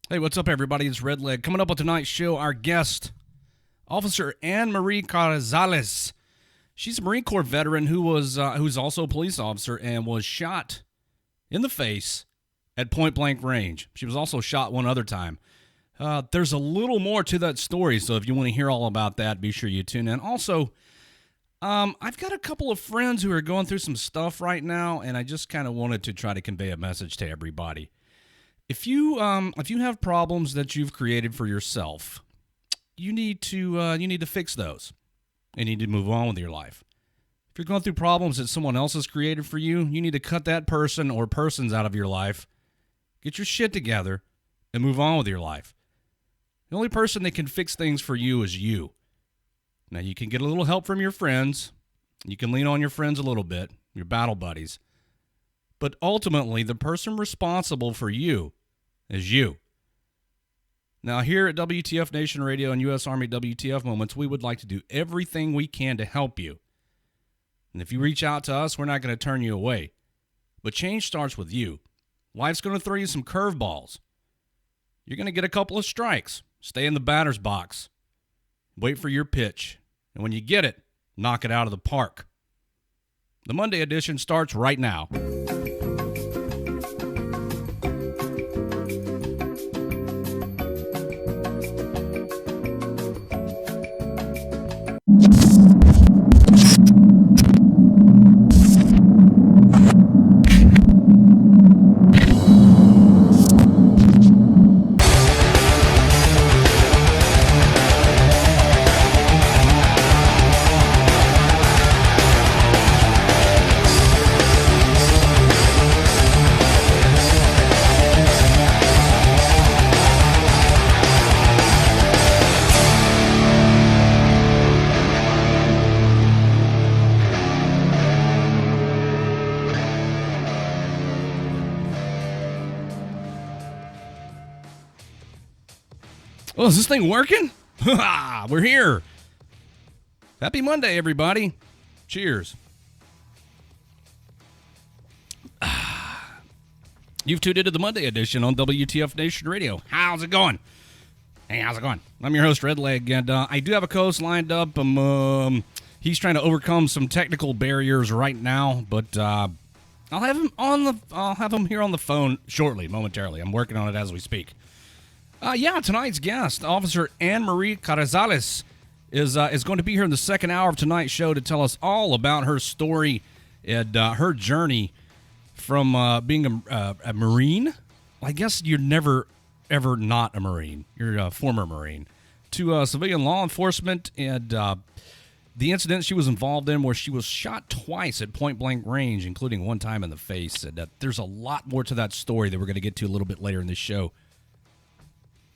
Hey, what's up, everybody? It's Redleg. Coming up on tonight's show, our guest, Officer Ann Marie Carrizales. She's a Marine Corps veteran who's also a police officer and was shot in the face at point-blank range. She was also shot one other time. There's a little more to that story, so if you want to hear all about that, be sure you tune in. Also, I've got a couple of friends who are going through some stuff right now, and I just kind of wanted to try to convey a message to everybody. If you have problems that you've created for yourself, you need to fix those. You need to move on with your life. If you're going through problems that someone else has created for you, you need to cut that person or persons out of your life, get your shit together, and move on with your life. The only person that can fix things for you is you. Now, you can get a little help from your friends. You can lean on your friends a little bit, your battle buddies. But ultimately, the person responsible for you is you. Now, here at WTF Nation Radio and U.S. Army WTF Moments, we would like to do everything we can to help you. And if you reach out to us, we're not going to turn you away. But change starts with you. Life's going to throw you some curveballs. You're going to get a couple of strikes. Stay in the batter's box. Wait for your pitch. And when you get it, knock it out of the park. The Monday edition starts right now. Oh, is this thing working? We're here. Happy Monday, everybody. Cheers. You've tuned into the Monday edition on WTF Nation Radio. How's it going? Hey, how's it going? I'm your host, Redleg, and I do have a co-host lined up. He's trying to overcome some technical barriers right now, but I'll have him here on the phone shortly, momentarily. I'm working on it as we speak. Tonight's guest, Officer Ann Marie Carrizales, is going to be here in the second hour of tonight's show to tell us all about her story and her journey from being a Marine. I guess you're never, ever not a Marine. You're a former Marine. To civilian law enforcement and the incident she was involved in where she was shot twice at point-blank range, including one time in the face. And there's a lot more to that story that we're going to get to a little bit later in this show.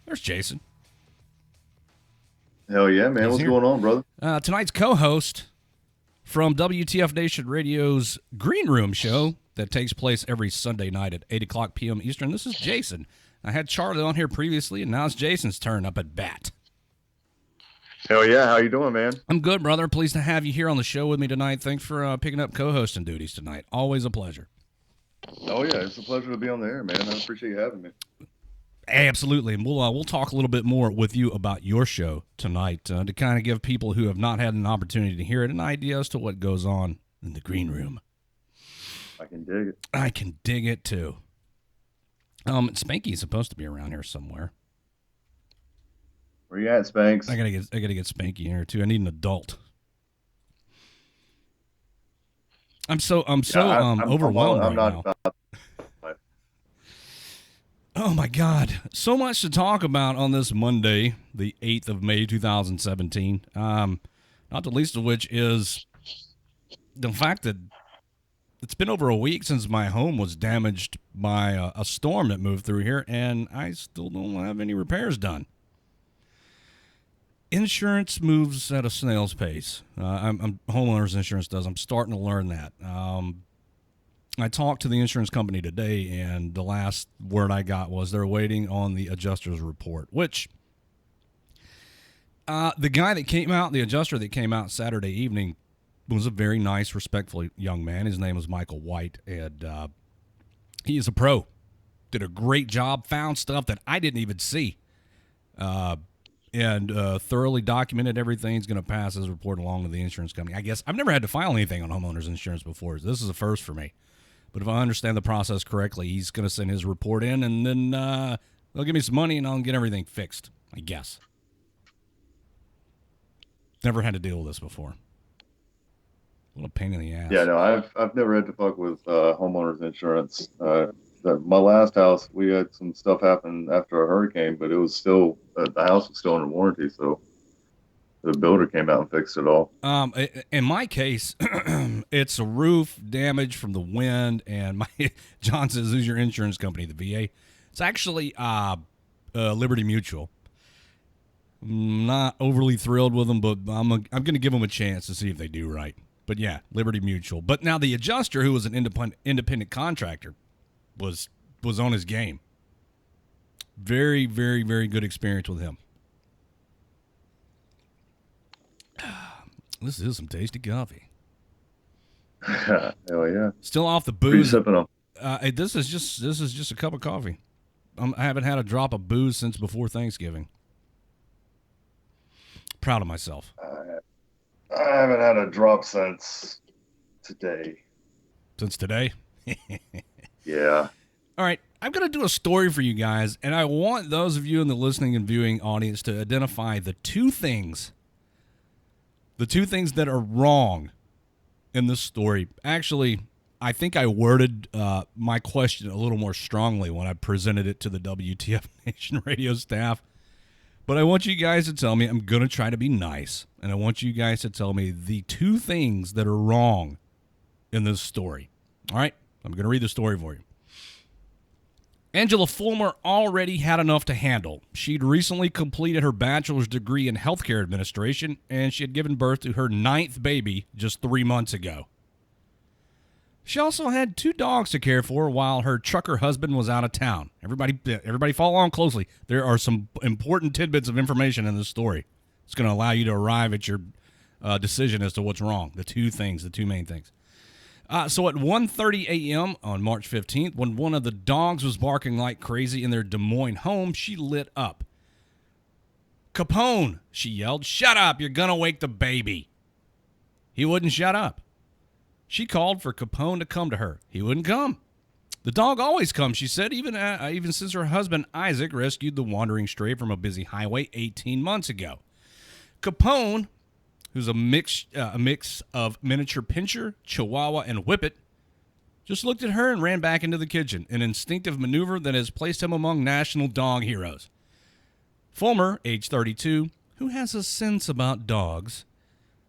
There's Jason. Hell yeah, man. What's going on, brother? Tonight's co-host from WTF Nation Radio's Green Room show that takes place every Sunday night at 8 o'clock p.m. Eastern. This is Jason. I had Charlie on here previously, and now it's Jason's turn up at bat. Hell yeah. How you doing, man? I'm good, brother. Pleased to have you here on the show with me tonight. Thanks for picking up co-hosting duties tonight. Always a pleasure. Oh, yeah. It's a pleasure to be on the air, man. I appreciate you having me. Absolutely, and we'll talk a little bit more with you about your show tonight to kind of give people who have not had an opportunity to hear it an idea as to what goes on in the green room. I can dig it. I can dig it too. Spanky's supposed to be around here somewhere. Where you at, Spanks? I gotta get Spanky in here too. I need an adult. I'm overwhelmed right now. Oh, my God. So much to talk about on this Monday, the 8th of May, 2017. Not the least of which is the fact that it's been over a week since my home was damaged by a storm that moved through here, and I still don't have any repairs done. Insurance moves at a snail's pace. Homeowners insurance does. I'm starting to learn that. I talked to the insurance company today, and the last word I got was they're waiting on the adjuster's report, which the guy that came out, the adjuster that came out Saturday evening, was a very nice, respectful young man. His name was Michael White, and he is a pro. did a great job, found stuff that I didn't even see, and thoroughly documented everything. He's going to pass his report along to the insurance company. I guess I've never had to file anything on homeowners insurance before. This is a first for me. But if I understand the process correctly, he's going to send his report in, and then they'll give me some money, and I'll get everything fixed, I guess. Never had to deal with this before. What a pain in the ass. Yeah, no, I've never had to fuck with homeowners insurance. My last house, we had some stuff happen after a hurricane, but it was still the house was still under warranty, so the builder came out and fixed it all. In my case, it's a roof damage from the wind, and John says, "Who's your insurance company?" The VA. It's actually Liberty Mutual. I'm not overly thrilled with them, but I'm going to give them a chance to see if they do right. But yeah, Liberty Mutual. But now the adjuster, who was an independent contractor, was on his game. Very, very, very good experience with him. This is some tasty coffee. Hell yeah! Still off the What are you booze. sipping on? This is just a cup of coffee. I haven't had a drop of booze since before Thanksgiving. Proud of myself. I haven't had a drop since today. Since today? Yeah. All right, I'm going to do a story for you guys, and I want those of you in the listening and viewing audience to identify the two things that are wrong in this story. Actually, I think I worded my question a little more strongly when I presented it to the WTF Nation radio staff. But I want you guys to tell me, I'm going to try to be nice, and I want you guys to tell me the two things that are wrong in this story. All right? I'm going to read the story for you. Angela Fulmer already had enough to handle. She'd recently completed her bachelor's degree in healthcare administration, and she had given birth to her 9th baby just 3 months ago. She also had 2 dogs to care for while her trucker husband was out of town. Everybody follow along closely. There are some important tidbits of information in this story. It's going to allow you to arrive at your decision as to what's wrong, the two main things. So at 1:30 a.m. on March 15th, when one of the dogs was barking like crazy in their Des Moines home, she lit up. "Capone," she yelled, "shut up, you're going to wake the baby." He wouldn't shut up. She called for Capone to come to her. He wouldn't come. "The dog always comes," she said, even since her husband Isaac rescued the wandering stray from a busy highway 18 months ago. Capone, who's a mix of miniature pinscher, chihuahua, and whippet, just looked at her and ran back into the kitchen, an instinctive maneuver that has placed him among national dog heroes. Fulmer, age 32, who has a sense about dogs,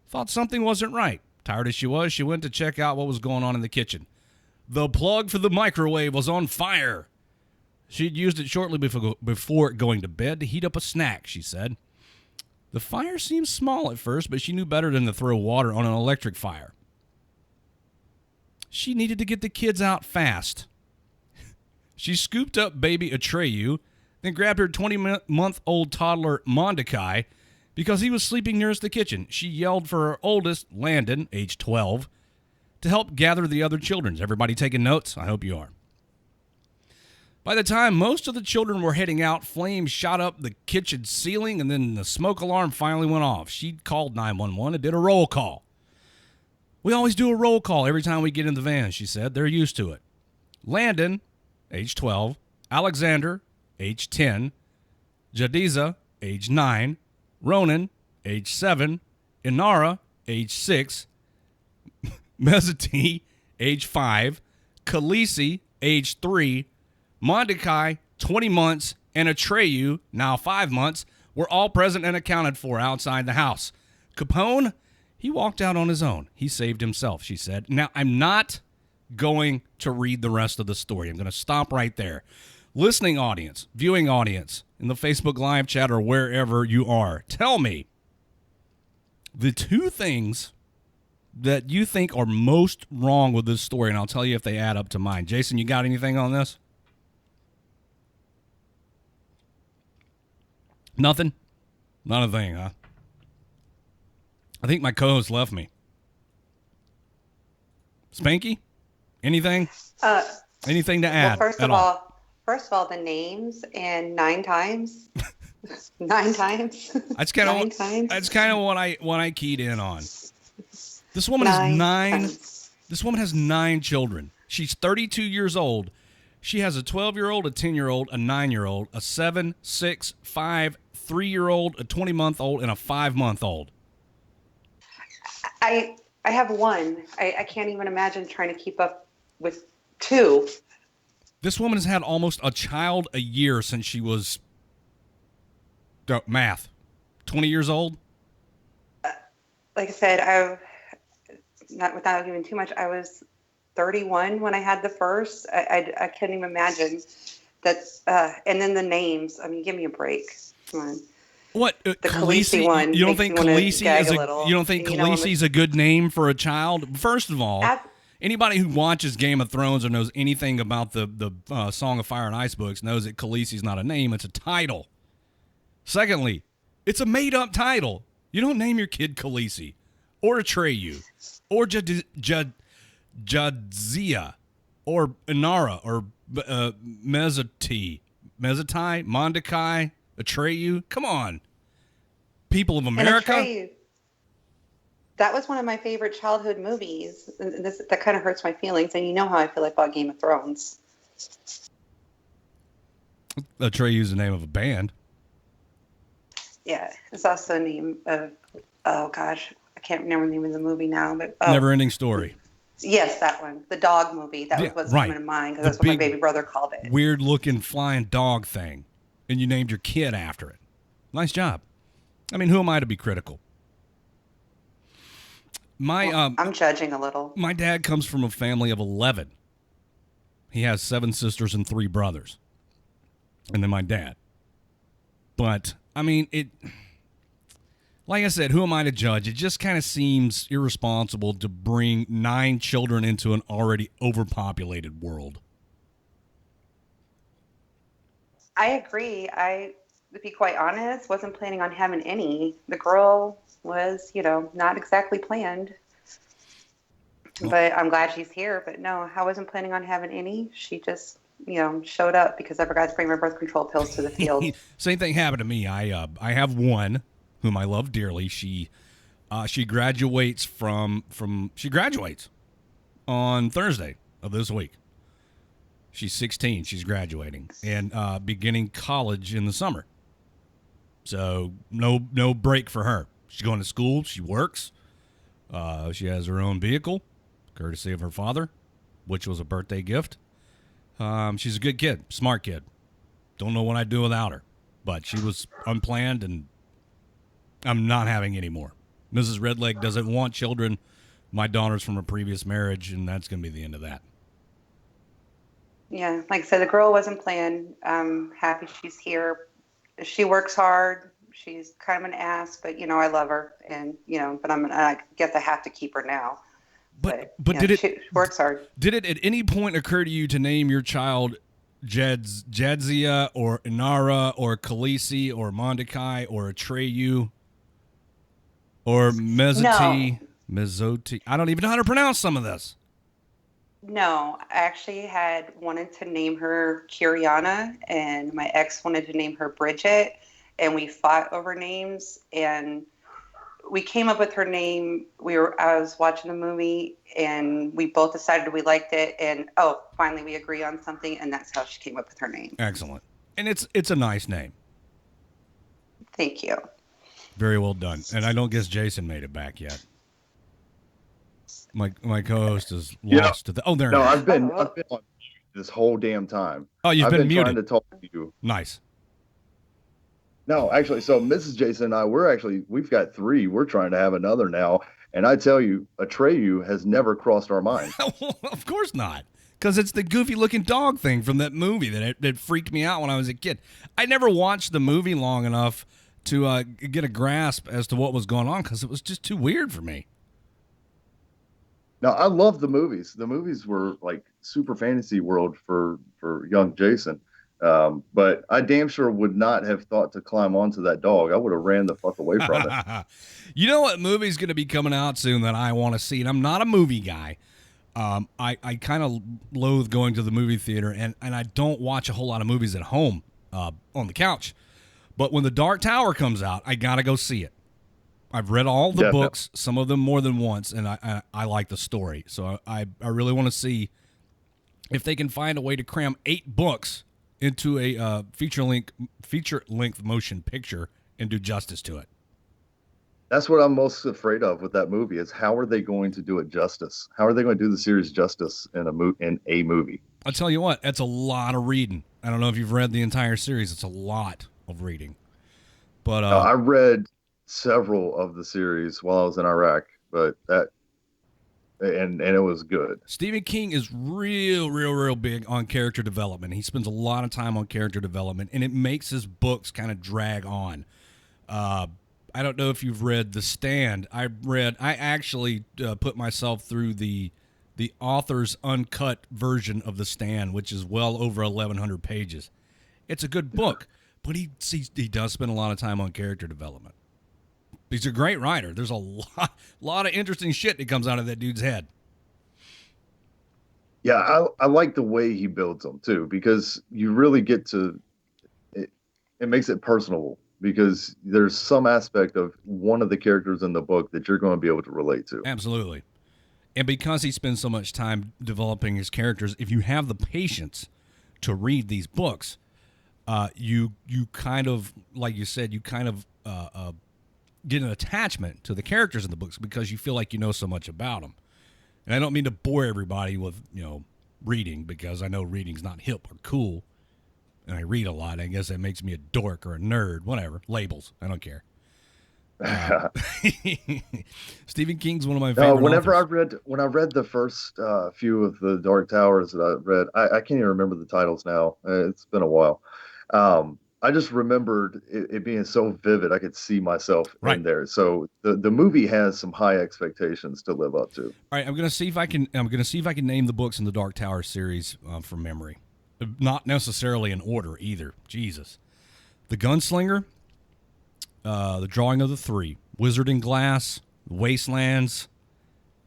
thought something wasn't right. Tired as she was, she went to check out what was going on in the kitchen. The plug for the microwave was on fire. She'd used it shortly before going to bed to heat up a snack, she said. The fire seemed small at first, but she knew better than to throw water on an electric fire. She needed to get the kids out fast. She scooped up baby Atreyu, then grabbed her 20-month-old toddler Mordecai because he was sleeping nearest the kitchen. She yelled for her oldest, Landon, age 12, to help gather the other children. Is everybody taking notes? I hope you are. By the time most of the children were heading out, flames shot up the kitchen ceiling, and then the smoke alarm finally went off. She called 911 and did a roll call. "We always do a roll call every time we get in the van," she said. "They're used to it." Landon, age 12, Alexander, age 10, Jadiza, age 9, Ronan, age 7, Inara, age 6, Mezzati, age 5, Khaleesi, age 3, Mordecai, 20 months, and Atreyu, now 5 months, were all present and accounted for outside the house. Capone, he walked out on his own. He saved himself, she said. Now, I'm not going to read the rest of the story. I'm going to stop right there. Listening audience, viewing audience, in the Facebook Live chat or wherever you are, tell me the two things that you think are most wrong with this story, and I'll tell you if they add up to mine. Jason, you got anything on this? Nothing? Not a thing, huh? I think my co-host left me. Spanky? Anything? Anything to add? Well, at all? first of all, the names and 9 times, 9 times, That's kind nine of times, what I keyed in on. This woman has nine nine. times. This woman has 9 children. She's 32 years old. She has a 12-year-old, a 10-year-old, a 9-year-old, a 7, 6, 5, 3-year-old, a 20-month-old, and a 5-month-old. I have one. I can't even imagine trying to keep up with 2. This woman has had almost a child a year since she was math 20 years old. Like I said, not without giving too much. I was 31 when I had the first. I can't even imagine that. And then the names. I mean, give me a break. Come on. What The Khaleesi one? You don't think Khaleesi is you don't think Khaleesi's a good name for a child? First of all, anybody who watches Game of Thrones or knows anything about the Song of Fire and Ice books knows that Khaleesi's not a name; it's a title. Secondly, it's a made-up title. You don't name your kid Khaleesi, or Atreyu, or Jadzia, or Inara, or Mezzati, Mordecai, Atreyu. Come on, people of America. Atreyu, that was one of my favorite childhood movies. And that kind of hurts my feelings, and you know how I feel about Game of Thrones. Atreyu's the name of a band. Yeah, it's also the name of, oh gosh, I can't remember the name of the movie now, but Never-Ending Story. Yes, that one, the dog movie. That was what's coming to mind because that's what my baby brother called it. Weird-looking flying dog thing, and you named your kid after it. Nice job. I mean, who am I to be critical? I'm judging a little. My dad comes from a family of 11. He has 7 sisters and 3 brothers, and then my dad. But I mean, like I said, who am I to judge? It just kind of seems irresponsible to bring 9 children into an already overpopulated world. I agree. To be quite honest, wasn't planning on having any. The girl was, not exactly planned. But I'm glad she's here. But no, I wasn't planning on having any. She just, showed up because I forgot to bring my birth control pills to the field. Same thing happened to me. I have one whom I love dearly. She graduates she graduates on Thursday of this week. She's 16. She's graduating and beginning college in the summer. So no break for her. She's going to school. She works. She has her own vehicle, courtesy of her father, which was a birthday gift. She's a good kid, smart kid. Don't know what I'd do without her, but she was unplanned, and I'm not having any more. Mrs. Redleg doesn't want children. My daughter's from a previous marriage, and that's going to be the end of that. Yeah, like I said, the girl wasn't planned. I'm happy she's here. She works hard. She's kind of an ass, but I love her, and but I guess I have to keep her now. But she works hard. Did it at any point occur to you to name your child Jadzia or Inara or Khaleesi or Mordecai or Atreyu or Mezzoti? No. Mezzoti. I don't even know how to pronounce some of this. No, I actually had wanted to name her Kiriana, and my ex wanted to name her Bridget, and we fought over names, and we came up with her name. I was watching the movie, and we both decided we liked it, and finally we agree on something, and that's how she came up with her name. Excellent. And it's a nice name. Thank you. Very well done. And I don't guess Jason made it back yet. My co-host is lost to the. Oh, there. No, I've been on this whole damn time. Oh, you've been muted. Trying to talk to you. Nice. No, actually, so Mrs. Jason and I, we've got 3. We're trying to have another now. And I tell you, Atreyu has never crossed our mind. Of course not. Because it's the goofy-looking dog thing from that movie that freaked me out when I was a kid. I never watched the movie long enough to get a grasp as to what was going on because it was just too weird for me. Now, I love the movies. The movies were like super fantasy world for young Jason. But I damn sure would not have thought to climb onto that dog. I would have ran the fuck away from it. You know what movie's going to be coming out soon that I want to see? And I'm not a movie guy, I kind of loathe going to the movie theater, and I don't watch a whole lot of movies at home on the couch. But when The Dark Tower comes out, I got to go see it. I've read all the books, some of them more than once, and I like the story. So I really want to see if they can find a way to cram 8 books into a feature-length motion picture and do justice to it. That's what I'm most afraid of with that movie is how are they going to do it justice? How are they going to do the series justice in a movie? I'll tell you what, that's a lot of reading. I don't know if you've read the entire series. It's a lot of reading. But I read several of the series while I was in Iraq, but and it was good. Stephen King is real big on character development. He spends a lot of time on character development, and it makes his books kind of drag on. I don't know if you've read The Stand. I actually put myself through the author's uncut version of The Stand, which is well over 1,100 pages. It's a good book, but he does spend a lot of time on character development. He's a great writer. There's a lot of interesting shit that comes out of that dude's head. Yeah, I like the way he builds them too, because you really get to it. It makes it personable because there's some aspect of one of the characters in the book that you're going to be able to relate to. Absolutely. And because he spends so much time developing his characters, if you have the patience to read these books, you kind of, like you said, you kind of get an attachment to the characters in the books because you feel like you know so much about them. And I don't mean to bore everybody with, reading, because I know reading's not hip or cool. And I read a lot. I guess that makes me a dork or a nerd, whatever. Labels. I don't care. Stephen King's one of my favorite authors. When I read the first few of the Dark Towers that I read, I can't even remember the titles now. It's been a while. I just remembered it being so vivid. I could see myself in there. So the movie has some high expectations to live up to. All right, I'm gonna see if I can name the books in the Dark Tower series from memory, not necessarily in order either. Jesus, The Gunslinger, The Drawing of the Three, Wizard in Glass, Wastelands,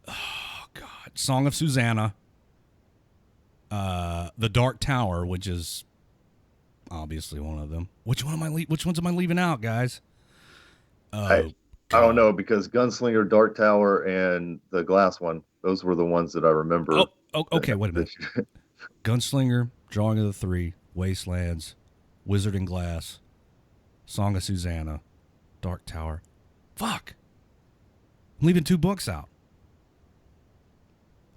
oh God, Song of Susanna, The Dark Tower, which is obviously one of them. Which ones am I leaving out, guys? I don't know, because Gunslinger, Dark Tower, and the Glass one, those were the ones that I remember. Oh, okay, wait a minute. Gunslinger, Drawing of the Three, Wastelands, Wizard in Glass, Song of Susanna, Dark Tower. Fuck. I'm leaving 2 books out.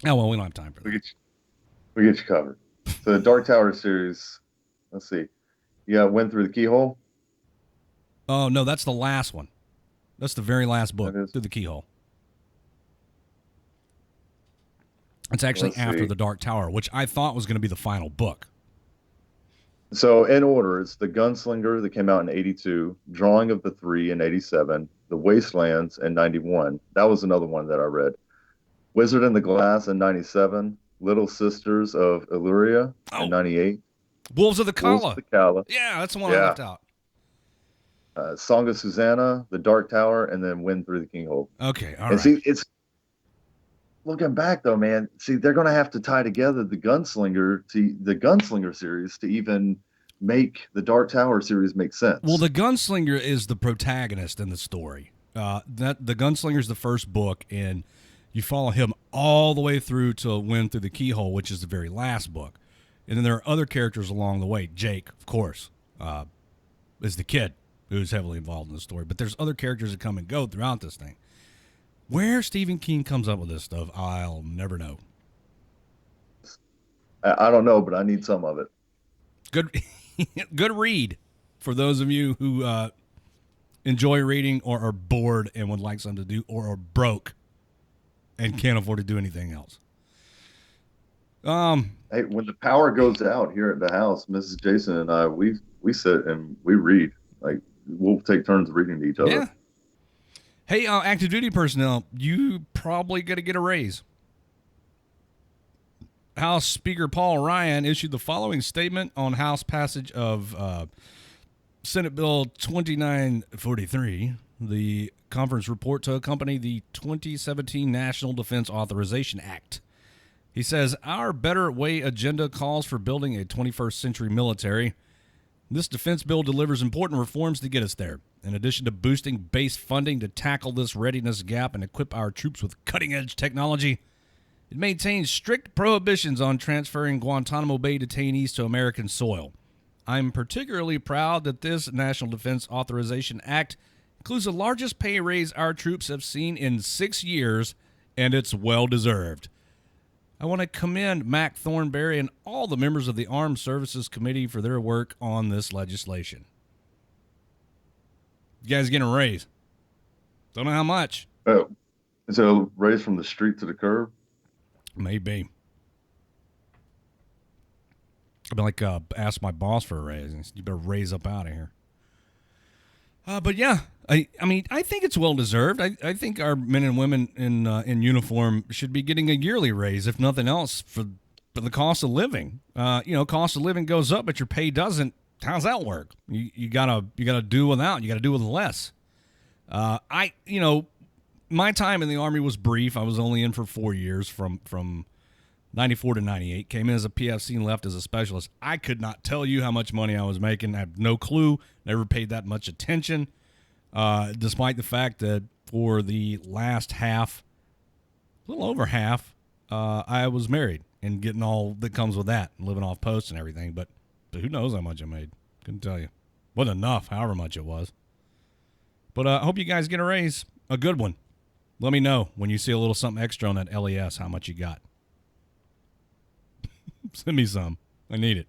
Oh, well, we don't have time for that. We get you covered. So the Dark Tower series, let's see. You Went Through the Keyhole? Oh, no, that's the last one. That's the very last book, Through the Keyhole. It's actually after The Dark Tower, which I thought was going to be the final book. So in order, it's The Gunslinger that came out in 82, Drawing of the Three in 87, The Wastelands in 91. That was another one that I read. Wizard in the Glass in 97, Little Sisters of Illyria in 98. Wolves of the Kala. Yeah, that's the one I left out. Song of Susanna, The Dark Tower, and then Wind Through the Keyhole. Okay, all right. See, it's looking back though, man. See, they're going to have to tie together the Gunslinger series to even make the Dark Tower series make sense. Well, the Gunslinger is the protagonist in the story. That the Gunslinger is the first book, and you follow him all the way through to Wind Through the Keyhole, which is the very last book. And then there are other characters along the way. Jake, of course, is the kid who's heavily involved in the story. But there's other characters that come and go throughout this thing. Where Stephen King comes up with this stuff, I'll never know. I don't know, but I need some of it. Good read for those of you who enjoy reading or are bored and would like something to do, or are broke and can't afford to do anything else. Hey, when the power goes out here at the house, Mrs. Jason and I, we sit and we read. Like, we'll take turns reading to each other. Yeah. Hey, active duty personnel, you probably got to get a raise. House Speaker Paul Ryan issued the following statement on House passage of Senate Bill 2943, the conference report to accompany the 2017 National Defense Authorization Act. He says, our Better Way agenda calls for building a 21st century military. This defense bill delivers important reforms to get us there. In addition to boosting base funding to tackle this readiness gap and equip our troops with cutting-edge technology, it maintains strict prohibitions on transferring Guantanamo Bay detainees to American soil. I'm particularly proud that this National Defense Authorization Act includes the largest pay raise our troops have seen in 6 years, and it's well-deserved. I want to commend Mac Thornberry and all the members of the Armed Services Committee for their work on this legislation. You guys getting a raise? Don't know how much. Oh, is it a raise from the street to the curb? Maybe. I'd be like, ask my boss for a raise. You better raise up out of here. But yeah, I mean, I think it's well deserved. I think our men and women in uniform should be getting a yearly raise, if nothing else, for the cost of living. Cost of living goes up, but your pay doesn't. How's that work? You gotta do without. You gotta do with less. My time in the Army was brief. I was only in for 4 years, from 94 to 98. Came in as a PFC and left as a specialist. I could not tell you how much money I was making. I have no clue. Never paid that much attention, despite the fact that for the last half, a little over half, I was married and getting all that comes with that, and living off post and everything. But who knows how much I made? Couldn't tell you. Wasn't enough, however much it was. But I hope you guys get a raise, a good one. Let me know when you see a little something extra on that LES how much you got. Send me some. I need it.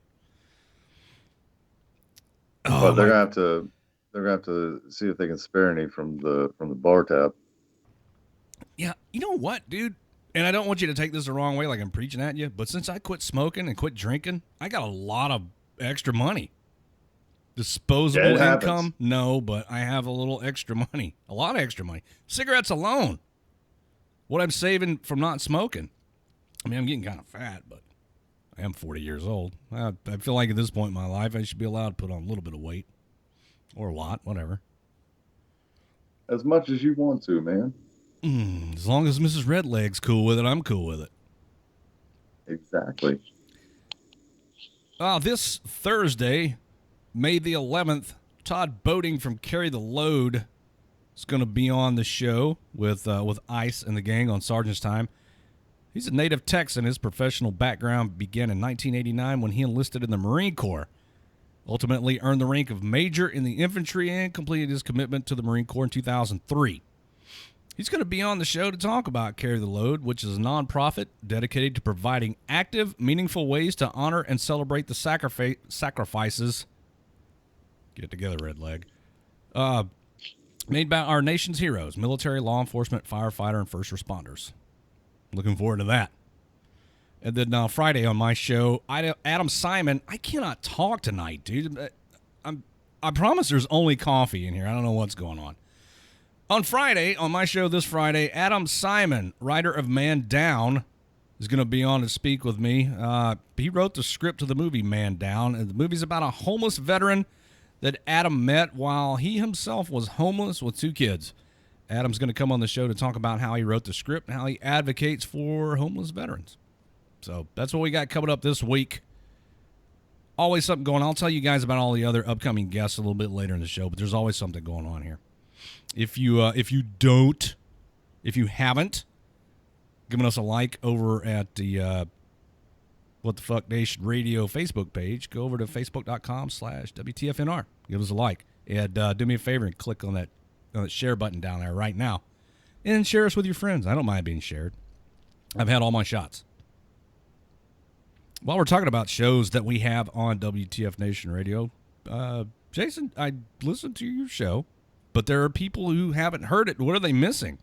But they're gonna have to see if they can spare any from the bar tab. Yeah, you know what, dude? And I don't want you to take this the wrong way, like I'm preaching at you. But since I quit smoking and quit drinking, I got a lot of extra money. Disposable income, no, but I have a little extra money, a lot of extra money. Cigarettes alone. What I'm saving from not smoking. I mean, I'm getting kind of fat, but I am 40 years old. I feel like at this point in my life, I should be allowed to put on a little bit of weight. Or a lot, whatever. As much as you want to, man. As long as Mrs. Redleg's cool with it, I'm cool with it. Exactly. This Thursday, May the 11th, Todd Boating from Carry the Load is going to be on the show with Ice and the gang on Sergeant's Time. He's a native Texan. His professional background began in 1989 when he enlisted in the Marine Corps. Ultimately earned the rank of Major in the infantry and completed his commitment to the Marine Corps in 2003. He's going to be on the show to talk about Carry the Load, which is a nonprofit dedicated to providing active, meaningful ways to honor and celebrate the sacrifices. Get together, Redleg. Made by our nation's heroes, military, law enforcement, firefighter, and first responders. Looking forward to that. And then Friday on my show, Adam Simon. I cannot talk tonight, dude. I promise there's only coffee in here. I don't know what's going on. On Friday, on my show this Friday, Adam Simon, writer of Man Down, is going to be on to speak with me. He wrote the script to the movie Man Down, and the movie's about a homeless veteran that Adam met while he himself was homeless with 2 kids. Adam's going to come on the show to talk about how he wrote the script and how he advocates for homeless veterans. So that's what we got coming up this week. Always something going on. I'll tell you guys about all the other upcoming guests a little bit later in the show, but there's always something going on here. If you haven't given us a like over at the What the Fuck Nation Radio Facebook page, go over to facebook.com/WTFNR. Give us a like. And do me a favor and click on that share button down there right now. And share us with your friends. I don't mind being shared. I've had all my shots. While we're talking about shows that we have on WTF Nation Radio, Jason, I listened to your show, but there are people who haven't heard it. What are they missing?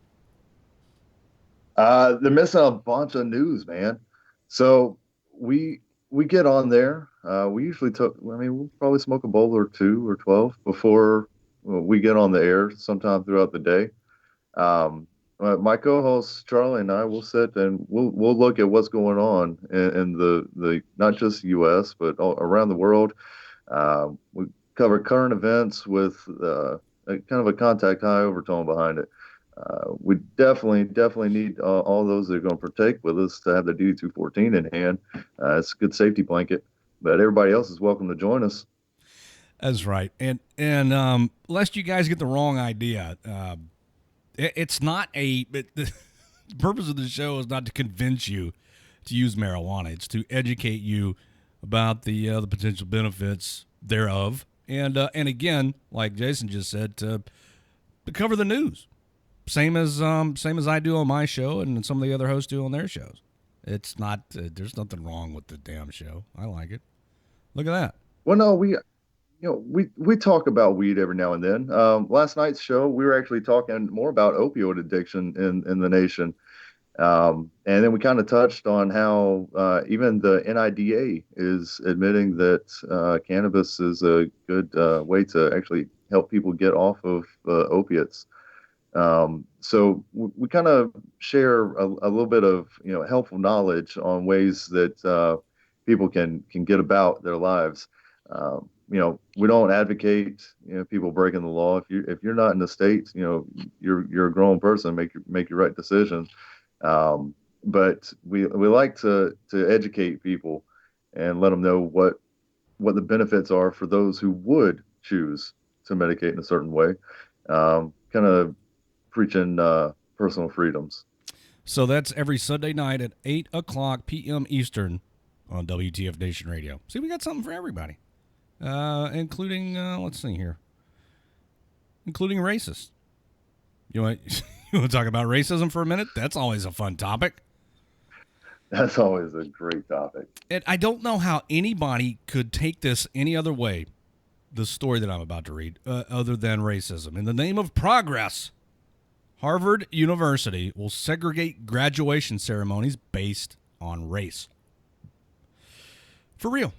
They're missing a bunch of news, man. So we get on there. We usually we'll probably smoke a bowl or 2 or 12 before we get on the air sometime throughout the day. My co-host Charlie and I will sit and we'll look at what's going on in the not just U.S. but around the world. We cover current events with kind of a contact high overtone behind it. We definitely need all those that are going to partake with us to have the DD-214 in hand. It's a good safety blanket, but everybody else is welcome to join us. That's right. And lest you guys get the wrong idea, it's not the purpose of the show is not to convince you to use marijuana. It's to educate you about the potential benefits thereof. And again, like Jason just said, to cover the news. Same as I do on my show and some of the other hosts do on their shows. It's not there's nothing wrong with the damn show. I like it. Look at that. Well, no, we talk about weed every now and then. Last night's show, we were actually talking more about opioid addiction in the nation. And then we kind of touched on how even the NIDA is admitting that cannabis is a good way to actually help people get off of opiates. So we kind of share a little bit of helpful knowledge on ways that people can get about their lives. We don't advocate people breaking the law. If you're not in the state, you're a grown person. Make your right decision. But we like to educate people and let them know what the benefits are for those who would choose to medicate in a certain way. Kind of preaching personal freedoms. So that's every Sunday night at 8:00 p.m. Eastern on WTF Nation Radio. See, we got something for everybody, including let's see here, including racists. You want to talk about racism for a minute? That's always a fun topic. That's always a great topic. And I don't know how anybody could take this any other way, the story that I'm about to read, other than racism. In the name of progress, Harvard University will segregate graduation ceremonies based on race. For real.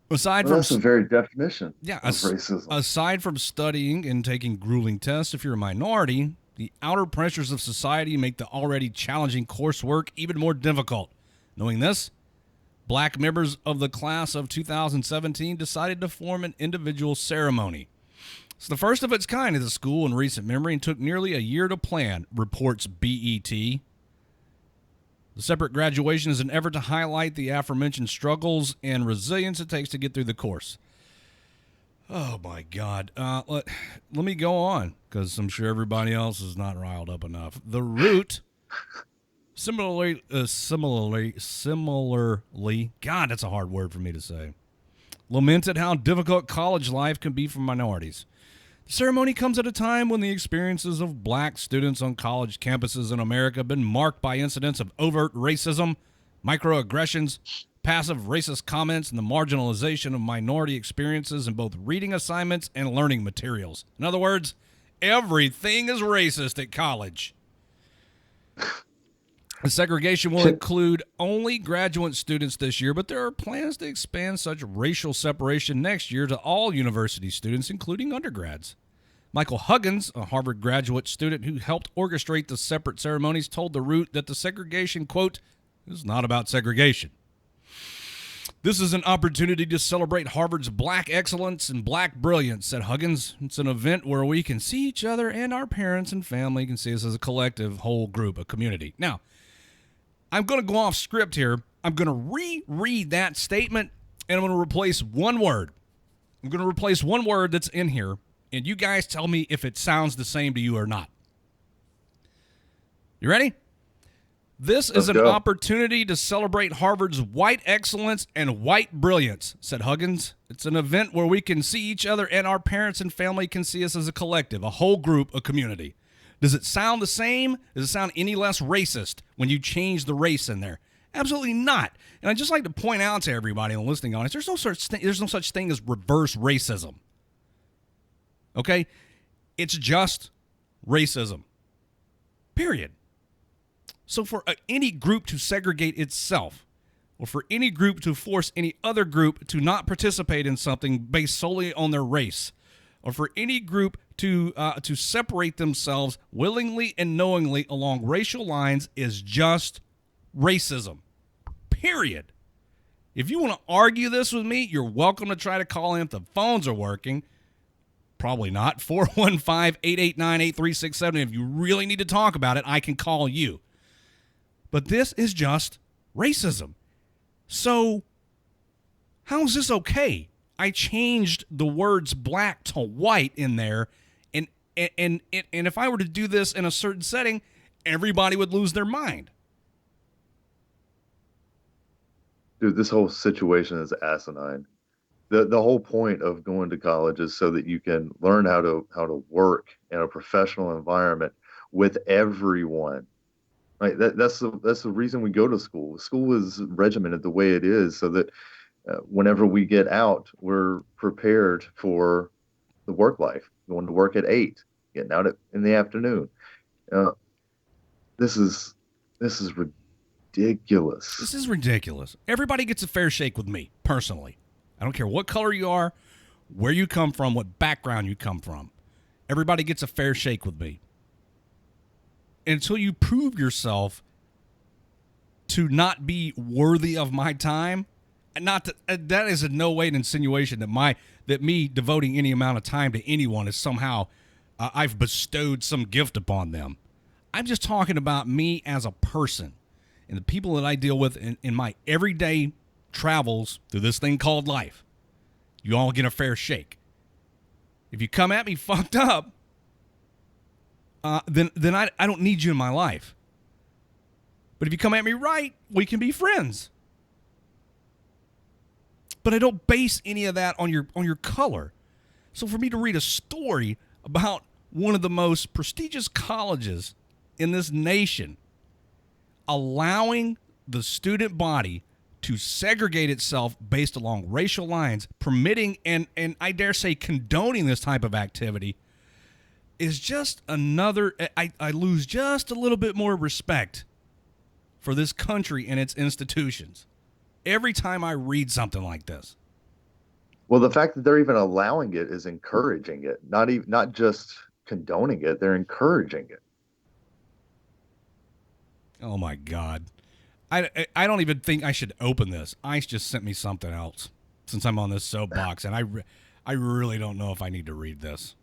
That's a very definition of racism. Aside from studying and taking grueling tests, if you're a minority, the outer pressures of society make the already challenging coursework even more difficult. Knowing this, black members of the class of 2017 decided to form an individual ceremony. It's the first of its kind at the school in recent memory and took nearly a year to plan, reports BET. The separate graduation is an effort to highlight the aforementioned struggles and resilience it takes to get through the course. Oh, my God. Let me go on, because I'm sure everybody else is not riled up enough. The Root, similarly, God, that's a hard word for me to say, lamented how difficult college life can be for minorities. The ceremony comes at a time when the experiences of black students on college campuses in America have been marked by incidents of overt racism, microaggressions, passive racist comments, and the marginalization of minority experiences in both reading assignments and learning materials. In other words, everything is racist at college. The segregation will include only graduate students this year, but there are plans to expand such racial separation next year to all university students, including undergrads. Michael Huggins, a Harvard graduate student who helped orchestrate the separate ceremonies, told The Root that the segregation, quote, is not about segregation. This is an opportunity to celebrate Harvard's black excellence and black brilliance, said Huggins. It's an event where we can see each other and our parents and family can see us as a collective, whole group, a community. Now, I'm going to go off script here. I'm going to reread that statement, and I'm going to replace one word. I'm going to replace one word that's in here, and you guys tell me if it sounds the same to you or not. You ready? This is an opportunity to celebrate Harvard's white excellence and white brilliance, said Huggins. It's an event where we can see each other and our parents and family can see us as a collective, a whole group, a community. Does it sound the same? Does it sound any less racist when you change the race in there? Absolutely not. And I'd just like to point out to everybody in the listening audience, there's no such thing as reverse racism. Okay? It's just racism. Period. So for any group to segregate itself, or for any group to force any other group to not participate in something based solely on their race, or for any group to separate themselves willingly and knowingly along racial lines is just racism. Period. If you want to argue this with me, you're welcome to try to call in if the phones are working. Probably not. 415-889-8367. If you really need to talk about it, I can call you. But this is just racism. So how is this okay? I changed the words black to white in there, and if I were to do this in a certain setting, everybody would lose their mind. Dude, this whole situation is asinine. The whole point of going to college is so that you can learn how to work in a professional environment with everyone. Right? That's the reason we go to school. School is regimented the way it is so that whenever we get out, we're prepared for the work life. Going to work at 8, getting out in the afternoon. Uh, this is this is ridiculous. This is ridiculous. Everybody gets a fair shake with me, personally. I don't care what color you are, where you come from, what background you come from. Everybody gets a fair shake with me. Until you prove yourself to not be worthy of my time, and not to, that is in no way an insinuation that me devoting any amount of time to anyone is somehow I've bestowed some gift upon them. I'm just talking about me as a person and the people that I deal with in my everyday travels through this thing called life. You all get a fair shake. If you come at me fucked up, then I don't need you in my life. But if you come at me right, we can be friends. But I don't base any of that on your color. So for me to read a story about one of the most prestigious colleges in this nation allowing the student body to segregate itself based along racial lines, permitting and I dare say condoning this type of activity, is just another. I lose just a little bit more respect for this country and its institutions every time I read something like this. Well, the fact that they're even allowing it is encouraging it, not just condoning it, they're encouraging it. Oh my God. I don't even think I should open this. Ice just sent me something else since I'm on this soapbox, and I really don't know if I need to read this.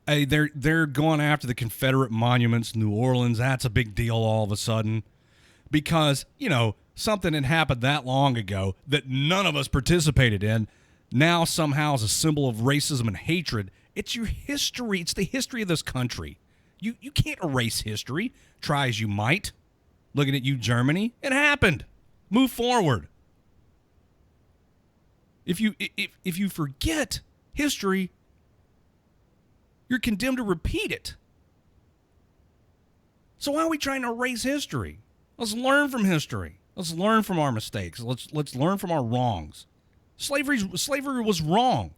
Hey, they're going after the Confederate monuments in New Orleans. That's a big deal all of a sudden because, something had happened that long ago that none of us participated in now somehow is a symbol of racism and hatred. It's your history. It's the history of this country. You can't erase history. Try as you might. Looking at you, Germany. It happened. Move forward. If you forget history, you're condemned to repeat it. So why are we trying to erase history? Let's learn from history. Let's learn from our mistakes. Let's learn from our wrongs. Slavery was wrong.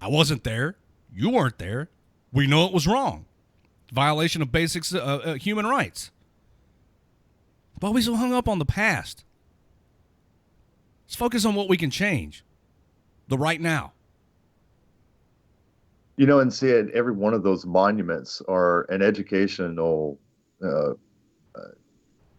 I wasn't there. You weren't there. We know it was wrong. Violation of basic human rights. But we so hung up on the past. Let's focus on what we can change. The right now. And see, every one of those monuments are an educational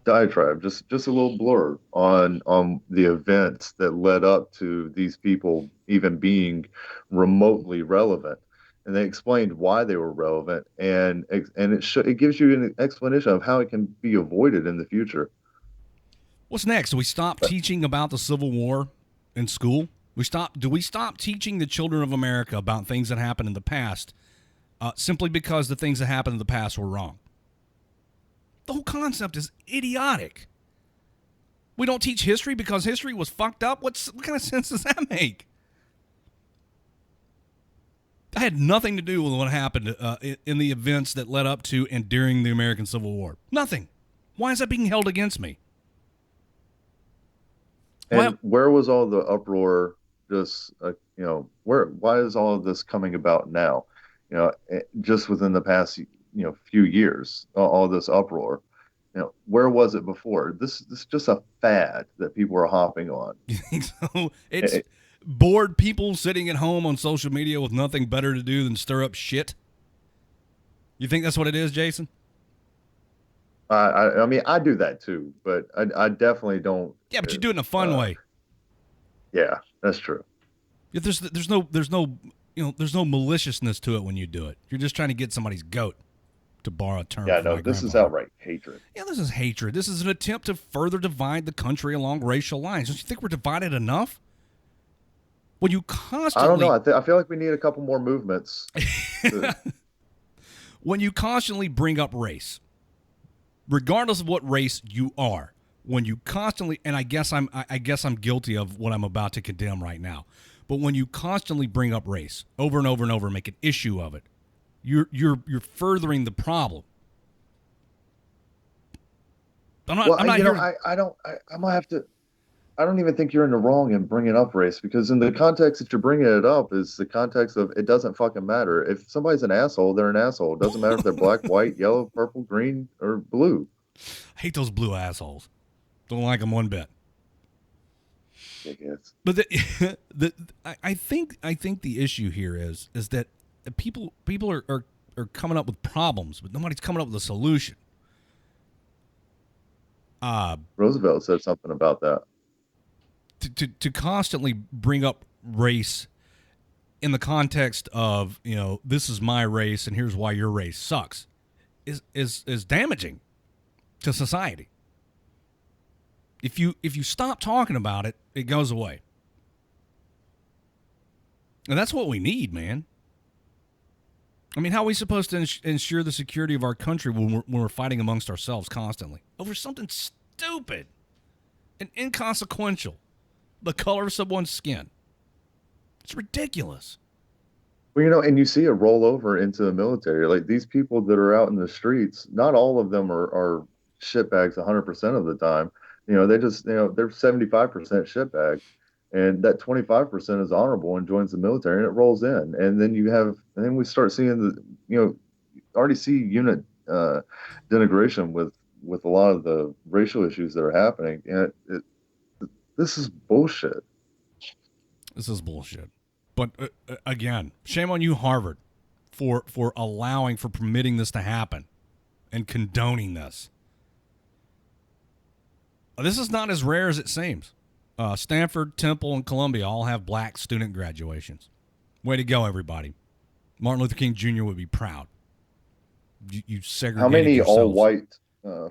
diatribe, just a little blurb on the events that led up to these people even being remotely relevant. And they explained why they were relevant, and it gives you an explanation of how it can be avoided in the future. What's next? Do we stop teaching about the Civil War in school? Do we stop teaching the children of America about things that happened in the past simply because the things that happened in the past were wrong? The whole concept is idiotic. We don't teach history because history was fucked up? What kind of sense does that make? I had nothing to do with what happened in the events that led up to and during the American Civil War. Nothing. Why is that being held against me? And where was all the uproar? Just why is all of this coming about now? Just within the past few years, all this uproar. Where was it before? This is just a fad that people are hopping on. You think so? It's bored people sitting at home on social media with nothing better to do than stir up shit. You think that's what it is, Jason? I mean, I do that too, but I definitely don't. Yeah, but you do it in a fun way. Yeah, that's true. There's no there's no maliciousness to it when you do it. You're just trying to get somebody's goat, to borrow a term Yeah, from my no, this is grandfather. outright hatred. Yeah, this is hatred. This is an attempt to further divide the country along racial lines. Don't you think we're divided enough? When you constantly, I don't know. I feel like we need a couple more movements. when you constantly bring up race, regardless of what race you are, when you constantly, and I guess I'm guilty of what I'm about to condemn right now, but when you constantly bring up race over and over and over, and make an issue of it, you're furthering the problem. I'm not here. I'm gonna have to. I don't even think you're in the wrong in bringing up race, because in the context that you're bringing it up is the context of it doesn't fucking matter. If somebody's an asshole, they're an asshole. It doesn't matter if they're black, white, yellow, purple, green, or blue. I hate those blue assholes. Don't like them one bit. Dickheads. But I think the issue here is that people are coming up with problems, but nobody's coming up with a solution. Roosevelt said something about that. To constantly bring up race in the context of, this is my race and here's why your race sucks is damaging to society. If you stop talking about it, it goes away. And that's what we need, man. I mean, how are we supposed to ensure the security of our country when we're fighting amongst ourselves constantly over something stupid and inconsequential? The color of someone's skin. It's ridiculous. Well, and you see it roll over into the military. Like, these people that are out in the streets, not all of them are shitbags 100% of the time. They just, they're 75% shitbags. And that 25% is honorable and joins the military, and it rolls in. And then we start seeing already see unit denigration with a lot of the racial issues that are happening. And this is bullshit. This is bullshit. But again, shame on you, Harvard, for permitting this to happen and condoning this. This is not as rare as it seems. Stanford, Temple, and Columbia all have black student graduations. Way to go, everybody. Martin Luther King Jr. would be proud. You segregated How many yourselves. all-white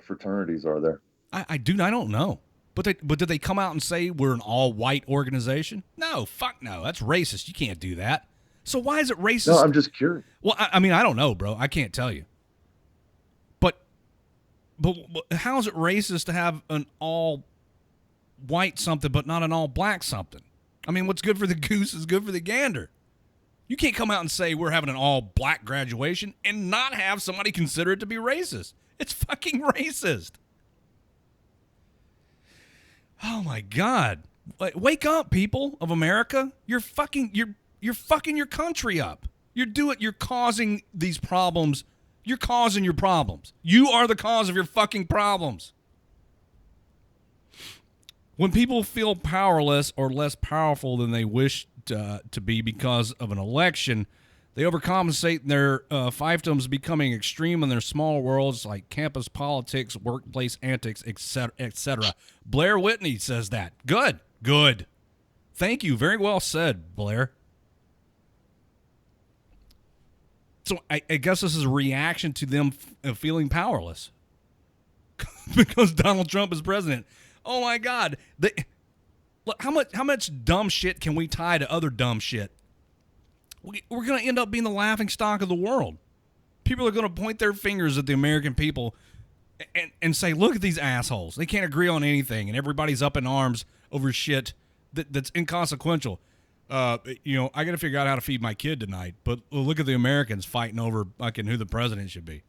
fraternities are there? I don't know. But did they come out and say we're an all-white organization? No, fuck no. That's racist. You can't do that. So why is it racist? No, I'm just curious. Well, I mean, I don't know, bro. I can't tell you. But how is it racist to have an all-white something but not an all-black something? I mean, what's good for the goose is good for the gander. You can't come out and say we're having an all-black graduation and not have somebody consider it to be racist. It's fucking racist. Oh my God! Wake up, people of America! You're fucking your country up. You're causing these problems. You're causing your problems. You are the cause of your fucking problems. When people feel powerless or less powerful than they wish to be because of an election, they overcompensate in their fiefdoms, becoming extreme in their small worlds like campus politics, workplace antics, etc., etc. Blair Whitney says that. Good. Thank you. Very well said, Blair. So I guess this is a reaction to them feeling powerless because Donald Trump is president. Oh my God! Look, how much dumb shit can we tie to other dumb shit? We're going to end up being the laughing stock of the world. People are going to point their fingers at the American people and say, "Look at these assholes! They can't agree on anything, and everybody's up in arms over shit that's inconsequential." I got to figure out how to feed my kid tonight. But look at the Americans fighting over fucking who the president should be.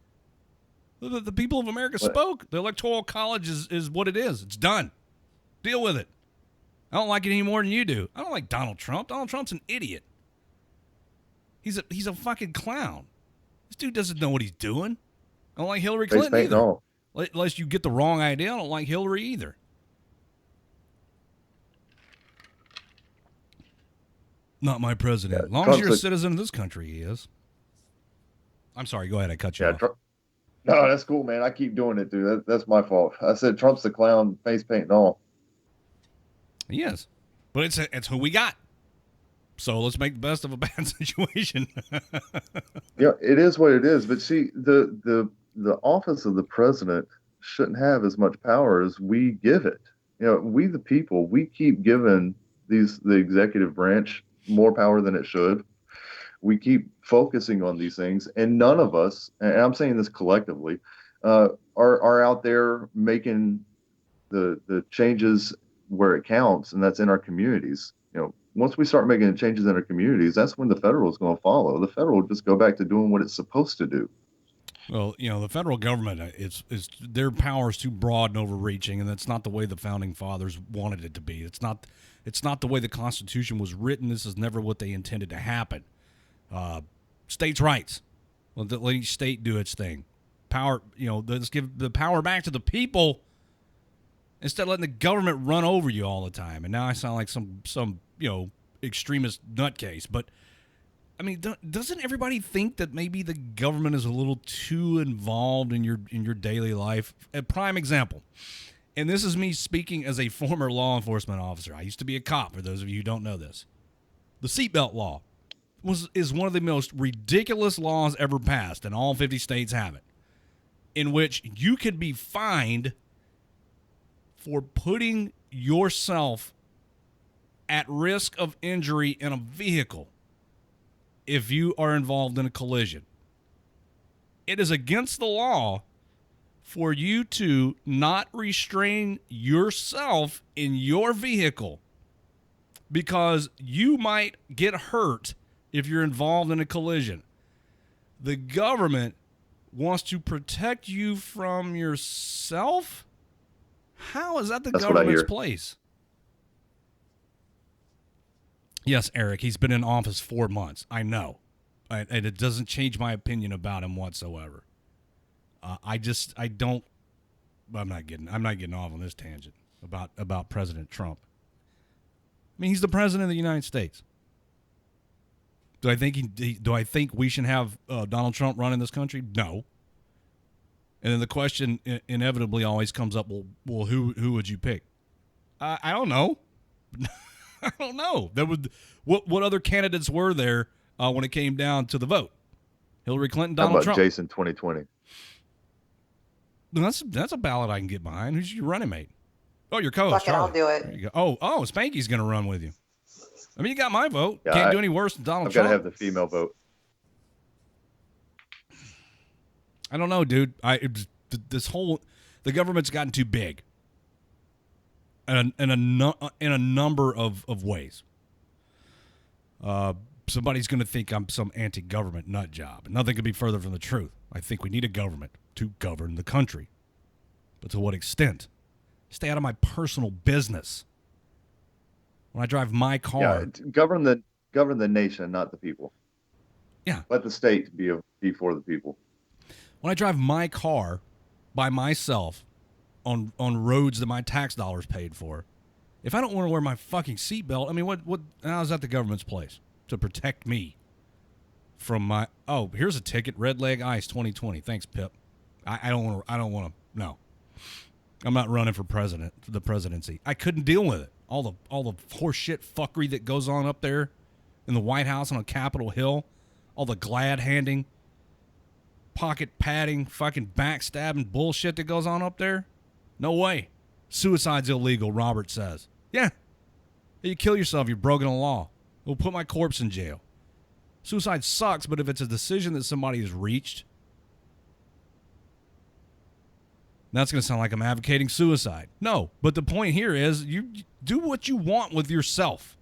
The people of America spoke. The Electoral College is what it is. It's done. Deal with it. I don't like it any more than you do. I don't like Donald Trump. Donald Trump's an idiot. He's a fucking clown. This dude doesn't know what he's doing. I don't like Hillary Clinton either. No. Unless you get the wrong idea, I don't like Hillary either. Not my president. As long as you're a citizen of this country, he is. I'm sorry. Go ahead. I cut you off. No, that's cool, man. I keep doing it, dude. That's my fault. I said Trump's the clown, face paint and all. He is. But it's who we got. So let's make the best of a bad situation. Yeah, it is what it is. But see, the office of the president shouldn't have as much power as we give it. We the people, we keep giving the executive branch more power than it should. We keep focusing on these things, and none of us, and I'm saying this collectively, are out there making the changes where it counts, and that's in our communities. Once we start making the changes in our communities, that's when the federal is going to follow. The federal will just go back to doing what it's supposed to do. Well, the federal government, it's their power is too broad and overreaching, and that's not the way the founding fathers wanted it to be. It's not the way the Constitution was written. This is never what they intended to happen. States' rights. Let each state do its thing. Power, let's give the power back to the people instead of letting the government run over you all the time. And now I sound like some extremist nutcase, but I mean, doesn't everybody think that maybe the government is a little too involved in your daily life? A prime example, and this is me speaking as a former law enforcement officer. I used to be a cop, for those of you who don't know this. The seatbelt law is one of the most ridiculous laws ever passed, and all 50 states have it, in which you could be fined for putting yourself at risk of injury in a vehicle if you are involved in a collision. It is against the law for you to not restrain yourself in your vehicle because you might get hurt if you're involved in a collision. The government wants to protect you from yourself? How is that the government's place? Yes, Eric, he's been in office 4 months. I know. And it doesn't change my opinion about him whatsoever. I'm not getting off on this tangent about President Trump. I mean, he's the president of the United States. Do I think we should have Donald Trump running this country? No. And then the question inevitably always comes up, well, who would you pick? I don't know. I don't know. What other candidates were there when it came down to the vote? Hillary Clinton, Donald Trump. Jason 2020. That's a ballot I can get behind. Who's your running mate? Oh, your co-host. Fuck it, I'll do it. There you go. Oh, Spanky's going to run with you. I mean, you got my vote. Yeah, Can't do any worse than Donald Trump. I've got to have the female vote. I don't know, dude. The government's gotten too big. In a number of ways. Somebody's going to think I'm some anti-government nut job. And nothing could be further from the truth. I think we need a government to govern the country. But to what extent? Stay out of my personal business. When I drive my car. Yeah, govern the nation, not the people. Yeah. Let the state be for the people. When I drive my car by myself on roads that my tax dollars paid for, if I don't want to wear my fucking seatbelt, I mean, how is that the government's place to protect me from my? Oh, here's a ticket, Redleg Ice 2020. Thanks, Pip. I don't want to. No, I'm not running for the presidency. I couldn't deal with it. All the horseshit fuckery that goes on up there in the White House and on Capitol Hill, all the glad handing, pocket padding, fucking backstabbing bullshit that goes on up there. No way. Suicide's illegal, Robert says. Yeah. You kill yourself, you've broken the law. We'll put my corpse in jail. Suicide sucks, but if it's a decision that somebody has reached, that's going to sound like I'm advocating suicide. No, but the point here is you do what you want with yourself.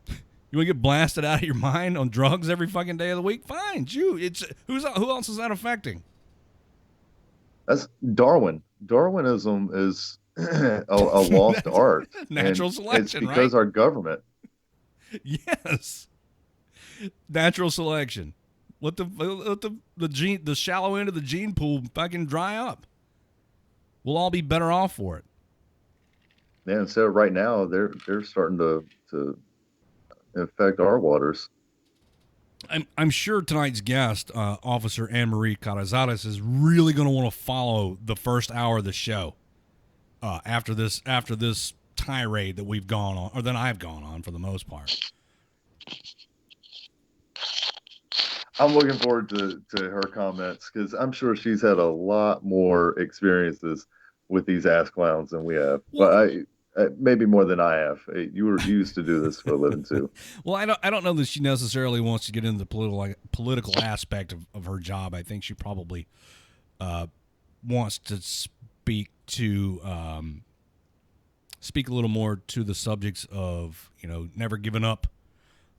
You want to get blasted out of your mind on drugs every fucking day of the week? Fine, shoot. Who else is that affecting? That's Darwin. Darwinism is a lost art. Natural selection, it's because right? Our government. Yes. Natural selection. Let the shallow end of the gene pool fucking dry up. We'll all be better off for it. Yeah, and so right now they're starting to infect our waters. I'm sure tonight's guest, Officer Ann Marie Carrizales, is really going to want to follow the first hour of the show after this tirade that we've gone on, or that I've gone on for the most part. I'm looking forward to her comments because I'm sure she's had a lot more experiences with these ass clowns than we have. Well, But maybe more than I have. You used to do this for a living too. well, I don't know that she necessarily wants to get into the political aspect of her job. I think she probably wants to speak a little more to the subjects of never giving up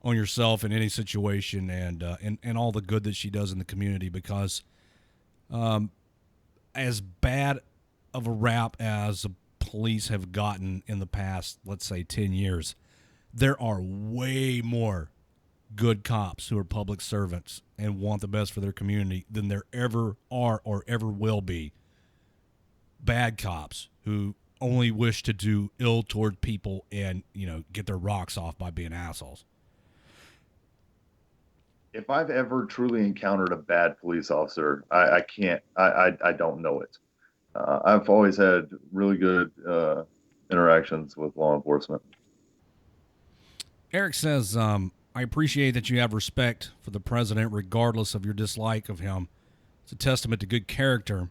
on yourself in any situation, and all the good that she does in the community, because as bad of a rap as the police have gotten in the past, let's say 10 years, there are way more good cops who are public servants and want the best for their community than there ever are or ever will be bad cops who only wish to do ill toward people and get their rocks off by being assholes. If I've ever truly encountered a bad police officer, I can't. I don't know it. I've always had really good interactions with law enforcement. Eric says, I appreciate that you have respect for the president regardless of your dislike of him. It's a testament to good character.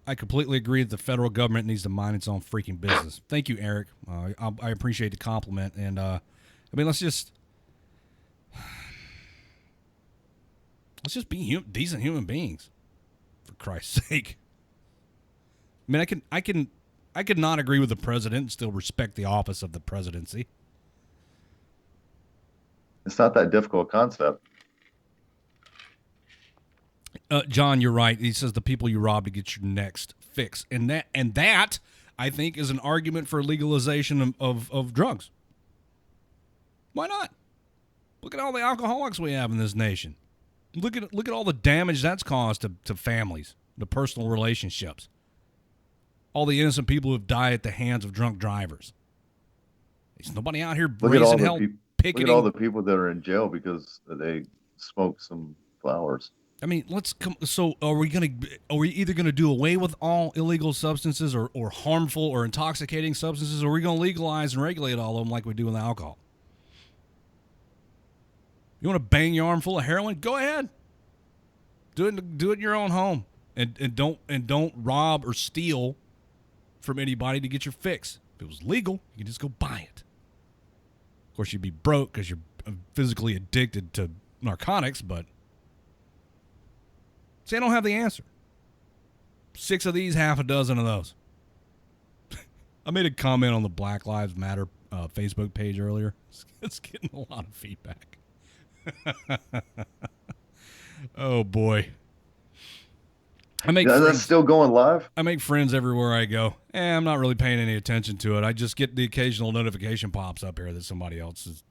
I completely agree that the federal government needs to mind its own freaking business. Thank you, Eric. I appreciate the compliment. And, let's just be decent human beings, for Christ's sake. I mean, I could not agree with the president and still respect the office of the presidency. It's not that difficult a concept. John, you're right. He says the people you rob to get your next fix, and that I think is an argument for legalization of drugs. Why not? Look at all the alcoholics we have in this nation. Look at all the damage that's caused to families, to personal relationships. All the innocent people who have died at the hands of drunk drivers. There's nobody out here raising hell picketing. Look at all the people that are in jail because they smoked some flowers. I mean, so are we either gonna do away with all illegal substances or harmful or intoxicating substances, or are we gonna legalize and regulate all of them like we do with alcohol? You want to bang your arm full of heroin? Go ahead. Do it in your own home, and don't rob or steal from anybody to get your fix. If it was legal, you can just go buy it. Of course, you'd be broke because you're physically addicted to narcotics, but see, I don't have the answer. 6 of these, half a dozen of those. I made a comment on the Black Lives Matter Facebook page earlier. It's getting a lot of feedback. Oh boy. That's still going live? I make friends everywhere I go. I'm not really paying any attention to it. I just get the occasional notification pops up here that somebody else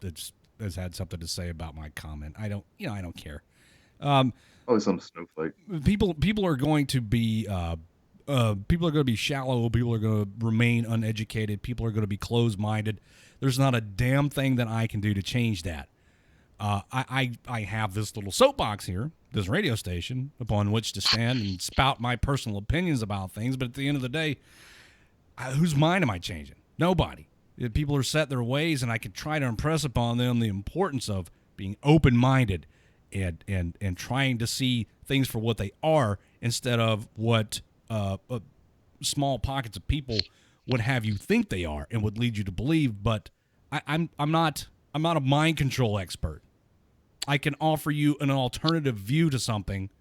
has had something to say about my comment. I don't care. Some snowflake. People are going to be shallow. People are going to remain uneducated. People are going to be closed-minded. There's not a damn thing that I can do to change that. I have this little soapbox here, this radio station, upon which to stand and spout my personal opinions about things. But at the end of the day, whose mind am I changing? Nobody. People are set their ways, and I can try to impress upon them the importance of being open-minded and trying to see things for what they are instead of what small pockets of people would have you think they are and would lead you to believe. But I'm not a mind control expert. I can offer you an alternative view to something,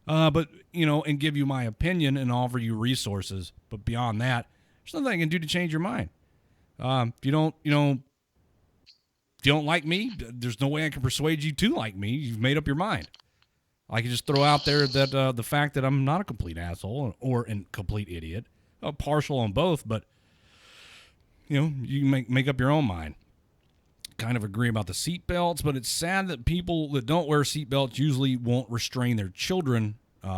and give you my opinion and offer you resources. But beyond that, there's nothing I can do to change your mind. If you don't like me, there's no way I can persuade you to like me. You've made up your mind. I can just throw out there that the fact that I'm not a complete asshole or a complete idiot, partial on both, but you can make up your own mind. Kind of agree about the seatbelts, but it's sad that people that don't wear seatbelts usually won't restrain their children.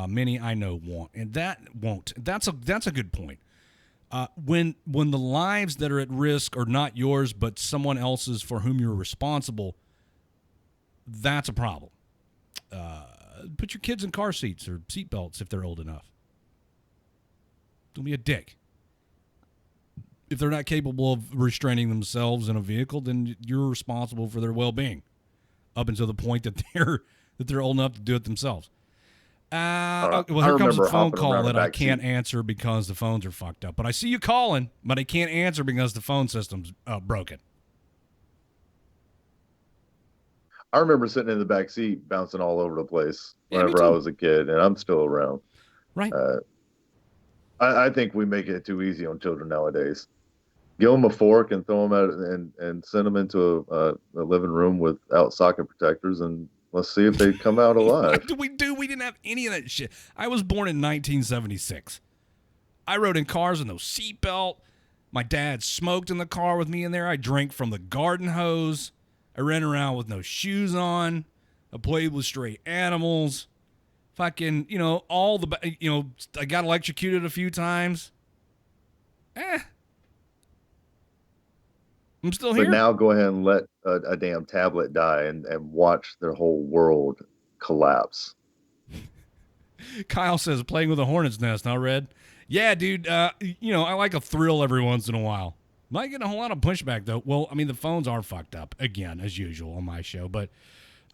Many I know won't, and that won't. That's a good point. When the lives that are at risk are not yours but someone else's for whom you're responsible, that's a problem. Put your kids in car seats or seatbelts if they're old enough. Don't be a dick. if they're not capable of restraining themselves in a vehicle, then you're responsible for their well-being up until the point that they're old enough to do it themselves. Well, here comes a phone call that I can't answer because the phones are fucked up. But I see you calling, but I can't answer because the phone system's broken. I remember sitting in the back seat bouncing all over the place whenever I was a kid, and I'm still around. Right. I think we make it too easy on children nowadays. Give them a fork and throw them and send them into a living room without socket protectors, and let's see if they come out alive. What do we do? We didn't have any of that shit. I was born in 1976. I rode in cars with no seatbelt. My dad smoked in the car with me in there. I drank from the garden hose. I ran around with no shoes on. I played with stray animals. Fucking, I got electrocuted a few times. I'm still here. But now go ahead and let a damn tablet die and watch their whole world collapse. Kyle says, playing with a hornet's nest, huh, Red? Yeah, dude. I like a thrill every once in a while. Not getting a whole lot of pushback, though. Well, I mean, the phones are fucked up, again, as usual on my show. But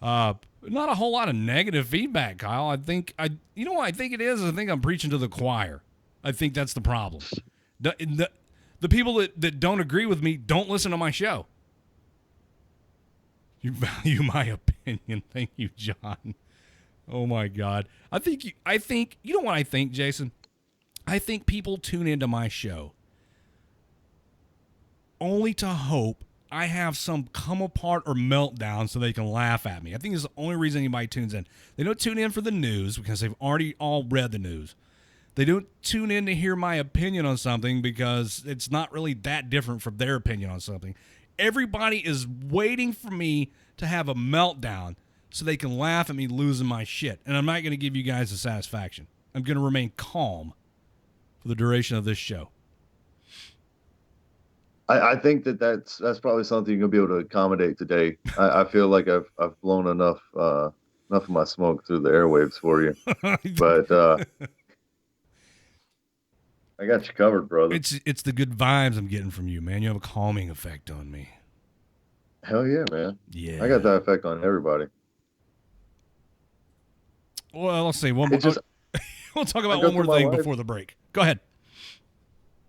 not a whole lot of negative feedback, Kyle. I think what I think it is? I think I'm preaching to the choir. I think that's the problem. The people that don't agree with me don't listen to my show. You value my opinion. Thank you, John. Oh, my God. I think, you know what I think, Jason? I think people tune into my show only to hope I have some come apart or meltdown so they can laugh at me. I think it's the only reason anybody tunes in. They don't tune in for the news because they've already all read the news. They don't tune in to hear my opinion on something because it's not really that different from their opinion on something. Everybody is waiting for me to have a meltdown so they can laugh at me losing my shit. And I'm not going to give you guys the satisfaction. I'm going to remain calm for the duration of this show. I think that's probably something you're gonna be able to accommodate today. I feel like I've blown enough of my smoke through the airwaves for you, but I got you covered, brother. It's the good vibes I'm getting from you, man. You have a calming effect on me. Hell yeah, man. Yeah, I got that effect on everybody. Well, let's see. We'll talk about one more thing before the break. Go ahead.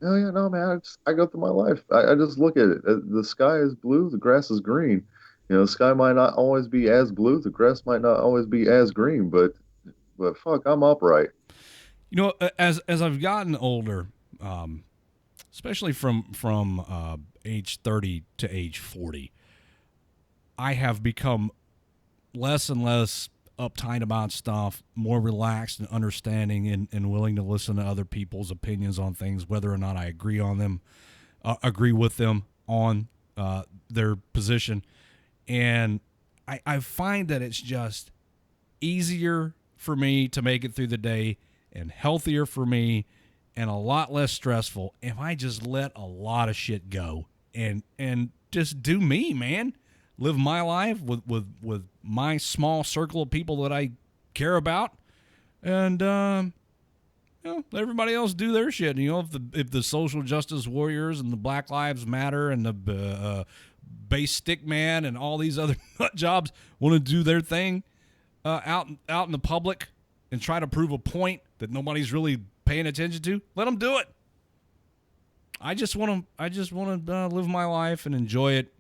Oh yeah, no, man. I go through my life. I just look at it. The sky is blue. The grass is green. The sky might not always be as blue. The grass might not always be as green. But fuck, I'm upright. As I've gotten older, especially from age 30 to age 40, I have become less and less uptight about stuff, more relaxed and understanding and willing to listen to other people's opinions on things, whether or not I agree with them on their position. And I find that it's just easier for me to make it through the day and healthier for me and a lot less stressful if I just let a lot of shit go and just do me, man. Live my life with my small circle of people that I care about, and let everybody else do their shit. If the social justice warriors and the Black Lives Matter and the base stick man and all these other nut jobs want to do their thing out in the public and try to prove a point that nobody's really paying attention to, let them do it. I just want to live my life and enjoy it.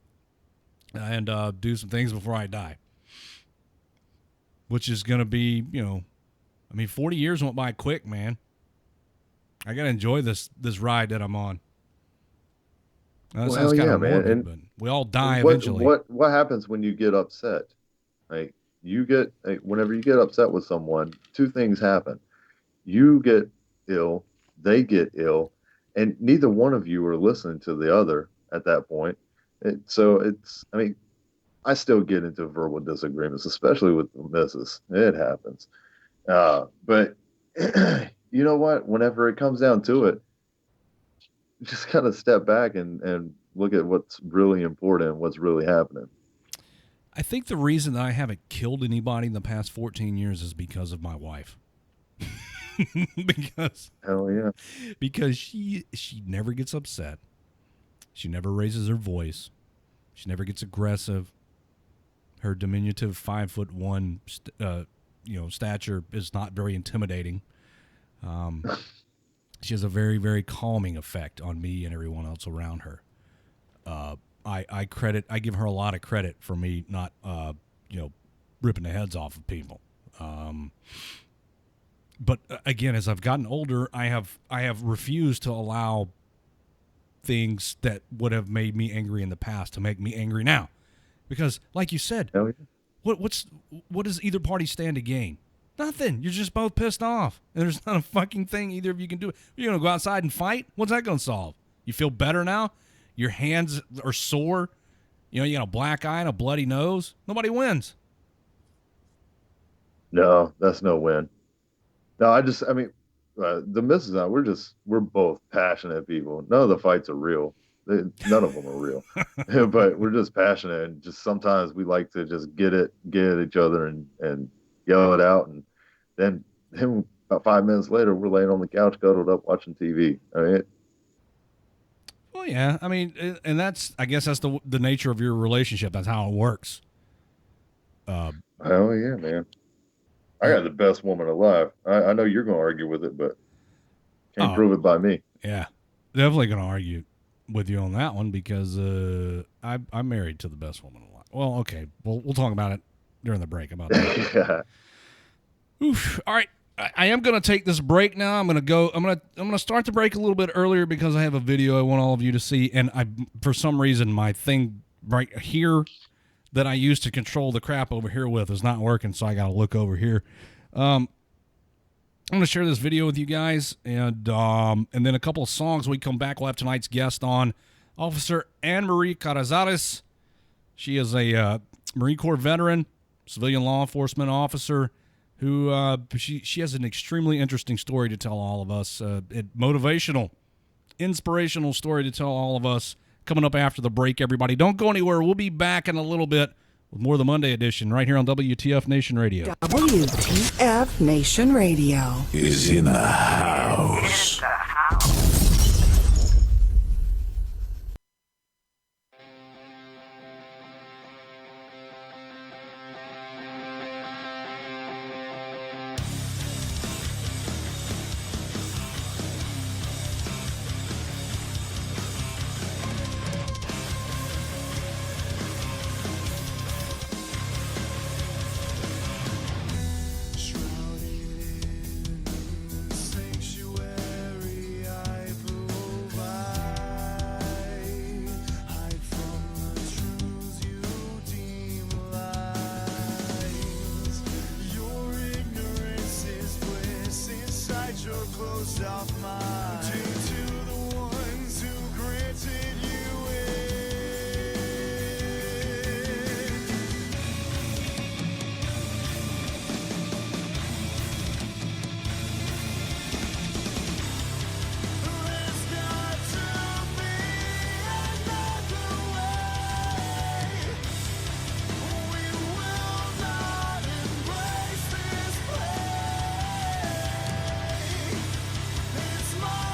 And do some things before I die, which is going to be, 40 years went by quick, man. I got to enjoy this ride that I'm on. That sounds kind of morbid, but we all die eventually. What happens when you get upset? Whenever you get upset with someone, two things happen. You get ill, they get ill, and neither one of you are listening to the other at that point. I still get into verbal disagreements, especially with the missus. It happens. But you know what? Whenever it comes down to it, you just kind of step back and look at what's really important and what's really happening. I think the reason that I haven't killed anybody in the past 14 years is because of my wife. Hell yeah. Because she never gets upset. She never raises her voice. She never gets aggressive. Her diminutive 5'1", stature is not very intimidating. She has a very, very calming effect on me and everyone else around her. I give her a lot of credit for me not, ripping the heads off of people. But again, as I've gotten older, I have refused to allow things that would have made me angry in the past to make me angry now, because, like you said, Hell yeah. what does either party stand to gain? Nothing. You're just both pissed off, and there's not a fucking thing either of you can do. You're gonna go outside and fight. What's that gonna solve? You feel better now? Your hands are sore. You got a black eye and a bloody nose. Nobody wins. No, that's no win. No, the missus and I, we're both passionate people. None of the fights are real. None of them are real. But we're just passionate, and just sometimes we like to just get at each other and yell it out, and then about 5 minutes later, we're laying on the couch, cuddled up, watching TV. Well, yeah. I mean, and I guess that's the nature of your relationship. That's how it works. Oh yeah, man. I got the best woman alive. I know you're going to argue with it, but can't prove it by me. Yeah, definitely going to argue with you on that one, because I'm married to the best woman alive. Well, okay, we'll talk about it during the break about that. Oof. All right, I am going to take this break now. I'm going to start the break a little bit earlier because I have a video I want all of you to see, and for some reason my thing right here that I used to control the crap over here with is not working, so I got to look over here. I'm going to share this video with you guys, and then a couple of songs. When we come back, we'll have tonight's guest on, Officer Ann Marie Carrizales. She is a Marine Corps veteran, civilian law enforcement officer, who she has an extremely interesting story to tell all of us, motivational, inspirational story to tell all of us. Coming up after the break, everybody. Don't go anywhere. We'll be back in a little bit with more of the Monday edition right here on WTF Nation Radio. WTF Nation Radio is in the house. It's my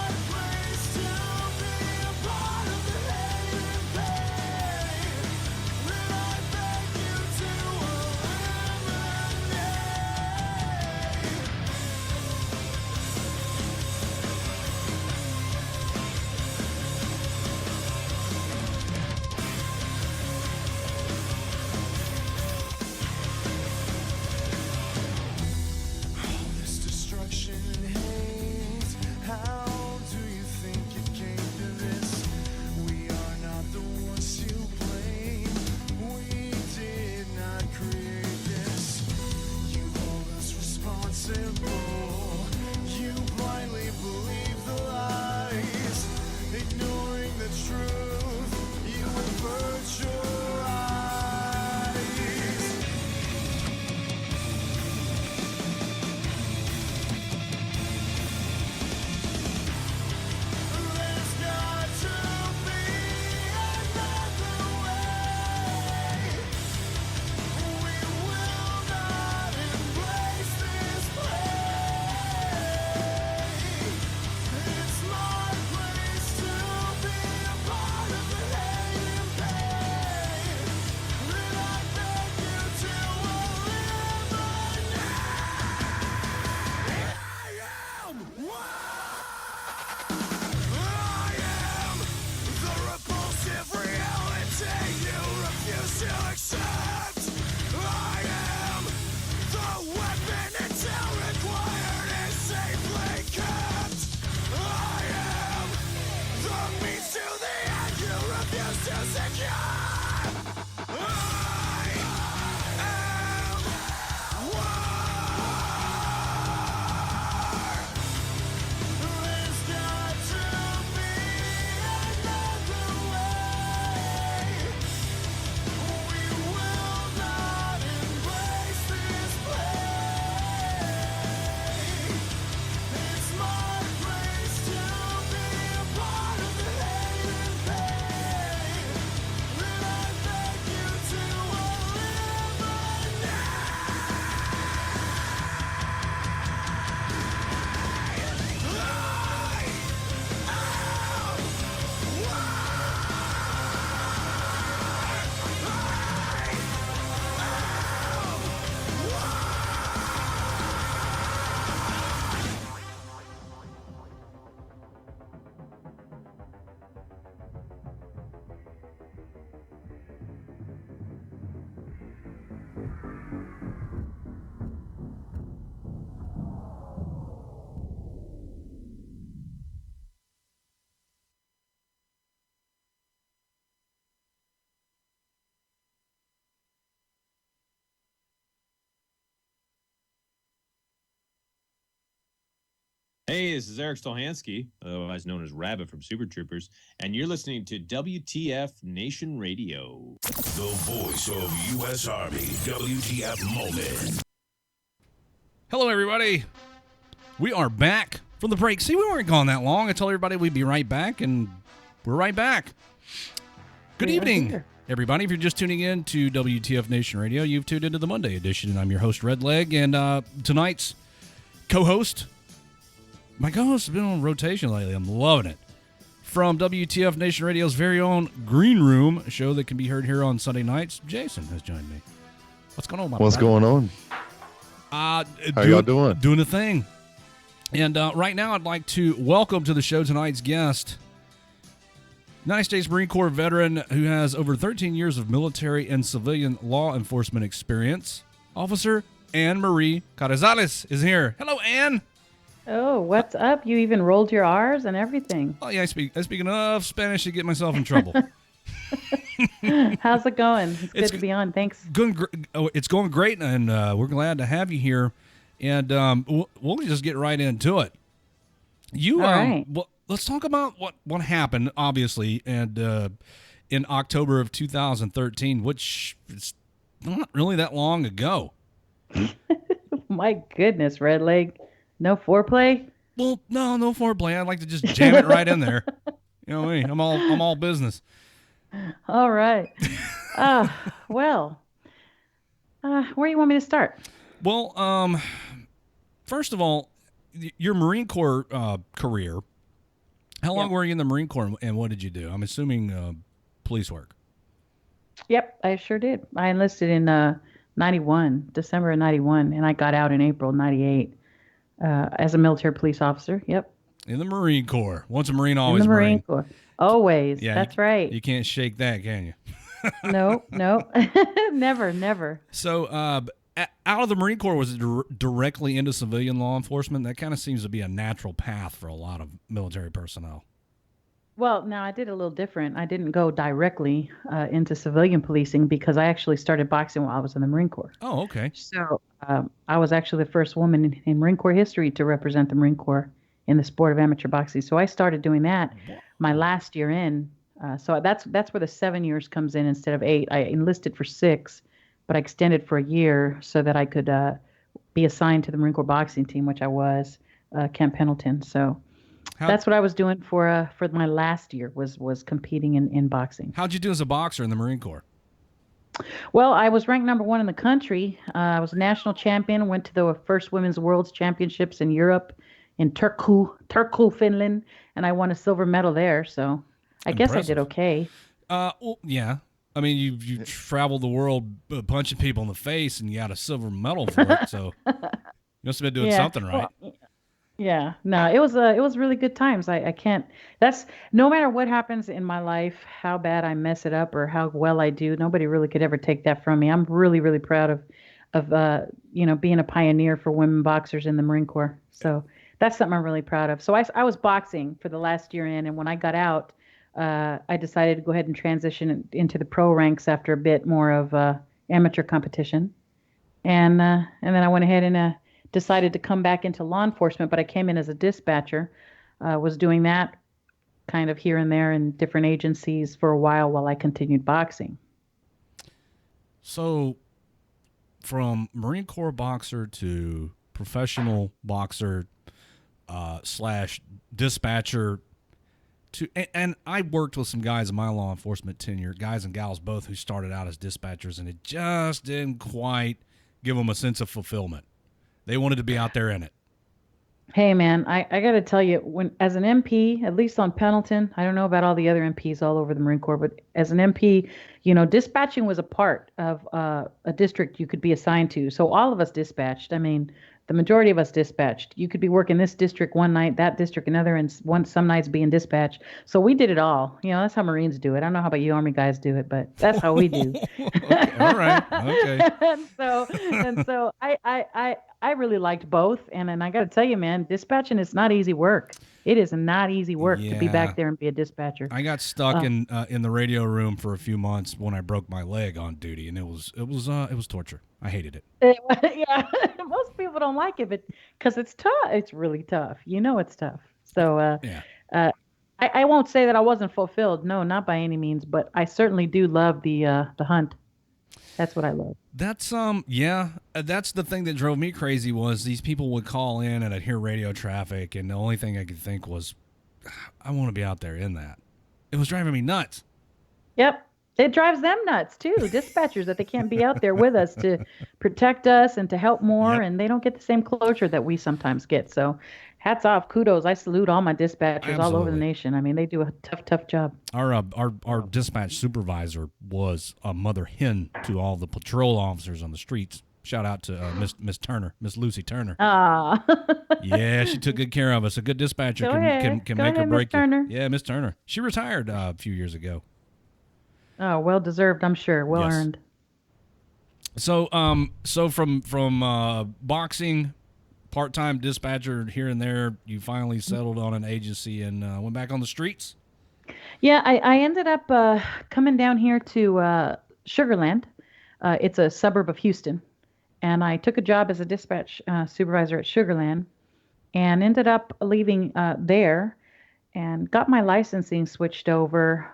Hey, this is Eric Stolhansky, otherwise known as Rabbit from Super Troopers, and you're listening to WTF Nation Radio. The voice of U.S. Army, WTF moment. Hello, everybody. We are back from the break. See, we weren't gone that long. I told everybody we'd be right back, and we're right back. Good evening, everybody. If you're just tuning in to WTF Nation Radio, you've tuned into the Monday edition, and I'm your host, Redleg, and tonight's co-host, my co-host has been on rotation lately. I'm loving it. From WTF Nation Radio's very own Green Room, a show that can be heard here on Sunday nights, Jason has joined me. What's going on, my What's brother? going on? How y'all doing? Doing a thing. And right now, I'd like to welcome to the show tonight's guest, United States Marine Corps veteran who has over 13 years of military and civilian law enforcement experience. Officer Ann Marie Carrizales is here. Hello, Ann. Oh, what's up? You even rolled your R's and everything. Oh, yeah, I speak enough Spanish to get myself in trouble. How's it going? It's good to be on. Thanks. It's going great, and we're glad to have you here. And we'll just get right into it. All right. Well, let's talk about what happened, obviously, and in October of 2013, which is not really that long ago. My goodness, Redleg. No foreplay? Well, no foreplay. I'd like to just jam it right in there. You know what I mean? I'm all business. All right. Well, where do you want me to start? Well, first of all, your Marine Corps career. How long were you in the Marine Corps, and what did you do? I'm assuming police work. Yep, I sure did. I enlisted in 91, December of 91, and I got out in April 98 as a military police officer. Yep. In the Marine Corps. Once a Marine, always in the Marine. Corps. Always. Yeah, that's right. You can't shake that, can you? No. Never. So, out of the Marine Corps, was it directly into civilian law enforcement? That kind of seems to be a natural path for a lot of military personnel. Well, no, I did a little different. I didn't go directly into civilian policing because I actually started boxing while I was in the Marine Corps. Oh, okay. So I was actually the first woman in Marine Corps history to represent the Marine Corps in the sport of amateur boxing. So I started doing that my last year in. So that's where the 7 years comes in instead of 8. I enlisted for 6, but I extended for a year so that I could be assigned to the Marine Corps boxing team, which I was, Camp Pendleton. So that's what I was doing for my last year was competing in boxing. How'd you do as a boxer in the Marine Corps? Well, I was ranked number 1 in the country. I was a national champion, went to the first Women's World's Championships in Europe, in Turku, Finland, and I won a silver medal there. So I guess I did okay. Well, yeah. I mean, you traveled the world punching people in the face, and you got a silver medal for it. So you must have been doing something right. Well, yeah, no, it was really good times. I can't. That's no matter what happens in my life, how bad I mess it up or how well I do. Nobody really could ever take that from me. I'm really, really proud of being a pioneer for women boxers in the Marine Corps. So that's something I'm really proud of. So I was boxing for the last year in, and when I got out, I decided to go ahead and transition into the pro ranks after a bit more of amateur competition. And then I went ahead and decided to come back into law enforcement, but I came in as a dispatcher. Was doing that kind of here and there in different agencies for a while I continued boxing. So, from Marine Corps boxer to professional boxer slash dispatcher and I worked with some guys in my law enforcement tenure, guys and gals both, who started out as dispatchers, and it just didn't quite give them a sense of fulfillment. They wanted to be out there in it. Hey man, I got to tell you, when as an MP, at least on Pendleton, I don't know about all the other MPs all over the Marine Corps, but as an MP, dispatching was a part of a district you could be assigned to. So all of us dispatched. I mean, the majority of us dispatched. You could be working this district one night, that district another, and some nights being dispatched. So we did it all. That's how Marines do it. I don't know how about you Army guys do it, but that's how we do. Okay, all right. Okay. and so I really liked both. And I got to tell you, man, dispatching is not easy work. It is not easy work to be back there and be a dispatcher. I got stuck in the radio room for a few months when I broke my leg on duty, and it was torture. I hated it. Yeah, most people don't like it, but because it's tough. It's really tough. It's tough. So I won't say that I wasn't fulfilled. No, not by any means. But I certainly do love the hunt. That's what I love. That's that's the thing that drove me crazy was these people would call in and I'd hear radio traffic, and the only thing I could think was, I want to be out there in that. It was driving me nuts. Yep. It drives them nuts too, dispatchers, that they can't be out there with us to protect us and to help more, and they don't get the same closure that we sometimes get. So hats off, kudos. I salute all my dispatchers all over the nation. I mean, they do a tough job. Our dispatch supervisor was a mother hen to all the patrol officers on the streets. Shout out to Miss Turner, Miss Lucy Turner. Yeah, she took good care of us. A good dispatcher can make or break you. Yeah, Miss Turner. She retired a few years ago. Oh, well deserved, I'm sure. Well earned. So, from boxing, part-time dispatcher here and there, you finally settled on an agency and went back on the streets? Yeah, I ended up coming down here to Sugarland. It's a suburb of Houston. And I took a job as a dispatch supervisor at Sugarland and ended up leaving there and got my licensing switched over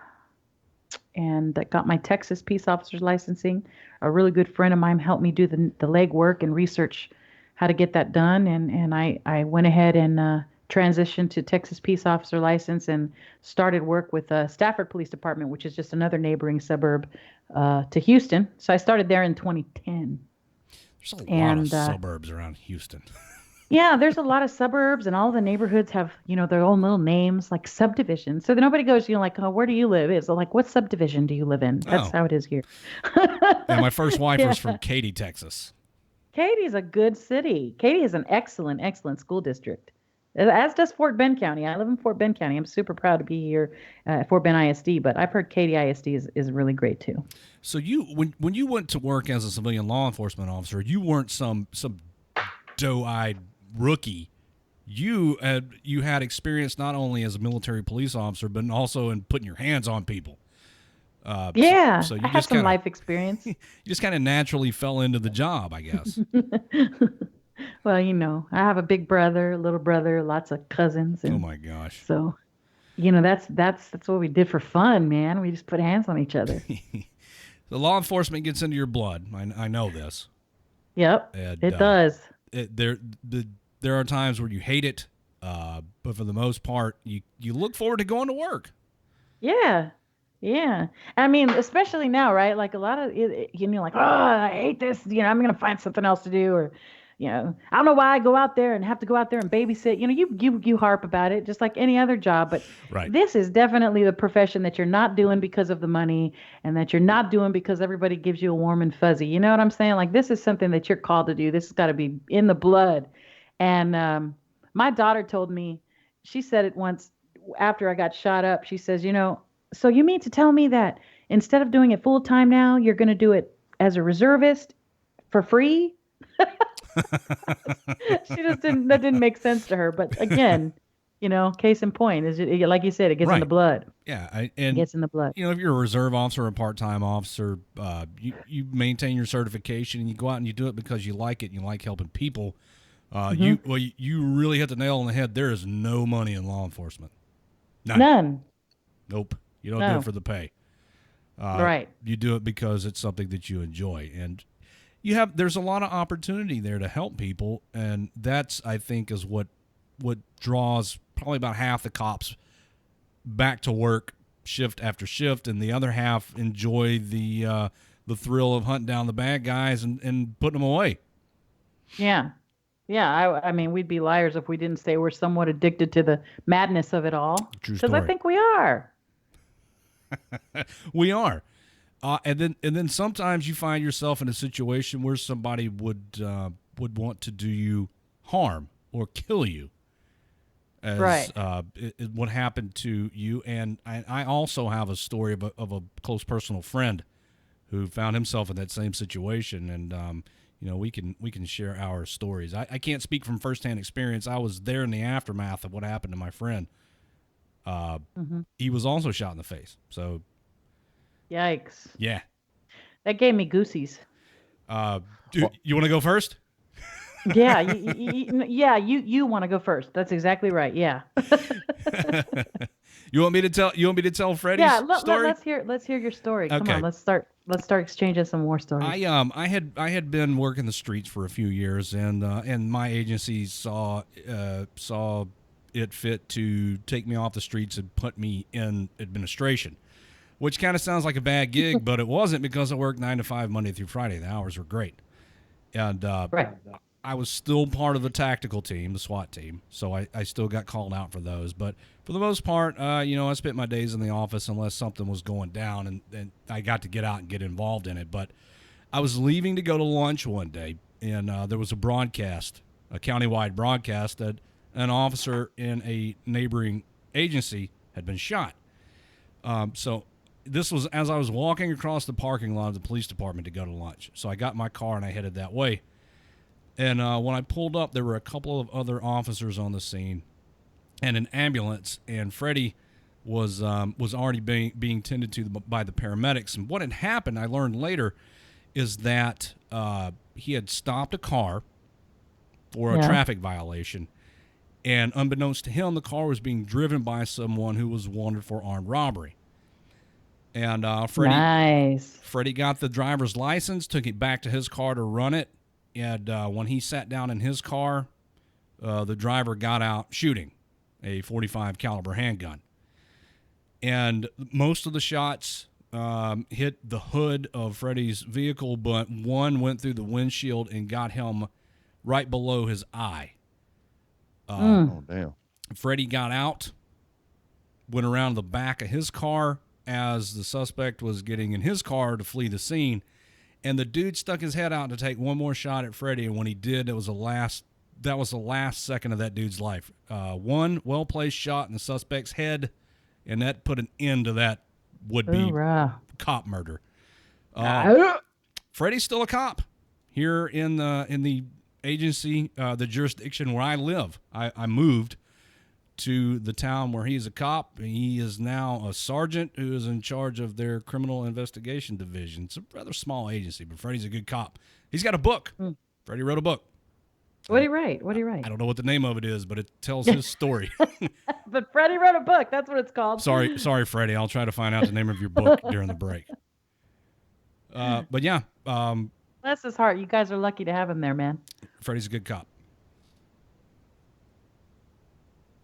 and got my Texas peace officer's licensing. A really good friend of mine helped me do the legwork and research how to get that done. And I went ahead and transitioned to Texas peace officer license and started work with Stafford Police Department, which is just another neighboring suburb to Houston. So I started there in 2010. There's a lot of suburbs around Houston. Yeah, there's a lot of suburbs, and all the neighborhoods have, their own little names, like subdivisions. So nobody goes, like, oh, where do you live? It's like, what subdivision do you live in? That's how it is here. And my first wife was from Katy, Texas. Katy's a good city. Katy is an excellent, excellent school district, as does Fort Bend County. I live in Fort Bend County. I'm super proud to be here at Fort Bend ISD, but I've heard Katy ISD is really great too. So when you went to work as a civilian law enforcement officer, you weren't some doe-eyed rookie. You had experience not only as a military police officer, but also in putting your hands on people. So you I have some life experience. You just kind of naturally fell into the job, I guess. Well, I have a big brother, a little brother, lots of cousins. And oh my gosh! So, that's what we did for fun, man. We just put hands on each other. The law enforcement gets into your blood. I know this. Yep, and, it does. There are times where you hate it, but for the most part, you look forward to going to work. Yeah. I mean, especially now, right? Like a lot of, like, oh, I hate this. I'm going to find something else to do, or, I don't know why I go out there and have to go out there and babysit. You harp about it just like any other job, but This is definitely the profession that you're not doing because of the money, and that you're not doing because everybody gives you a warm and fuzzy. You know what I'm saying? Like, this is something that you're called to do. This has got to be in the blood. And my daughter told me, she said it once after I got shot up. She says, so you mean to tell me that instead of doing it full time now, you're going to do it as a reservist for free? That didn't make sense to her. But again, Case in point is like you said, it gets in Right. the blood. Yeah, It gets in the blood. if you're a reserve officer or a part-time officer, you maintain your certification and you go out and you do it because you like it and you like helping people. You really hit the nail on the head. There is no money in law enforcement. None. Nope. You don't do No. it for the pay. Right. You do it because it's something that you enjoy, and there's a lot of opportunity there to help people, and that's, I think, is what draws probably about half the cops back to work shift after shift, and the other half enjoy the thrill of hunting down the bad guys and putting them away. Yeah. Yeah, I mean, we'd be liars if we didn't say we're somewhat addicted to the madness of it all. True Because I story. think we are. We are. And then sometimes you find yourself in a situation where somebody would want to do you harm or kill you, as Right. What happened to you. And I also have a story of a close personal friend who found himself in that same situation. And we can share our stories. I can't speak from firsthand experience. I was there in the aftermath of what happened to my friend. He was also shot in the face. So Yikes. yeah. That gave me goosies. You want to go first? Yeah, you want to go first. That's exactly right. Yeah. You want me to tell Freddie's Yeah, story? let's hear your story. Come Okay. on, let's start exchanging some more stories. I had been working the streets for a few years, and my agency saw it fit to take me off the streets and put me in administration, which kind of sounds like a bad gig, but it wasn't, because I worked 9 to 5 Monday through Friday. The hours were great, and Right. I was still part of the tactical team, the SWAT team, so I still got called out for those. But for the most part, I spent my days in the office unless something was going down, and I got to get out and get involved in it. But I was leaving to go to lunch one day, and there was a broadcast, a countywide broadcast, that an officer in a neighboring agency had been shot. So this was as I was walking across the parking lot of the police department to go to lunch. So I got in my car and I headed that way. And when I pulled up, there were a couple of other officers on the scene and an ambulance. And Freddie was already being tended to by the paramedics. And what had happened, I learned later, is that he had stopped a car for a traffic violation. And unbeknownst to him, the car was being driven by someone who was wanted for armed robbery. And Freddie got the driver's license, took it back to his car to run it. And when he sat down in his car, the driver got out shooting a .45 caliber handgun. And most of the shots hit the hood of Freddie's vehicle, but one went through the windshield and got him right below his eye. Oh, damn. Freddie got out, went around the back of his car as the suspect was getting in his car to flee the scene. And the dude stuck his head out to take one more shot at Freddie, and when he did, that was the last second of that dude's life. One well-placed shot in the suspect's head, and that put an end to that would-be cop murder. Freddie's still a cop here in the agency, the jurisdiction where I live. I moved to the town where he's a cop. He is now a sergeant who is in charge of their criminal investigation division. It's a rather small agency, but Freddie's a good cop. He's got a book. Freddie wrote a book. What did he write? I don't know what the name of it is, but it tells his story. But Freddie wrote a book. That's what it's called. Sorry, Freddie. I'll try to find out the name of your book during the break. But yeah. Bless his heart. You guys are lucky to have him there, man. Freddie's a good cop.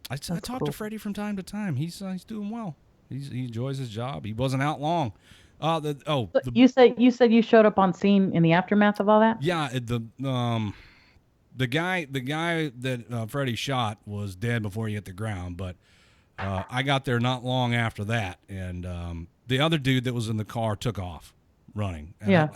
I talk to Freddie from time to time. He's doing well. He enjoys his job. He wasn't out long. You said you showed up on scene in the aftermath of all that? Yeah, the guy that Freddie shot was dead before he hit the ground, but I got there not long after that, and the other dude that was in the car took off running. And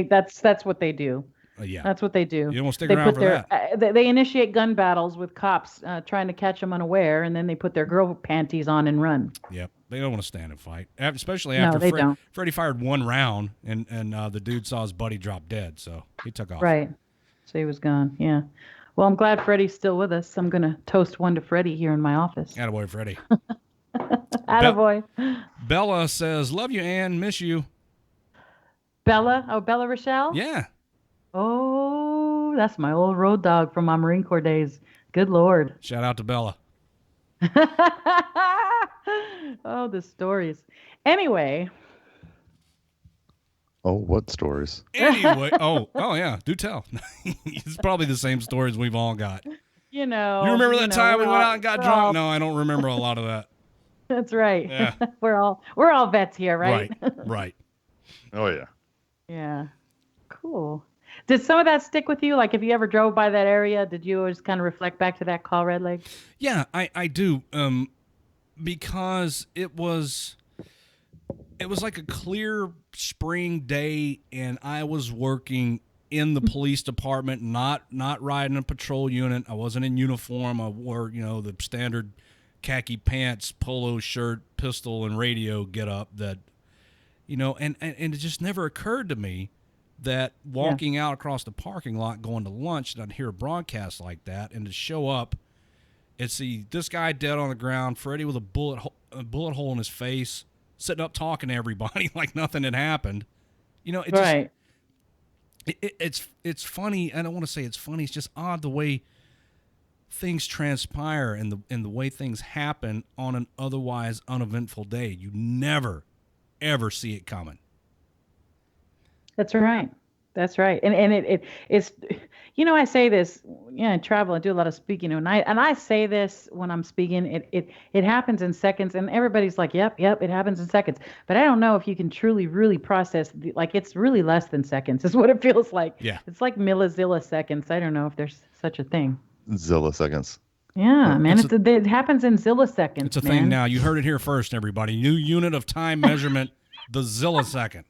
that's what they do. Yeah, that's what they do. You don't want to stick around for that. They initiate gun battles with cops trying to catch them unaware, and then they put their girl panties on and run. Yep, they don't want to stand and fight, especially after Freddie fired one round, and the dude saw his buddy drop dead, so he took off. Right, so he was gone. Yeah. Well, I'm glad Freddie's still with us. I'm going to toast one to Freddie here in my office. Attaboy, Freddie. Attaboy. Bella says, love you, Ann. Miss you. Bella? Oh, Bella Rochelle? Yeah. Oh, that's my old road dog from my Marine Corps days. Good Lord. Shout out to Bella. Oh, the stories. Anyway. Oh, what stories? Anyway. Oh, yeah. Do tell. It's probably the same stories we've all got. You know. You remember that time we went out and got drunk? No, No, I don't remember a lot of that. That's right. Yeah. We're all vets here, right? Right. Oh, yeah. Yeah. Cool. Did some of that stick with you? Like, if you ever drove by that area, did you always kind of reflect back to that call, Redleg? Yeah, I do. Because it was like a clear spring day, and I was working in the police department, not riding a patrol unit. I wasn't in uniform. I wore, the standard khaki pants, polo shirt, pistol, and radio get up that, and it just never occurred to me that walking out across the parking lot going to lunch, and I'd hear a broadcast like that, and to show up and see this guy dead on the ground, Freddie with a bullet hole in his face, sitting up talking to everybody like nothing had happened. Right. It's funny. I don't want to say it's funny. It's just odd the way things transpire and the way things happen on an otherwise uneventful day. You never, ever see it coming. That's right. That's right. And it's, I say this, I travel and do a lot of speaking, and I say this when I'm speaking, it happens in seconds, and everybody's like, yep, it happens in seconds. But I don't know if you can truly, really process, it's really less than seconds is what it feels like. Yeah. It's like milliseconds. I don't know if there's such a thing. Zilliseconds. Yeah, man. It happens in zilliseconds. It's a thing now. You heard it here first, everybody. New unit of time measurement, the zillisecond.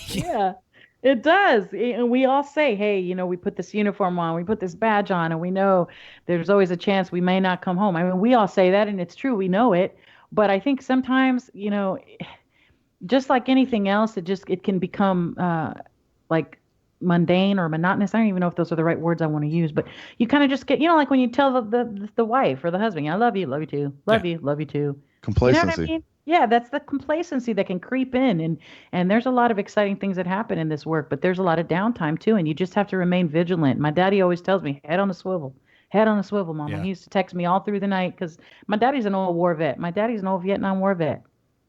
Yeah, it does. And we all say, hey, we put this uniform on, we put this badge on, and we know there's always a chance we may not come home. I mean, we all say that, and it's true. We know it. But I think sometimes, just like anything else, it can become like mundane or monotonous. I don't even know if those are the right words I want to use, but you kind of just get, like when you tell the wife or the husband, I love you too, love you too. Complacency. You know what I mean? Yeah, that's the complacency that can creep in, and there's a lot of exciting things that happen in this work, but there's a lot of downtime too, and you just have to remain vigilant. My daddy always tells me, head on the swivel, Mama. Yeah. He used to text me all through the night because my daddy's an old war vet. My daddy's an old Vietnam War vet,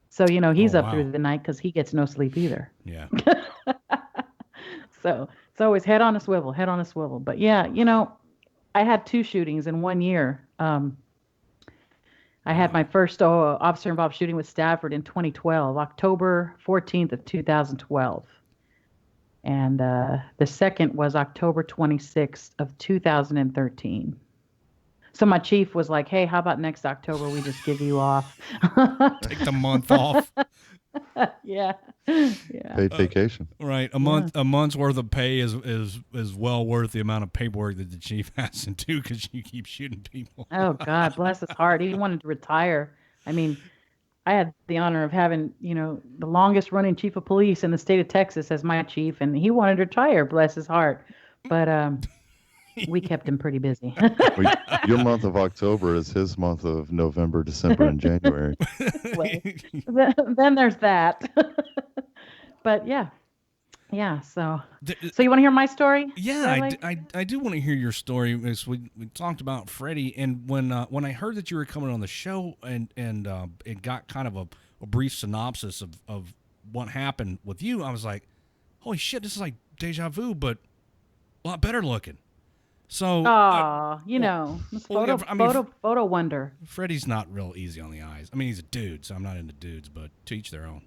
so he's up through the night because he gets no sleep either. Yeah. So it's always head on a swivel. But yeah, I had 2 shootings in 1 year. I had my first officer-involved shooting with Stafford in 2012, October 14th of 2012. And the second was October 26th of 2013. So my chief was like, hey, how about next October we just give you off? Take the month off. Yeah. Paid vacation. Right. A month's worth of pay is well worth the amount of paperwork that the chief has to do because you keep shooting people. Oh, God, bless his heart. He wanted to retire. I mean, I had the honor of having, the longest running chief of police in the state of Texas as my chief, and he wanted to retire, bless his heart. But we kept him pretty busy. Well, your month of October is his month of November, December, and January. Then there's that. But yeah. So you want to hear my story? Yeah, I do want to hear your story. We talked about Freddie, and when I heard that you were coming on the show and it got kind of a brief synopsis of what happened with you, I was like, holy shit, this is like deja vu, but a lot better looking. So, photo wonder. Freddie's not real easy on the eyes. I mean, he's a dude, so I'm not into dudes, but to each their own.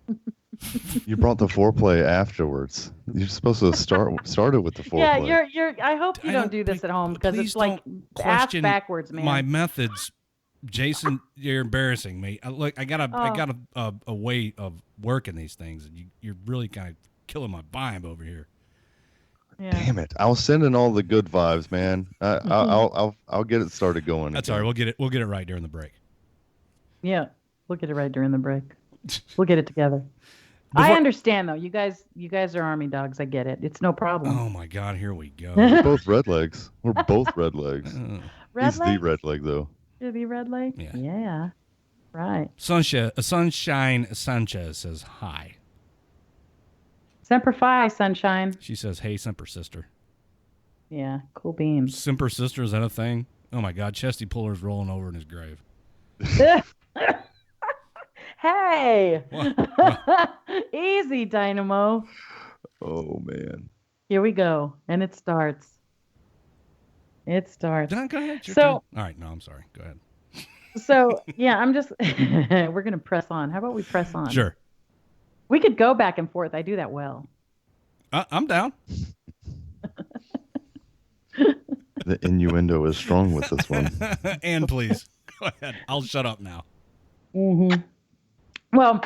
You brought the foreplay afterwards. You're supposed to started with the foreplay. Yeah, you're. I hope you don't do this at home because it's like ass backwards, man. My methods, Jason. You're embarrassing me. I got a way of working these things, and you're really kind of killing my vibe over here. Yeah. Damn it! I'll send in all the good vibes, man. I'll get it started going. That's all right. We'll get it right during the break. Yeah, we'll get it right during the break. We'll get it together. I understand though. You guys are Army dogs. I get it. It's no problem. Oh my God, here we go. We're both red legs. We're both red legs. Red He's leg? the red leg though. Should it be red leg? Yeah. Yeah. Right. Sunshine Sanchez says hi. Semper Fi, sunshine. She says, "Hey, Semper Sister." Yeah, cool beans. Semper Sister, is that a thing? Oh my God, Chesty Puller's rolling over in his grave. Hey! What? Easy, Dynamo. Oh man. Here we go. And it starts. It starts. Go ahead. It's your So- turn. All right, no, I'm sorry. Go ahead. So, yeah, I'm just, we're going to press on. How about we press on? Sure. We could go back and forth. I do that well. I'm down. The innuendo is strong with this one. And please, go ahead. I'll shut up now. Mm-hmm. Well,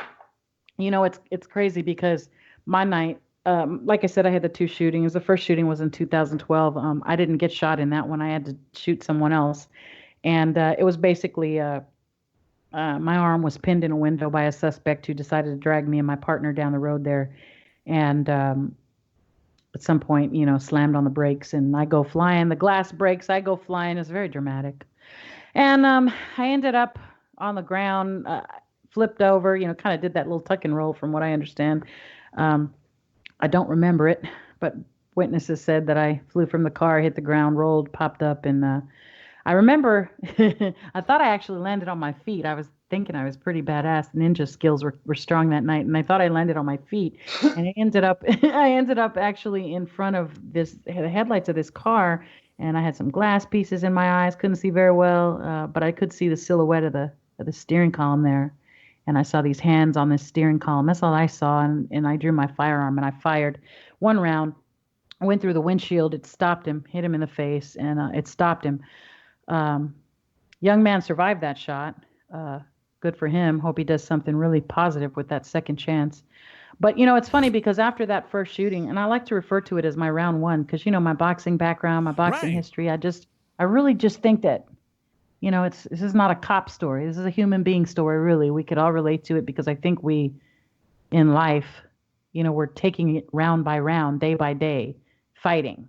it's crazy because my night, like I said, I had the 2 shootings. The first shooting was in 2012. I didn't get shot in that one. I had to shoot someone else. And it was basically my arm was pinned in a window by a suspect who decided to drag me and my partner down the road there. And at some point, slammed on the brakes and I go flying. The glass breaks. I go flying. It's very dramatic. And I ended up on the ground, flipped over, kind of did that little tuck and roll from what I understand. I don't remember it, but witnesses said that I flew from the car, hit the ground, rolled, popped up, and I remember I thought I actually landed on my feet. I was thinking I was pretty badass. Ninja skills were strong that night, and I thought I landed on my feet. And I ended up actually in front of the headlights of this car, and I had some glass pieces in my eyes. Couldn't see very well, but I could see the silhouette of the steering column there. And I saw these hands on this steering column. That's all I saw, and I drew my firearm, and I fired one round. I went through the windshield. It stopped him, hit him in the face, and it stopped him. Young man survived that shot. Good for him. Hope he does something really positive with that second chance. But, it's funny because after that first shooting, and I like to refer to it as my round one because, my boxing background, my boxing Right. history, I really just think that, this is not a cop story. This is a human being story, really. We could all relate to it because I think we, in life, we're taking it round by round, day by day, fighting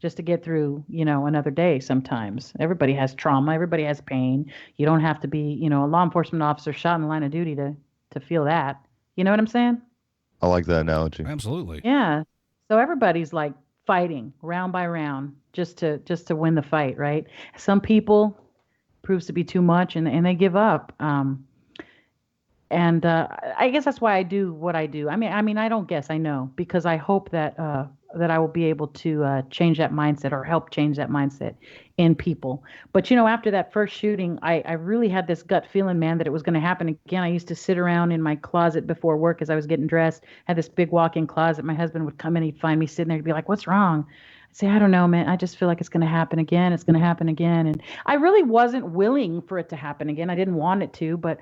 just to get through, another day sometimes. Everybody has trauma. Everybody has pain. You don't have to be, a law enforcement officer shot in the line of duty to feel that. You know what I'm saying? I like that analogy. Absolutely. Yeah. So everybody's like fighting round by round just to win the fight, right? Some people proves to be too much and they give up. And I guess that's why I do what I do. I mean, I don't guess, I know, because I hope that I will be able to change that mindset or help change that mindset in people. But, after that first shooting, I really had this gut feeling, man, that it was going to happen again. I used to sit around in my closet before work as I was getting dressed, had this big walk-in closet. My husband would come in, he'd find me sitting there, he'd be like, "What's wrong?" I'd say, "I don't know, man. I just feel like it's going to happen again. It's going to happen again." And I really wasn't willing for it to happen again. I didn't want it to, but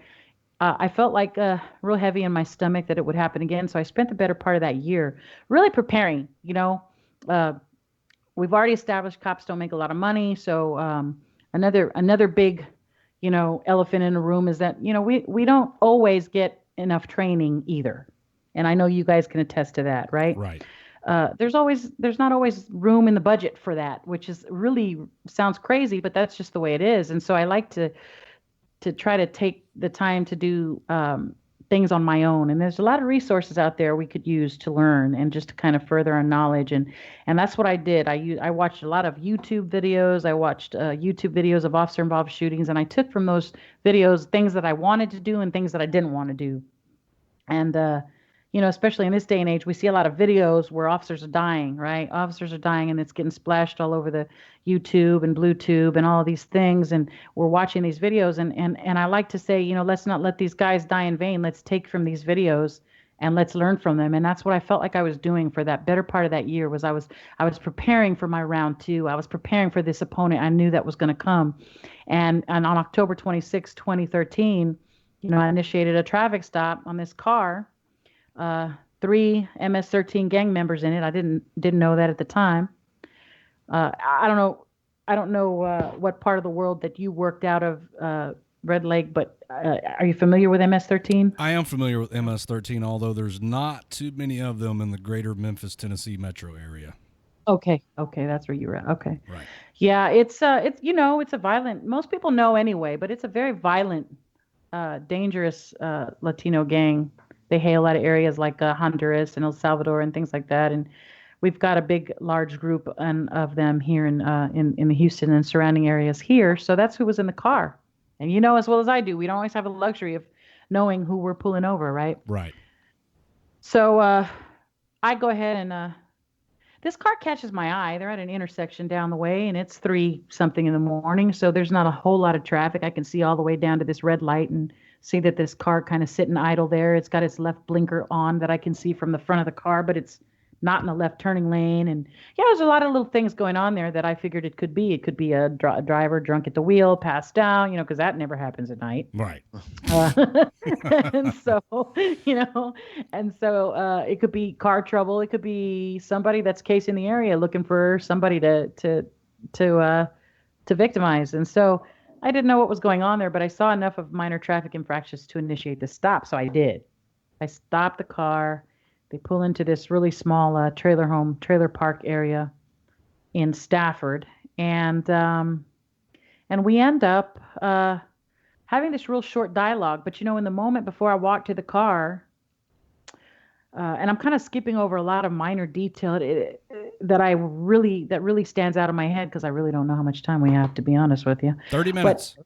I felt like real heavy in my stomach that it would happen again. So I spent the better part of that year really preparing. We've already established cops don't make a lot of money. So another big, elephant in the room is that, we don't always get enough training either. And I know you guys can attest to that, right? Right. There's not always room in the budget for that, which is really sounds crazy, but that's just the way it is. And so I like to try to take the time to do things on my own. And there's a lot of resources out there we could use to learn and just to kind of further our knowledge. And that's what I did. I watched a lot of YouTube videos. I watched YouTube videos of officer-involved shootings, and I took from those videos things that I wanted to do and things that I didn't want to do. And especially in this day and age, we see a lot of videos where officers are dying, right? Officers are dying and it's getting splashed all over the YouTube and BlueTube and all of these things. And we're watching these videos and I like to say, let's not let these guys die in vain. Let's take from these videos and let's learn from them. And that's what I felt like I was doing for that better part of that year was I was preparing for my round two. I was preparing for this opponent I knew that was going to come. And on October 26, 2013, I initiated a traffic stop on this car. 3 MS-13 gang members in it. I didn't know that at the time. I don't know what part of the world that you worked out of Redleg, but are you familiar with MS-13? I am familiar with MS-13, although there's not too many of them in the greater Memphis, Tennessee metro area. Okay, that's where you're at. Okay. Right. Yeah, it's it's a violent. Most people know anyway, but it's a very violent, dangerous Latino gang. They hail out of areas like Honduras and El Salvador and things like that, and we've got a big, large group of them here in the Houston and surrounding areas here. So that's who was in the car, and you know as well as I do, we don't always have the luxury of knowing who we're pulling over, right? Right. So I go ahead and. This car catches my eye. They're at an intersection down the way, and it's 3-something in the morning, so there's not a whole lot of traffic. I can see all the way down to this red light and see that this car kind of sitting idle there. It's got its left blinker on that I can see from the front of the car, but it's not in the left turning lane. And yeah, there's a lot of little things going on there that I figured it could be. It could be a driver drunk at the wheel, passed down, because that never happens at night. Right. And so, it could be car trouble. It could be somebody that's casing the area looking for somebody to victimize. And so I didn't know what was going on there, but I saw enough of minor traffic infractions to initiate the stop. So I did. I stopped the car. They pull into this really small trailer park area in Stafford, and we end up having this real short dialogue. But in the moment before I walked to the car, and I'm kind of skipping over a lot of minor detail that really stands out in my head because I really don't know how much time we have, to be honest with you. 30 minutes.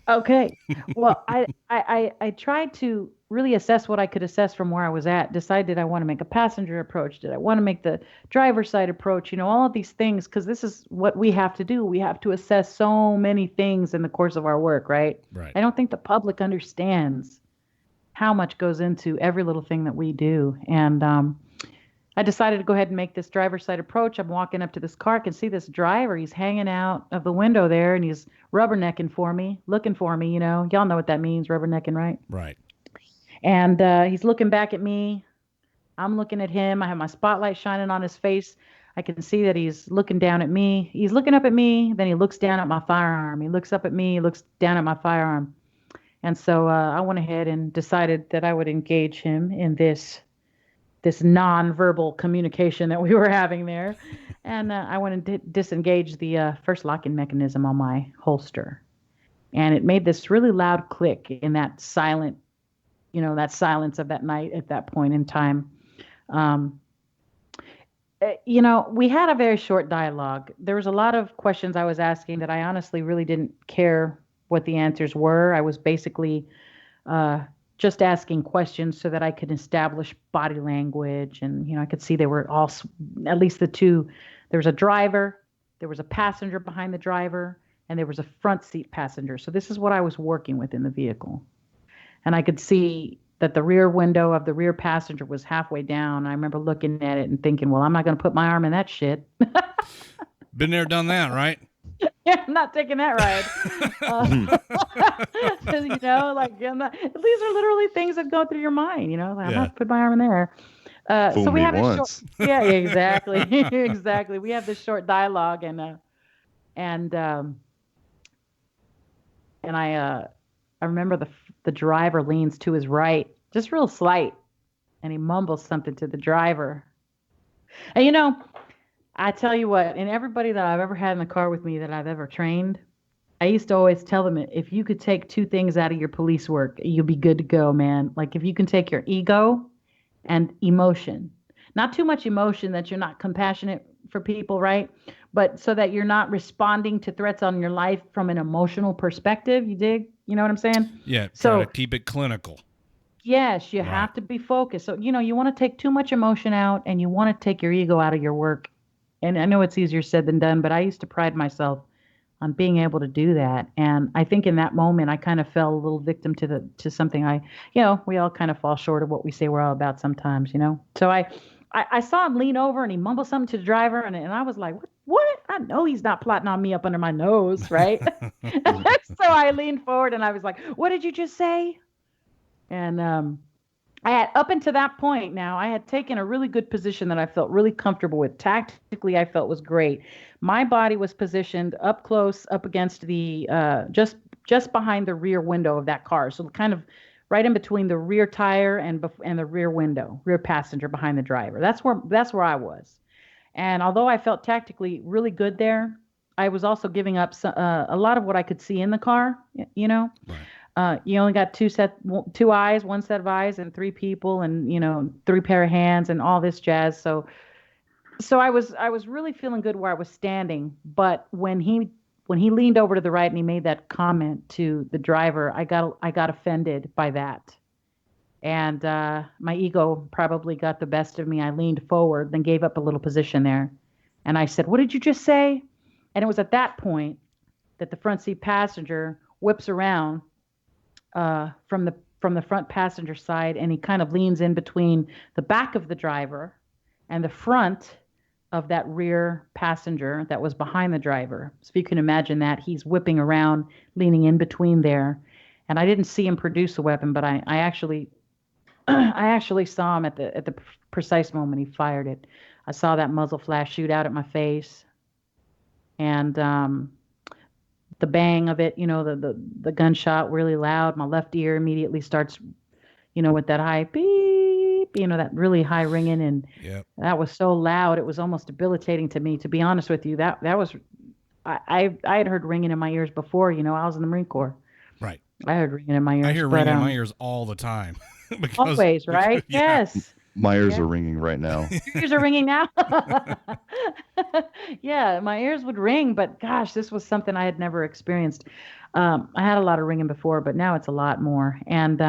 Okay. Well, I tried to really assess what I could assess from where I was at, decide did I want to make a passenger approach? Did I want to make the driver's side approach? All of these things, because this is what we have to do. We have to assess so many things in the course of our work, right? Right. I don't think the public understands how much goes into every little thing that we do. And I decided to go ahead and make this driver's side approach. I'm walking up to this car. I can see this driver. He's hanging out of the window there, and he's rubbernecking for me, looking for me. Y'all know what that means, rubbernecking, right? Right. And he's looking back at me. I'm looking at him. I have my spotlight shining on his face. I can see that he's looking down at me. He's looking up at me. Then he looks down at my firearm. He looks up at me. He looks down at my firearm. And so I went ahead and decided that I would engage him in this nonverbal communication that we were having there. And I went and disengaged the first locking mechanism on my holster. And it made this really loud click in that silence of that night at that point in time. We had a very short dialogue. There was a lot of questions I was asking that I honestly really didn't care what the answers were. I was basically just asking questions so that I could establish body language. And, I could see they were all, at least the two, there was a driver, there was a passenger behind the driver, and there was a front seat passenger. So this is what I was working with in the vehicle. And I could see that the rear window of the rear passenger was halfway down. I remember looking at it and thinking, well, I'm not going to put my arm in that shit. Been there, done that, right? Yeah, I'm not taking that ride. These are literally things that go through your mind, I'm not put my arm in there. So we have a short, yeah, exactly. Exactly. We have this short dialogue and I remember the driver leans to his right, just real slight, and he mumbles something to the driver. And I tell you what, and everybody that I've ever had in the car with me that I've ever trained, I used to always tell them, if you could take 2 things out of your police work, you'll be good to go, man. Like if you can take your ego and emotion, not too much emotion that you're not compassionate for people, right? But so that you're not responding to threats on your life from an emotional perspective, you dig? You know what I'm saying? Yeah, so, try to keep it clinical. Yes, you have to be focused. So, you want to take too much emotion out and you want to take your ego out of your work. And I know it's easier said than done, but I used to pride myself on being able to do that. And I think in that moment, I kind of fell a little victim to something we all kind of fall short of what we say we're all about sometimes, So I saw him lean over and he mumbled something to the driver. And I was like, what? I know he's not plotting on me up under my nose, right? So I leaned forward and I was like, what did you just say? And I had, up until that point now, I had taken a really good position that I felt really comfortable with. Tactically, I felt was great. My body was positioned up close, up against the, just just behind the rear window of that car. So kind of right in between the rear tire and the rear window, rear passenger behind the driver. That's where I was. And although I felt tactically really good there, I was also giving up a lot of what I could see in the car, you know. Right. You only got two eyes, one set of eyes, and three people, and three pair of hands, and all this jazz. So I was really feeling good where I was standing. But when he leaned over to the right and he made that comment to the driver, I got offended by that, and my ego probably got the best of me. I leaned forward, then gave up a little position there, and I said, "What did you just say?" And it was at that point that the front seat passenger whips around from the front passenger side, and he kind of leans in between the back of the driver and the front of that rear passenger that was behind the driver. So if you can imagine that, he's whipping around, leaning in between there. And I didn't see him produce a weapon, but I actually I actually saw him at the precise moment he fired it. I saw that muzzle flash shoot out at my face, and the bang of it, the gunshot really loud. My left ear immediately starts, with that high beep, that really high ringing, and Yep. that was so loud it was almost debilitating to me. To be honest with you, that was I had heard ringing in my ears before. I was in the Marine Corps. Right. I heard ringing in my ears. I hear ringing in my ears all the time. Always, right? Yeah. Yes. My ears are ringing right now. Your ears are ringing now. Yeah, my ears would ring, but gosh, this was something I had never experienced. I had a lot of ringing before, but now it's a lot more. And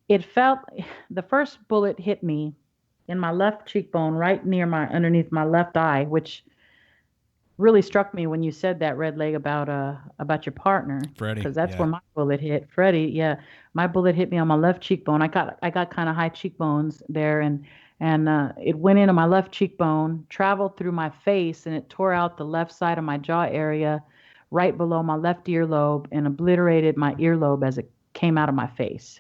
it felt, the first bullet hit me in my left cheekbone, right underneath my left eye, which really struck me when you said that, Redleg, about your partner, Freddie, because that's yeah. where my bullet hit. Freddie, yeah, my bullet hit me on my left cheekbone. I got kind of high cheekbones there, and it went into my left cheekbone, traveled through my face, and it tore out the left side of my jaw area, right below my left earlobe, and obliterated my earlobe as it came out of my face.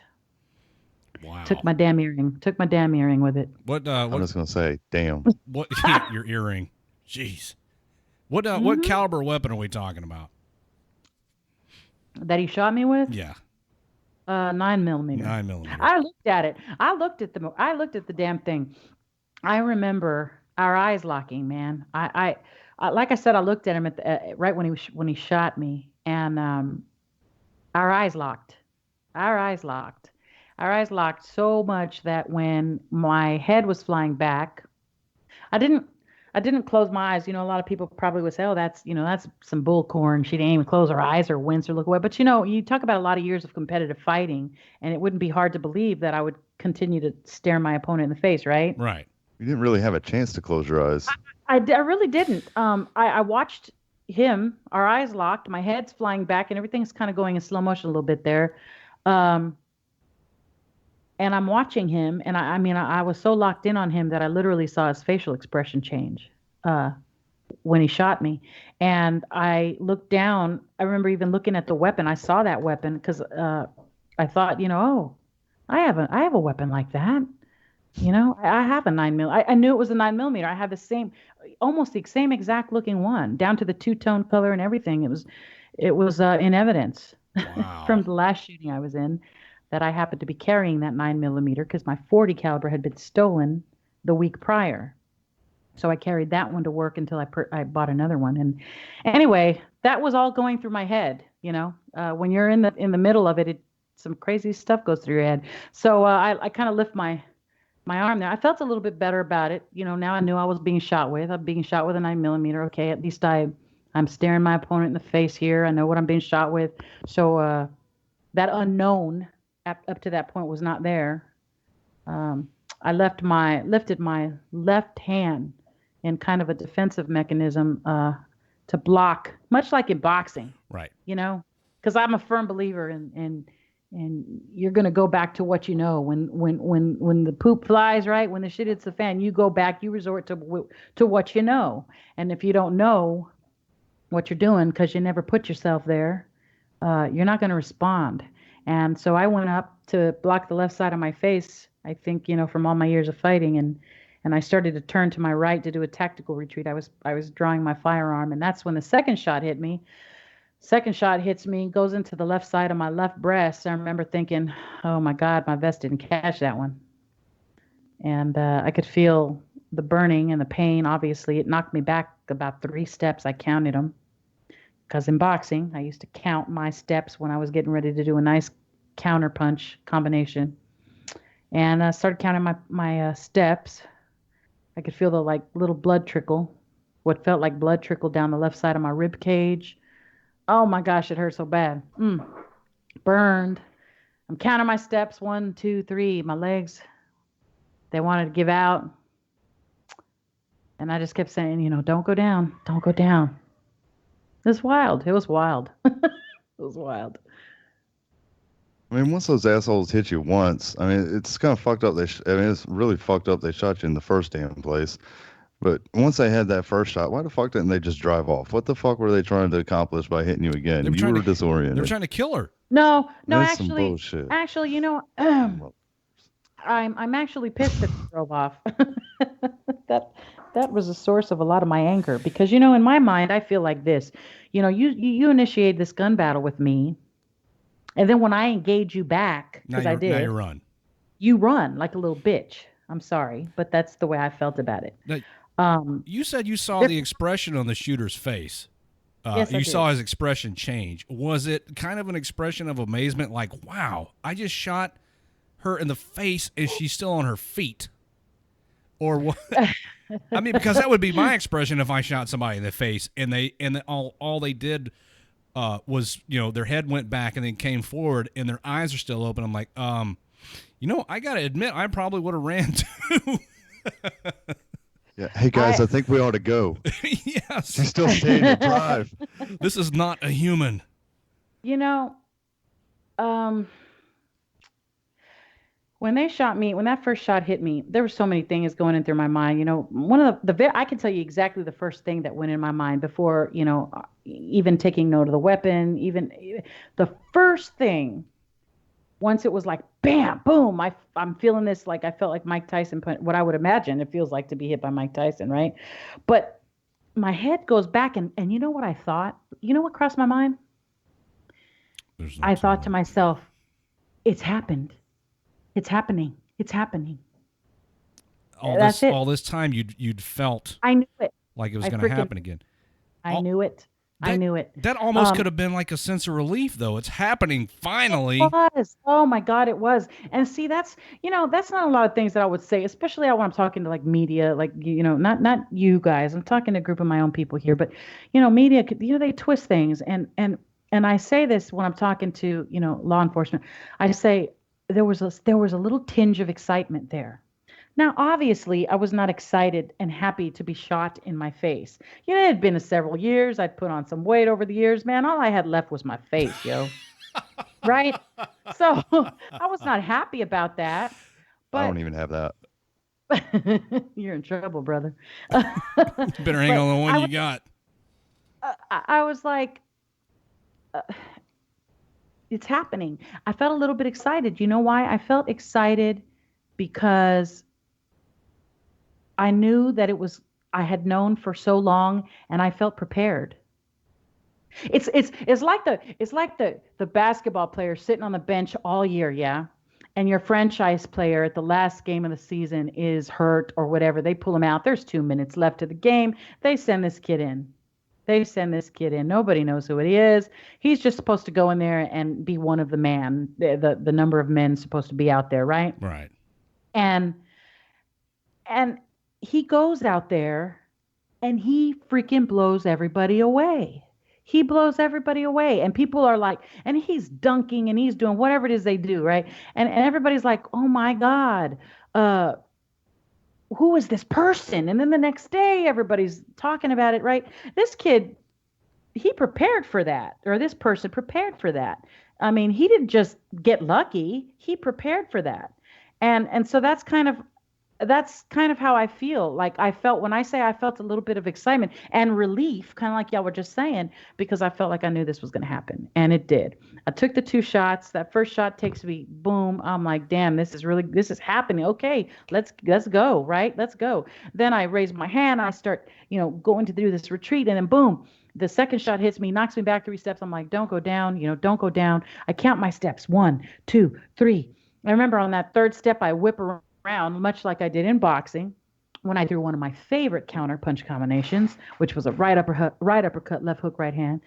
Wow. Took my damn earring with it. What? I'm just gonna say, damn. What? Your earring. Jeez. What caliber weapon are we talking about? That he shot me with? Yeah. 9mm. 9mm. I looked at it. I looked at the damn thing. I remember our eyes locking, man. I like I said, I looked at him right when he shot me, and our eyes locked. Our eyes locked. Our eyes locked so much that when my head was flying back, I didn't close my eyes. A lot of people probably would say, "Oh, that's some bullcorn. She didn't even close her eyes or wince or look away." But you talk about a lot of years of competitive fighting, and it wouldn't be hard to believe that I would continue to stare my opponent in the face, right? Right. You didn't really have a chance to close your eyes. I really didn't. I watched him. Our eyes locked. My head's flying back, and everything's kind of going in slow motion a little bit there. And I'm watching him, and I was so locked in on him that I literally saw his facial expression change when he shot me. And I looked down. I remember even looking at the weapon. I saw that weapon because I thought, oh, I have a weapon like that. I have a 9mm. I knew it was a 9mm. I have almost the same exact looking one, down to the two-tone color and everything. It was in evidence from the last shooting I was in, that I happened to be carrying that 9mm because my .40 caliber had been stolen the week prior. So I carried that one to work until I bought another one. And anyway, that was all going through my head. When you're in the middle of it, some crazy stuff goes through your head. So I kind of lift my arm there. I felt a little bit better about it. Now I knew I was being shot with. I'm being shot with a 9mm. Okay, at least I'm staring my opponent in the face here. I know what I'm being shot with. So that unknown up to that point was not there. I lifted my left hand in kind of a defensive mechanism to block, much like in boxing. Right. Because I'm a firm believer in you're gonna go back to what you know. When the poop flies, right? When the shit hits the fan, you go back. You resort to what you know. And if you don't know what you're doing because you never put yourself there, you're not gonna respond. And so I went up to block the left side of my face, I think, from all my years of fighting, and I started to turn to my right to do a tactical retreat. I was drawing my firearm, and that's when the second shot hit me. Second shot hits me, goes into the left side of my left breast. I remember thinking, oh my God, my vest didn't catch that one. And I could feel the burning and the pain. Obviously, it knocked me back about 3 steps. I counted them. Because in boxing, I used to count my steps when I was getting ready to do a nice counter punch combination. And I started counting my steps. I could feel the little blood trickle, what felt like blood trickle down the left side of my rib cage. Oh my gosh, it hurt so bad. Burned. I'm counting my steps, 1, 2, 3. My legs, they wanted to give out. And I just kept saying, don't go down. Don't go down. It was wild. It was wild. It was wild. I mean, once those assholes hit you once, I mean, it's kind of fucked up. It's really fucked up. They shot you in the first damn place. But once they had that first shot, why the fuck didn't they just drive off? What the fuck were they trying to accomplish by hitting you again? You were disoriented. They were trying to kill her. No, That's some bullshit. Actually, I'm actually pissed that they drove off. That was a source of a lot of my anger because, in my mind, I feel like this. You initiate this gun battle with me, and then when I engage you back, because I did. Now you run. You run like a little bitch. I'm sorry, but that's the way I felt about it. Now, you said you saw the expression on the shooter's face. Yes, I you did. saw his expression change. Was it kind of an expression of amazement, like, wow, I just shot her in the face and she's still on her feet? Or what? I mean, because that would be my expression if I shot somebody in the face and all they did was, their head went back and then came forward and their eyes are still open. I'm like, I got to admit, I probably would have ran too. Yeah. Hey guys, I think we ought to go. Yes. She's still staying to drive. This is not a human. When they shot me, when that first shot hit me, there were so many things going in through my mind. One of I can tell you exactly the first thing that went in my mind before, even taking note of the weapon, even the first thing. Once it was like, bam, boom, I'm feeling this like I felt like Mike Tyson, what I would imagine it feels like to be hit by Mike Tyson, right? But my head goes back, and you know what I thought? You know what crossed my mind? I thought to myself, it's happened. It's happening. It's happening. All this time you'd felt I knew it. like it was going to happen again. I knew it. I knew it. That almost could have been like a sense of relief, though. It's happening finally. It was. Oh my God, it was. And see, that's not a lot of things that I would say, especially when I'm talking to media, not you guys. I'm talking to a group of my own people here, but media, they twist things. And I say this when I'm talking to, law enforcement. I say there was a little tinge of excitement there. Now, obviously, I was not excited and happy to be shot in my face. It had been several years. I'd put on some weight over the years, man. All I had left was my face, yo. Right? So I was not happy about that. But I don't even have that. You're in trouble, brother. Better hang on the one you got. I was like, it's happening. I felt a little bit excited. You know why? I felt excited because I knew that I had known for so long, and I felt prepared. It's like the basketball player sitting on the bench all year, yeah? And your franchise player at the last game of the season is hurt or whatever. They pull him out. There's 2 minutes left of the game. They send this kid in. Nobody knows who it is. He's just supposed to go in there and be one of the the number of men supposed to be out there, right? Right. And he goes out there and he freaking blows everybody away. He blows everybody away. And people are like, and he's dunking and he's doing whatever it is they do, right? And everybody's like, oh my God, who is this person? And then the next day, everybody's talking about it, right? This kid, he prepared for that, or this person prepared for that. I mean, he didn't just get lucky. He prepared for that. And so that's kind of how I feel. Like I felt when I say I felt a little bit of excitement and relief, kind of like y'all were just saying, because I felt like I knew this was going to happen, and it did. I took the 2 shots. That first shot takes me, boom. I'm like, damn, this is happening. Okay, let's go, right? Let's go. Then I raise my hand. I start, going to do this retreat, and then boom, the second shot hits me, knocks me back 3 steps. I'm like, don't go down, don't go down. I count my steps. 1, 2, 3. I remember on that third step, I whip around, much like I did in boxing, when I threw one of my favorite counter punch combinations, which was a right uppercut, left hook, right hand.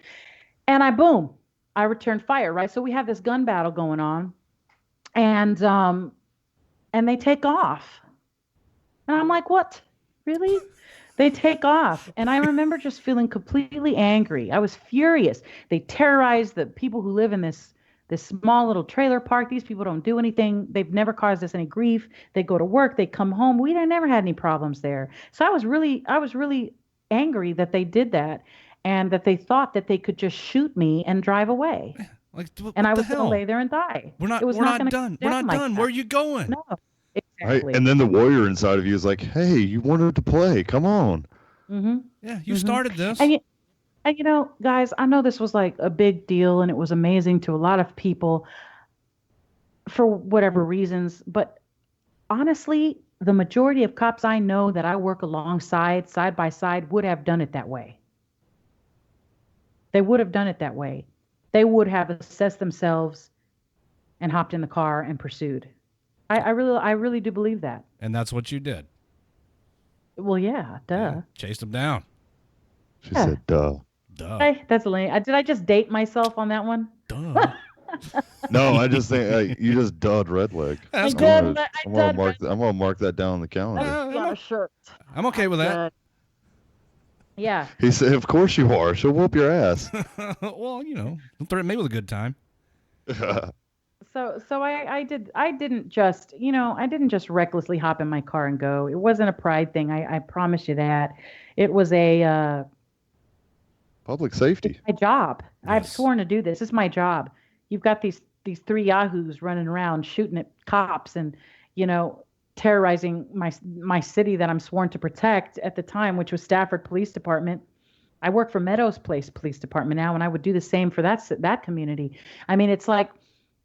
And I returned fire, right? So we have this gun battle going on, and they take off. And I'm like, what? Really? They take off. And I remember just feeling completely angry. I was furious. They terrorized the people who live in this small little trailer park. These people don't do anything. They've never caused us any grief. They go to work. They come home. We never had any problems there. So I was really angry that they did that, and that they thought that they could just shoot me and drive away. Like, and I was going to lay there and die. We're not done. We're not done. Where are you going? No, Right? exactly. And then the warrior inside of you is like, hey, you wanted to play. Come on. Mm-hmm. Yeah, you started this. And guys, I know this was like a big deal and it was amazing to a lot of people for whatever reasons. But honestly, the majority of cops I know that I work alongside, side by side, would have done it that way. They would have done it that way. They would have assessed themselves and hopped in the car and pursued. I really do believe that. And that's what you did. Well, yeah, duh. Yeah, chased him down. She said, duh. Hey, that's lame. Did I just date myself on that one? Duh. No, I just think you just dudded Redleg. That's I cool. did. I'm gonna mark that down on the calendar. On a shirt. I'm okay with that. Yeah. He said, "Of course you are. She'll whoop your ass." Well, don't threaten me with a good time. So I didn't just recklessly hop in my car and go. It wasn't a pride thing. I promise you that. It was a Public safety. it's my job. Yes. I've sworn to do this. It's my job. You've got these 3 yahoos running around shooting at cops and terrorizing my city that I'm sworn to protect at the time, which was Stafford Police Department. I work for Meadows Place Police Department now, and I would do the same for that community. I mean, it's like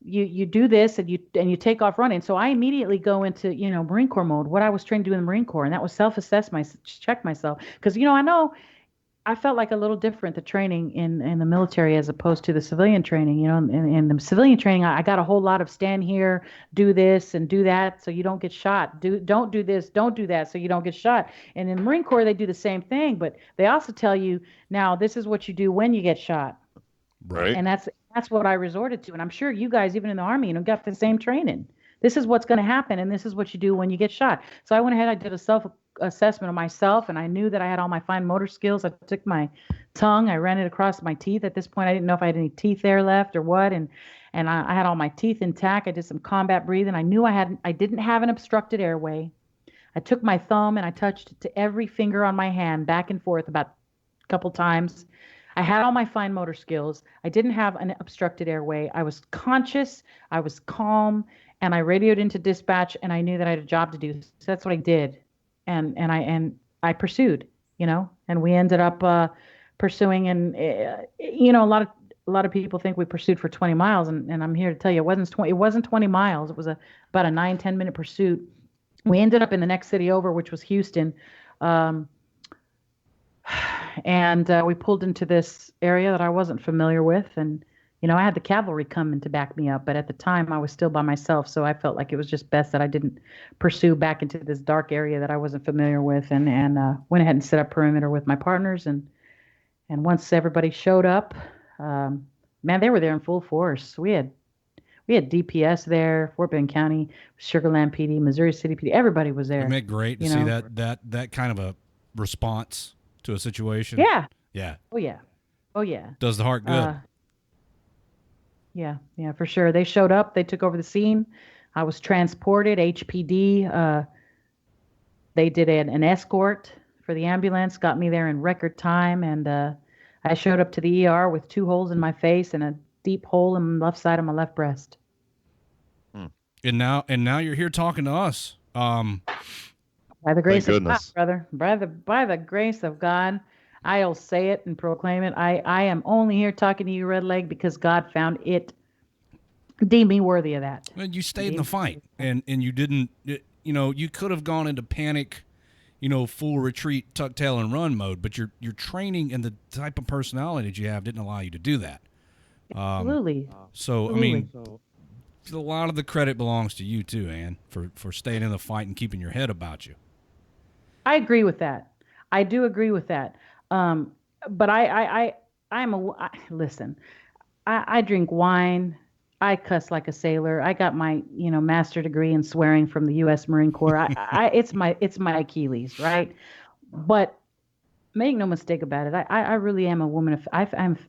you do this and you take off running. So I immediately go into Marine Corps mode, what I was trained to do in the Marine Corps, and that was self-assess check myself, because I know I felt like a little different, the training in the military as opposed to the civilian training. In the civilian training, I got a whole lot of stand here, do this and do that so you don't get shot. Don't do this, don't do that so you don't get shot. And in the Marine Corps, they do the same thing, but they also tell you, now this is what you do when you get shot. Right. And that's what I resorted to. And I'm sure you guys, even in the Army, got the same training. This is what's going to happen, and this is what you do when you get shot. So I went ahead, I did a self-assessment of myself, and I knew that I had all my fine motor skills. I took my tongue, I ran it across my teeth. At this point, I didn't know if I had any teeth there left or what, and I had all my teeth intact. I did some combat breathing. I knew I didn't have an obstructed airway. I took my thumb and I touched it to every finger on my hand, back and forth about a couple times. I had all my fine motor skills. I didn't have an obstructed airway. I was conscious. I was calm. And I radioed into dispatch, and I knew that I had a job to do. So that's what I did. And I pursued, and we ended up pursuing. And, a lot of people think we pursued for 20 miles. And I'm here to tell you, it wasn't 20 miles. It was about a 9-10 minute pursuit. We ended up in the next city over, which was Houston. And we pulled into this area that I wasn't familiar with. And, I had the cavalry coming to back me up, but at the time I was still by myself. So I felt like it was just best that I didn't pursue back into this dark area that I wasn't familiar with, and went ahead and set up perimeter with my partners. And once everybody showed up, man, they were there in full force. We had DPS there, Fort Bend County, Sugar Land PD, Missouri City PD. Everybody was there. Isn't it great to see that kind of a response to a situation? Yeah. Yeah. Oh yeah. Oh yeah. Does the heart good. Yeah, for sure. They showed up. They took over the scene. I was transported, HPD. They did an escort for the ambulance, got me there in record time, and I showed up to the ER with 2 holes in my face and a deep hole in the left side of my left breast. And now you're here talking to us. By the grace of God, brother. By the grace of God. I'll say it and proclaim it. I am only here talking to you, Redleg, because God found it, deemed me worthy of that. Well, you stayed in the fight, and you didn't. You could have gone into panic full retreat, tuck tail and run mode, but your training and the type of personality that you have didn't allow you to do that. Absolutely. So Absolutely. I mean, a lot of the credit belongs to you too, Ann, for staying in the fight and keeping your head about you. I agree with that. I do agree with that. But listen, I drink wine. I cuss like a sailor. I got my, master degree in swearing from the U.S. Marine Corps. It's my Achilles, right? But make no mistake about it. I really am a woman of, I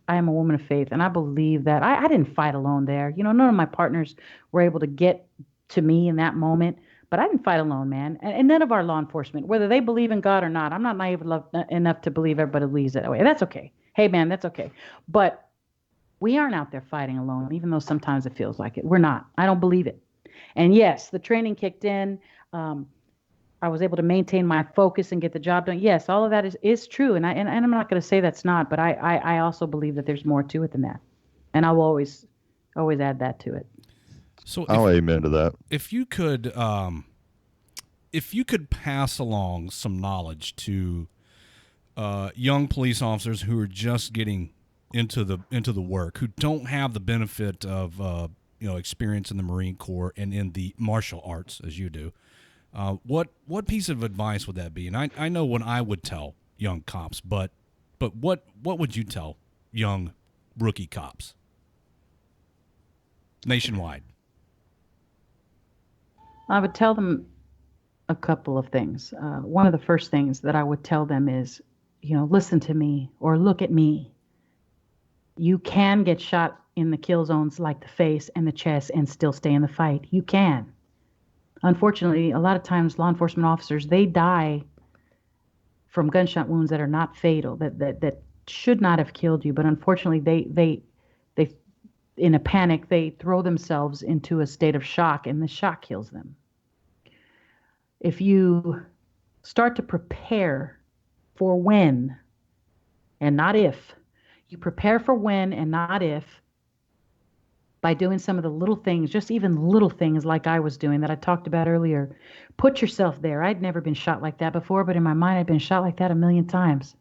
am a woman of faith, and I believe that I didn't fight alone there. None of my partners were able to get to me in that moment, but I didn't fight alone, man. And none of our law enforcement, whether they believe in God or not, I'm not naive enough to believe everybody believes that way. That's okay. Hey, man, that's okay. But we aren't out there fighting alone, even though sometimes it feels like it. We're not. I don't believe it. And yes, the training kicked in. I was able to maintain my focus and get the job done. Yes, all of that is true, and I'm not going to say that's not, but I also believe that there's more to it than that, and I will always add that to it. So I'll amen to that. If you could pass along some knowledge to young police officers who are just getting into the work, who don't have the benefit of experience in the Marine Corps and in the martial arts as you do. What piece of advice would that be? And I know what I would tell young cops, but what would you tell young rookie cops nationwide? I would tell them a couple of things. One of the first things that I would tell them is, listen to me or look at me. You can get shot in the kill zones like the face and the chest and still stay in the fight. You can. Unfortunately, a lot of times law enforcement officers, they die from gunshot wounds that are not fatal, that should not have killed you. But unfortunately, they in a panic, they throw themselves into a state of shock, and the shock kills them. If you start to prepare for when and not if, you prepare for when and not if, by doing some of the little things, just even little things like I was doing that I talked about earlier. Put yourself there. I'd never been shot like that before, but in my mind, I'd been shot like that 1,000,000 times.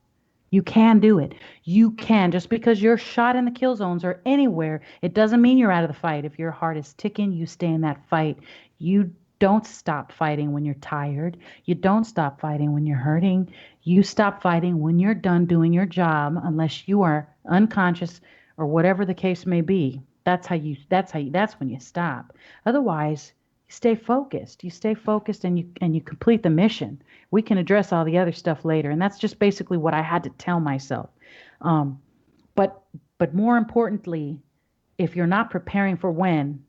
You can do it. You can. Just because you're shot in the kill zones or anywhere, it doesn't mean you're out of the fight. If your heart is ticking, you stay in that fight. You don't stop fighting when you're tired. You don't stop fighting when you're hurting. You stop fighting when you're done doing your job, unless you are unconscious or whatever the case may be. That's when you stop. Otherwise, you stay focused. You stay focused and you complete the mission. We can address all the other stuff later. And that's just basically what I had to tell myself. But more importantly, if you're not preparing for when,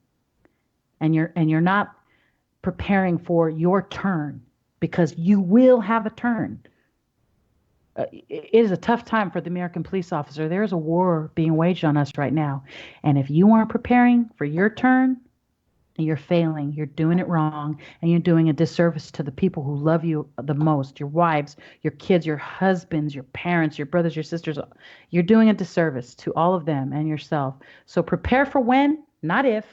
and you're not preparing for your turn, because you will have a turn. It is a tough time for the American police officer. There is a war being waged on us right now. And if you aren't preparing for your turn, you're failing. You're doing it wrong. And you're doing a disservice to the people who love you the most, your wives, your kids, your husbands, your parents, your brothers, your sisters. You're doing a disservice to all of them and yourself. So prepare for when, not if.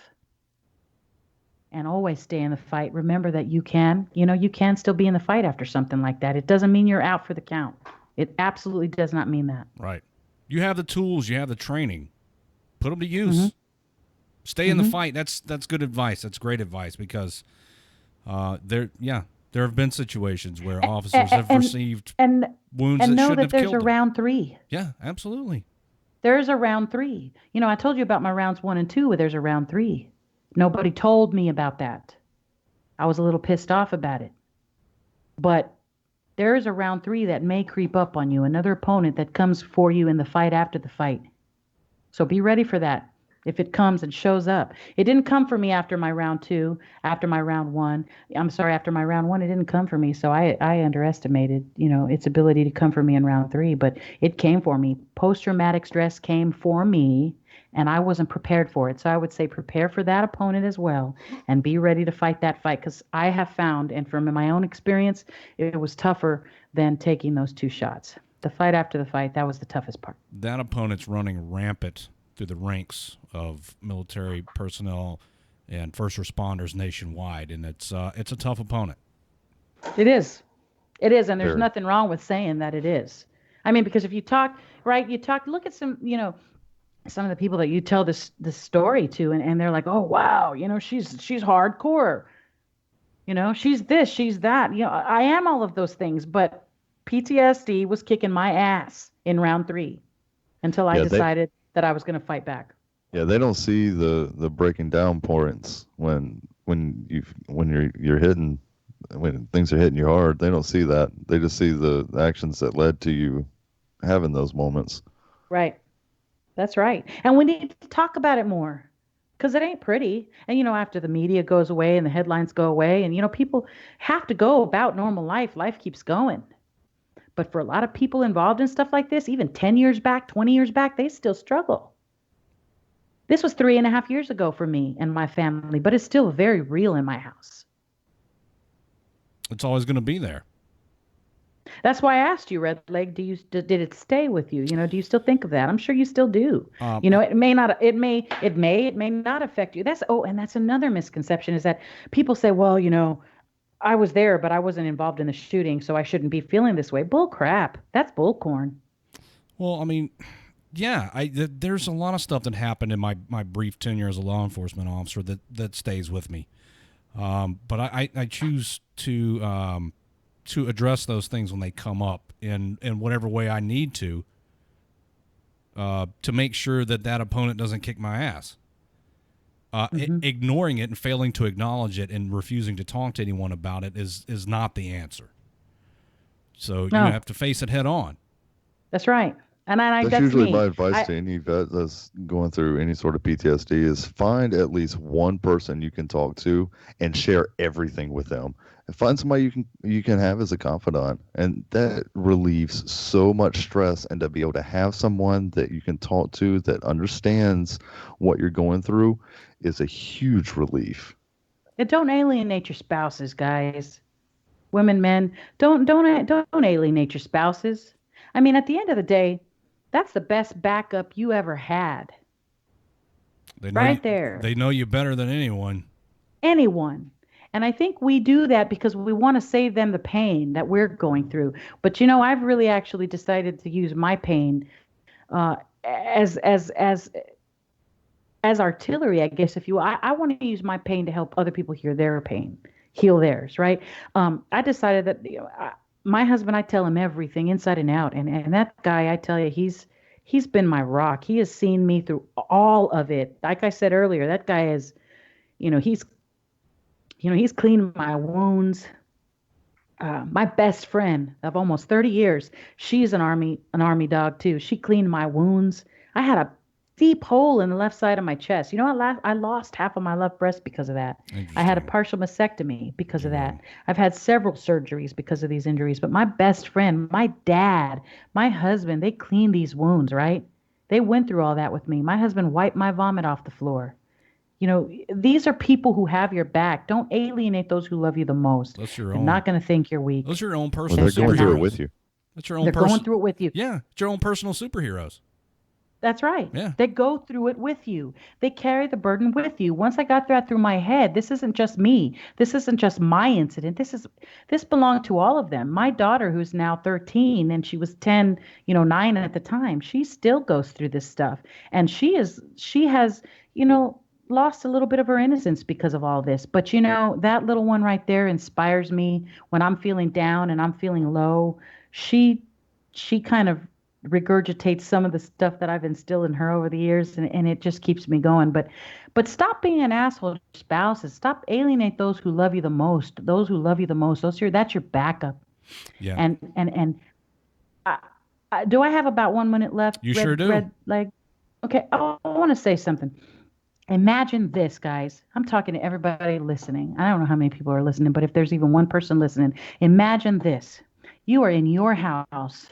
And always stay in the fight. Remember that you can still be in the fight after something like that. It doesn't mean you're out for the count. It absolutely does not mean that. Right. You have the tools. You have the training. Put them to use. Mm-hmm. Stay in the fight. That's good advice. That's great advice, because there have been situations where officers have received wounds that shouldn't have killed them. And know that there's a round 3. Yeah, absolutely. There's a round 3. I told you about my rounds 1 and 2, where there's a round 3. Nobody told me about that. I was a little pissed off about it. But there is a round 3 that may creep up on you, another opponent that comes for you in the fight after the fight. So be ready for that if it comes and shows up. It didn't come for me after my round 2, after my round 1. After my round 1, it didn't come for me. So I underestimated, its ability to come for me in round 3, but it came for me. Post-traumatic stress came for me, and I wasn't prepared for it. So I would say prepare for that opponent as well, and be ready to fight that fight, because I have found, and from my own experience, it was tougher than taking those 2 shots. The fight after the fight, that was the toughest part. That opponent's running rampant through the ranks of military personnel and first responders nationwide, and it's a tough opponent. It is. It is, and there's Very. nothing wrong with saying that it is. I mean, because if you talk, right, look at some, some of the people that you tell this story to, and they're like, oh wow, she's hardcore, she's this, she's that. I am all of those things, but PTSD was kicking my ass in round 3 until I Yeah, decided that I was going to fight back. Yeah, they don't see the breaking down points when you're hitting, when things are hitting you hard. They don't see that. They just see the actions that led to you having those moments. Right. That's right. And we need to talk about it more because it ain't pretty. And, after the media goes away and the headlines go away and, people have to go about normal life, life keeps going. But for a lot of people involved in stuff like this, even 10 years back, 20 years back, they still struggle. This was 3.5 years ago for me and my family, but it's still very real in my house. It's always going to be there. That's why I asked you, Redleg, did it stay with you? Do you still think of that? I'm sure you still do. It may not affect you. And that's another misconception is that people say, well, I was there, but I wasn't involved in the shooting, so I shouldn't be feeling this way. Bull crap. That's bullcorn. Well, I mean, yeah, there's a lot of stuff that happened in my brief tenure as a law enforcement officer that stays with me. But I choose to address those things when they come up in whatever way I need to make sure that opponent doesn't kick my ass. Ignoring it and failing to acknowledge it and refusing to talk to anyone about it is not the answer. So you have to face it head on. That's right. And that's usually my advice to any vet that's going through any sort of PTSD is find at least one person you can talk to and share everything with them. And find somebody you can have as a confidant, and that relieves so much stress. And to be able to have someone that you can talk to that understands what you're going through is a huge relief. Don't alienate your spouses, guys. Women, men, don't alienate your spouses. I mean, at the end of the day, that's the best backup you ever had. There. They know you better than anyone. Anyone. And I think we do that because we want to save them the pain that we're going through. But I've really actually decided to use my pain as artillery, I guess, if you will. I want to use my pain to help other people heal their pain, heal theirs, right? I decided that my husband, I tell him everything inside and out, and that guy, I tell you, he's been my rock. He has seen me through all of it. Like I said earlier, that guy is, he's cleaned my wounds. My best friend of almost 30 years, she's an army dog too. She cleaned my wounds. I had a deep hole in the left side of my chest. I lost half of my left breast because of that. I had a partial mastectomy because of that. I've had several surgeries because of these injuries. But my best friend, my dad, my husband, they cleaned these wounds, right? They went through all that with me. My husband wiped my vomit off the floor. These are people who have your back. Don't alienate those who love you the most. That's your own. They're not going to think you're weak. Those are your own personal. Well, they're going through it with you. That's your own. They're going through it with you. Yeah, it's your own personal superheroes. That's right. Yeah. They go through it with you. They carry the burden with you. Once I got that through my head, this isn't just me. This isn't just my incident. This belonged to all of them. My daughter, who's now 13 and she was 10, 9 at the time, she still goes through this stuff. And she has, lost a little bit of her innocence because of all this. But that little one right there inspires me when I'm feeling down and I'm feeling low. She kind of regurgitates some of the stuff that I've instilled in her over the years, and it just keeps me going. But stop being an asshole to spouses. Stop alienate those who love you the most. Those who love you the most. That's your backup. Yeah. And do I have about 1 minute left? You sure do. Redleg. Okay, I want to say something. Imagine this, guys. I'm talking to everybody listening. I don't know how many people are listening, but if there's even one person listening, imagine this. You are in your house.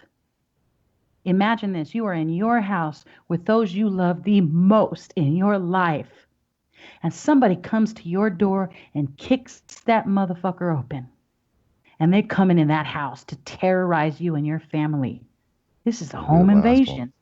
Imagine this. You are in your house with those you love the most in your life. And somebody comes to your door and kicks that motherfucker open. And they're coming in that house to terrorize you and your family. This is a home invasion.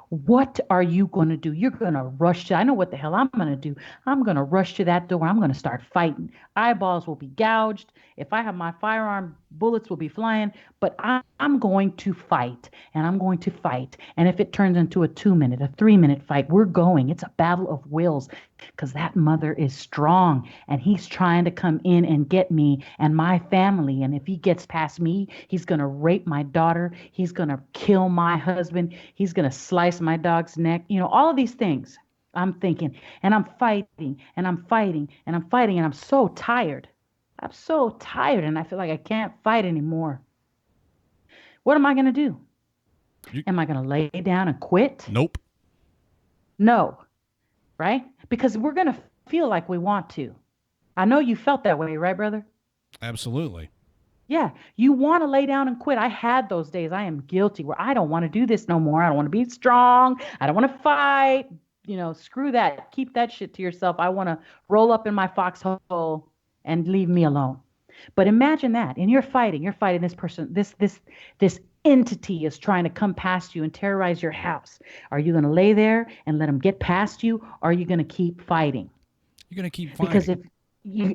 What are you going to do? You're going to rush to, I know what the hell I'm going to do. I'm going to rush to that door. I'm going to start fighting. Eyeballs will be gouged. If I have my firearm bullets will be flying, but I'm going to fight, and I'm going to fight. And if it turns into a 2-minute, a 3-minute fight, we're going. It's a battle of wills because that mother is strong, and he's trying to come in and get me and my family. And if he gets past me, he's going to rape my daughter. He's going to kill my husband. He's going to slice my dog's neck. All of these things I'm thinking, and I'm fighting, and I'm fighting, and I'm fighting, and I'm so tired. I'm so tired, and I feel like I can't fight anymore. What am I going to do? Am I going to lay down and quit? Nope. No, right? Because we're going to feel like we want to. I know you felt that way, right, brother? Absolutely. Yeah, you want to lay down and quit. I had those days. I am guilty where I don't want to do this no more. I don't want to be strong. I don't want to fight. Screw that. Keep that shit to yourself. I want to roll up in my foxhole and leave me alone. But imagine that. And you're fighting this person. This entity is trying to come past you and terrorize your house. Are you going to lay there and let him get past you? Or are you going to keep fighting? You're going to keep fighting.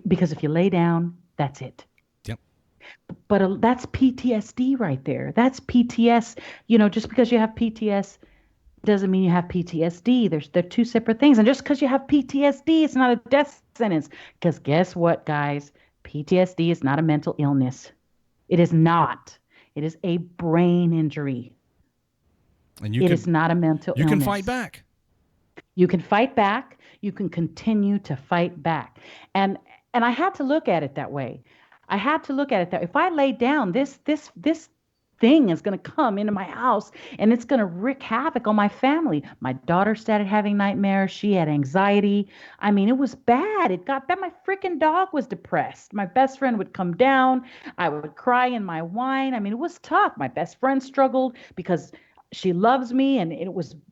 Because if you lay down, that's it. Yep. But that's PTSD right there. That's PTS. Just because you have PTS doesn't mean you have PTSD. They're two separate things. And just because you have PTSD, it's not a death sentence. Because guess what, guys? PTSD is not a mental illness. It is not. It is a brain injury. And it is not a mental illness. You can fight back. You can fight back. You can continue to fight back. And I had to look at it that way. I had to look at it that if I lay down, this thing is going to come into my house and it's going to wreak havoc on my family. My daughter started having nightmares. She had anxiety. I mean, it was bad. It got bad. My freaking dog was depressed. My best friend would come down. I would cry in my wine. I mean, it was tough. My best friend struggled because she loves me and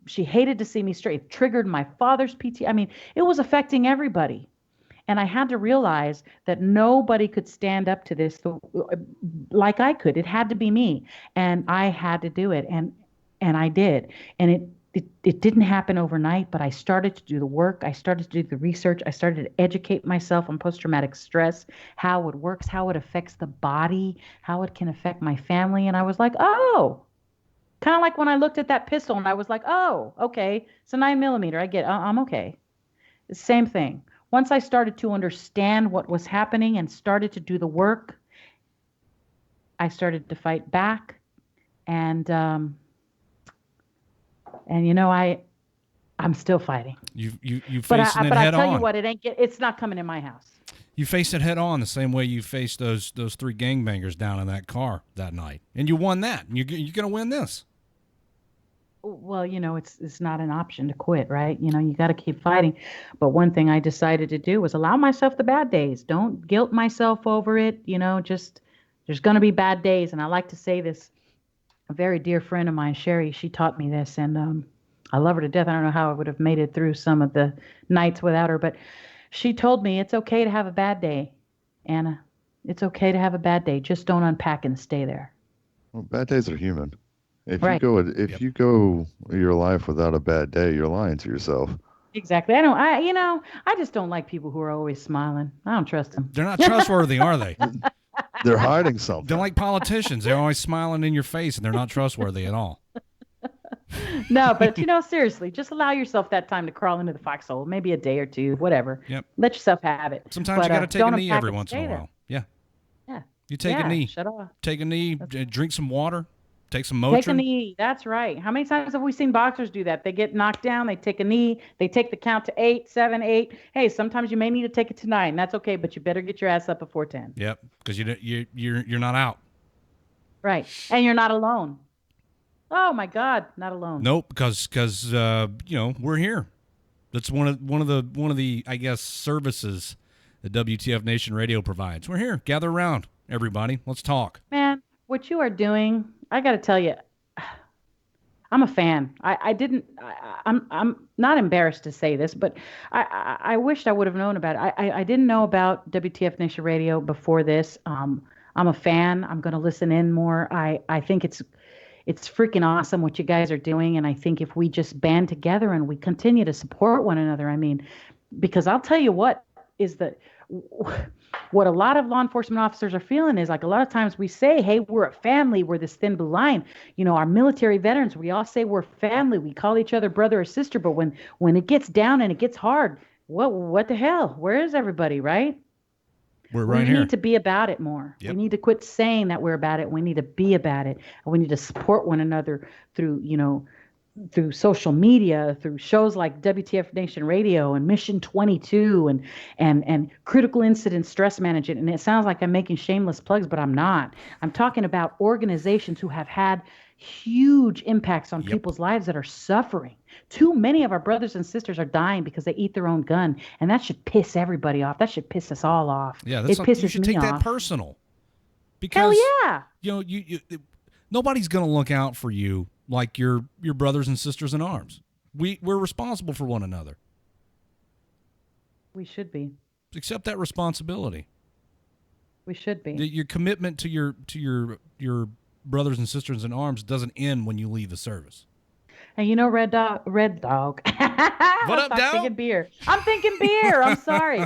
she hated to see me straight. It triggered my father's PT. I mean, it was affecting everybody. And I had to realize that nobody could stand up to this like I could. It had to be me. And I had to do it. And I did. And it didn't happen overnight, but I started to do the work. I started to do the research. I started to educate myself on post-traumatic stress, how it works, how it affects the body, how it can affect my family. And I was like, oh, kind of like when I looked at that pistol and I was like, oh, okay. It's a 9mm. I get, I'm okay. The same thing. Once I started to understand what was happening and started to do the work, I started to fight back, and I'm still fighting. You faced but it head on. But I tell you what, it's not coming in my house. You faced it head on the same way you faced those three gangbangers down in that car that night, and you won that. And you're gonna win this. Well, it's not an option to quit, right? You got to keep fighting. But one thing I decided to do was allow myself the bad days. Don't guilt myself over it. Just there's going to be bad days. And I like to say this, a very dear friend of mine, Sherry, she taught me this, and I love her to death. I don't know how I would have made it through some of the nights without her, but she told me it's okay to have a bad day, Anna. It's okay to have a bad day. Just don't unpack and stay there. Well, bad days are human. If right. you go your life without a bad day, you're lying to yourself. Exactly. I just don't like people who are always smiling. I don't trust them. They're not trustworthy, are they? They're hiding something. They're like politicians. They're always smiling in your face, and they're not trustworthy at all. No, but seriously, just allow yourself that time to crawl into the foxhole. Maybe a day or two, whatever. Yep. Let yourself have it. Sometimes you got to take a knee every once in a while. Yeah. Yeah. You take a knee. Shut off. Take a knee. Drink some water. Take some Motrin. Take a knee. That's right. How many times have we seen boxers do that? They get knocked down. They take a knee. They take the count to 8, 7, 8. Hey, sometimes you may need to take it to 9. That's okay, but you better get your ass up before 10. Yep, because you're not out. Right, and you're not alone. Oh my God, not alone. Nope, because we're here. That's one of the I guess services that WTF Nation Radio provides. We're here. Gather around, everybody. Let's talk. Man, what you are doing, I got to tell you, I'm a fan. I'm not embarrassed to say this, but I wished I would have known about it. I didn't know about WTF Nation Radio before this. I'm a fan. I'm going to listen in more. I think it's freaking awesome what you guys are doing. And I think if we just band together and we continue to support one another, I mean, because I'll tell you what is what a lot of law enforcement officers are feeling is like a lot of times we say, hey, we're a family, we're this thin blue line. You know, our military veterans, we all say we're family. We call each other brother or sister. But when it gets down and it gets hard, what the hell? Where is everybody, right? We're right here. We need to be about it more. Yep. We need to quit saying that we're about it. We need to be about it. And we need to support one another through, through social media, through shows like WTF Nation Radio and Mission 22 and critical incident stress management. And it sounds like I'm making shameless plugs, but I'm not. I'm talking about organizations who have had huge impacts on people's lives that are suffering. Too many of our brothers and sisters are dying because they eat their own gun, and that should piss everybody off. That should piss us all off. Yeah, it pisses you should me take off. that personal. Because, hell yeah. You nobody's going to look out for you like your brothers and sisters in arms. We're responsible for one another. We should be. Accept that responsibility. We should be. Your commitment to your brothers and sisters in arms doesn't end when you leave the service. And you know, Red Dog. What up, I'm Dog? thinking beer. I'm thinking beer. I'm sorry.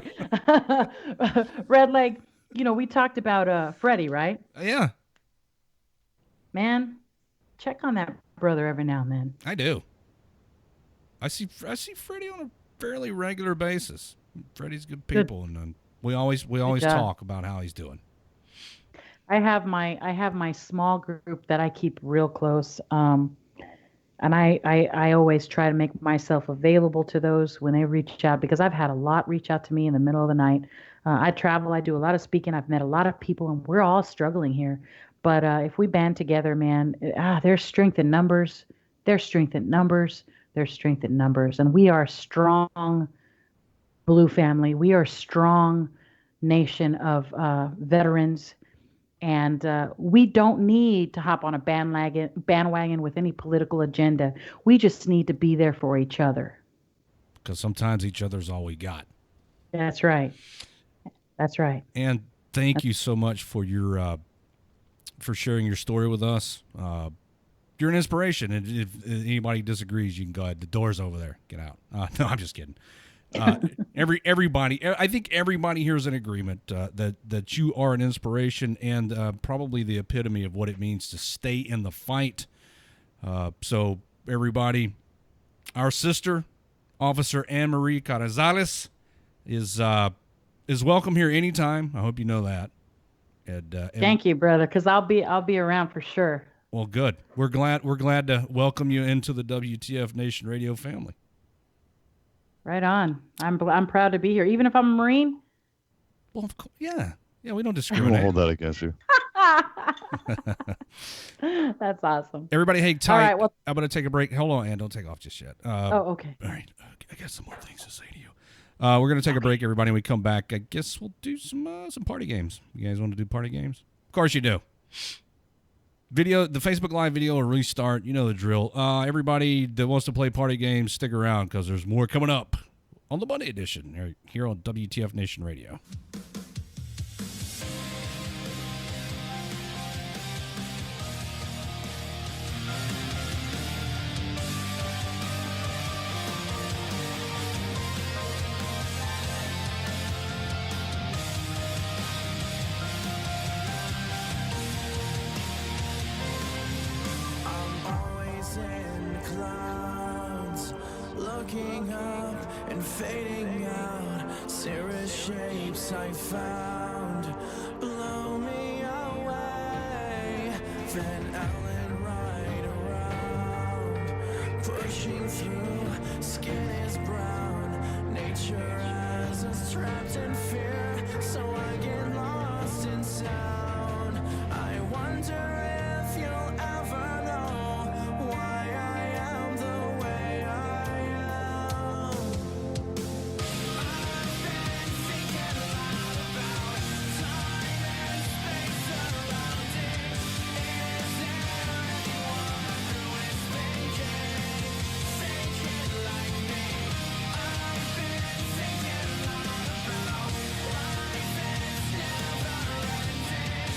Redleg. You know, we talked about Freddie, right? Yeah. Man, check on that brother every now and then. I do. I see Freddie on a fairly regular basis. Freddie's good people, and we always talk about how he's doing. I have my small group that I keep real close, and I always try to make myself available to those when they reach out, because I've had a lot reach out to me in the middle of the night. I travel, I do a lot of speaking, I've met a lot of people, and we're all struggling here. But if we band together, man, there's strength in numbers. There's strength in numbers. There's strength in numbers, and we are a strong blue family. We are a strong nation of veterans. And we don't need to hop on a bandwagon with any political agenda. We just need to be there for each other. Because sometimes each other's all we got. That's right. That's right. And thank you so much for your for sharing your story with us. You're an inspiration. And if anybody disagrees, you can go ahead. The door's over there. Get out. No, I'm just kidding. Everybody, I think everybody here is in agreement that you are an inspiration and probably the epitome of what it means to stay in the fight. So everybody, our sister, Officer Ann Marie Carrizales, is welcome here anytime. I hope you know that. And thank you, brother, because I'll be around for sure. Well, good. We're glad to welcome you into the WTF Nation Radio family. Right on. I'm proud to be here, even if I'm a Marine. Well, of course, yeah, we don't I discriminate. won't hold that against you. That's awesome. Everybody, hang tight. All right, well, I'm going to take a break. Hold on, Ann. Don't take off just yet. okay. All right. I got some more things to say to you. We're going to take a break, everybody. When we come back, I guess we'll do some party games. You guys want to do party games? Of course you do. The Facebook Live video will restart. You know the drill. Everybody that wants to play party games, stick around because there's more coming up on the Monday edition here on WTF Nation Radio. Looking up and fading out, cirrus shapes I found blow me away. Van Allen right around, pushing through. Skin is brown, nature has us trapped in fear, so I get lost in sound. I wonder if you'll ever know why I am the way I am. I've been thinking a lot about time and space surrounding. Is there anyone who is thinking like me? I've been thinking a lot about life is never ending.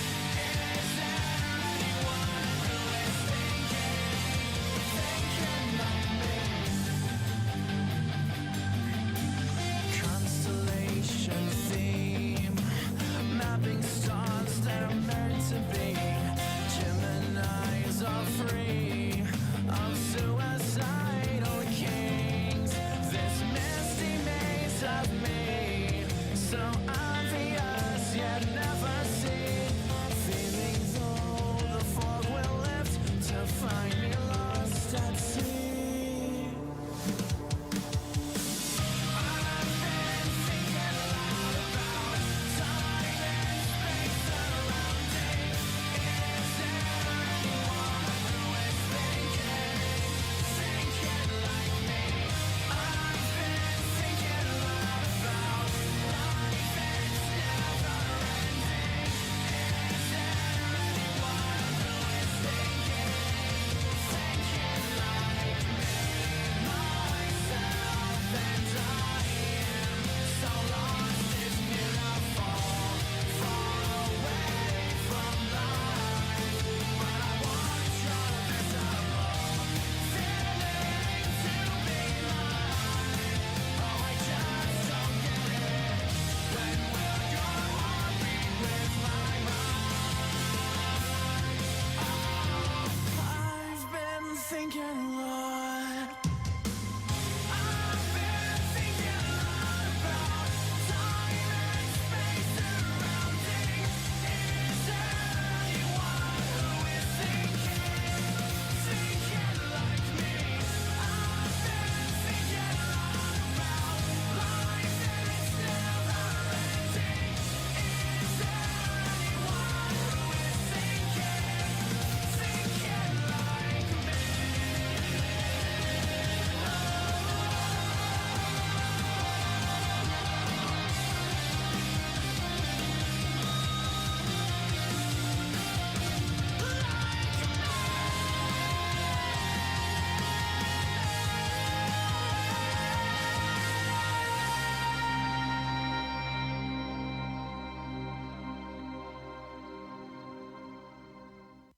thinking a lot. I've been thinking a lot about time and space surrounding. Is there anyone who is thinking like me? I've been thinking a lot about life and it's never ending. Is there anyone who is thinking like me?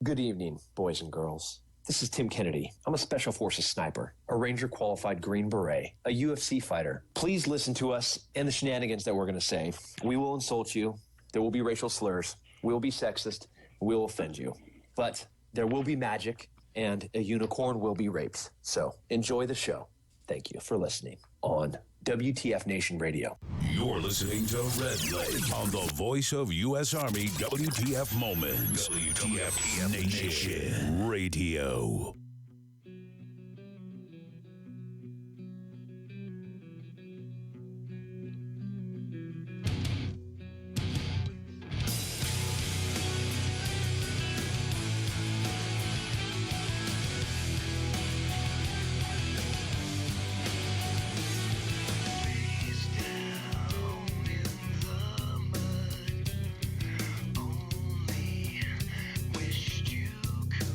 Good evening, boys and girls. This is Tim Kennedy. I'm a Special Forces sniper, a Ranger qualified Green Beret, a UFC fighter. Please listen to us and the shenanigans that we're going to say. We will insult you. There will be racial slurs. We will be sexist. We will offend you. But there will be magic, and a unicorn will be raped. So enjoy the show. Thank you for listening on WTF Nation Radio. You're listening to Redleg on the voice of U.S. Army WTF Moments. WTF Nation Radio. Wished you could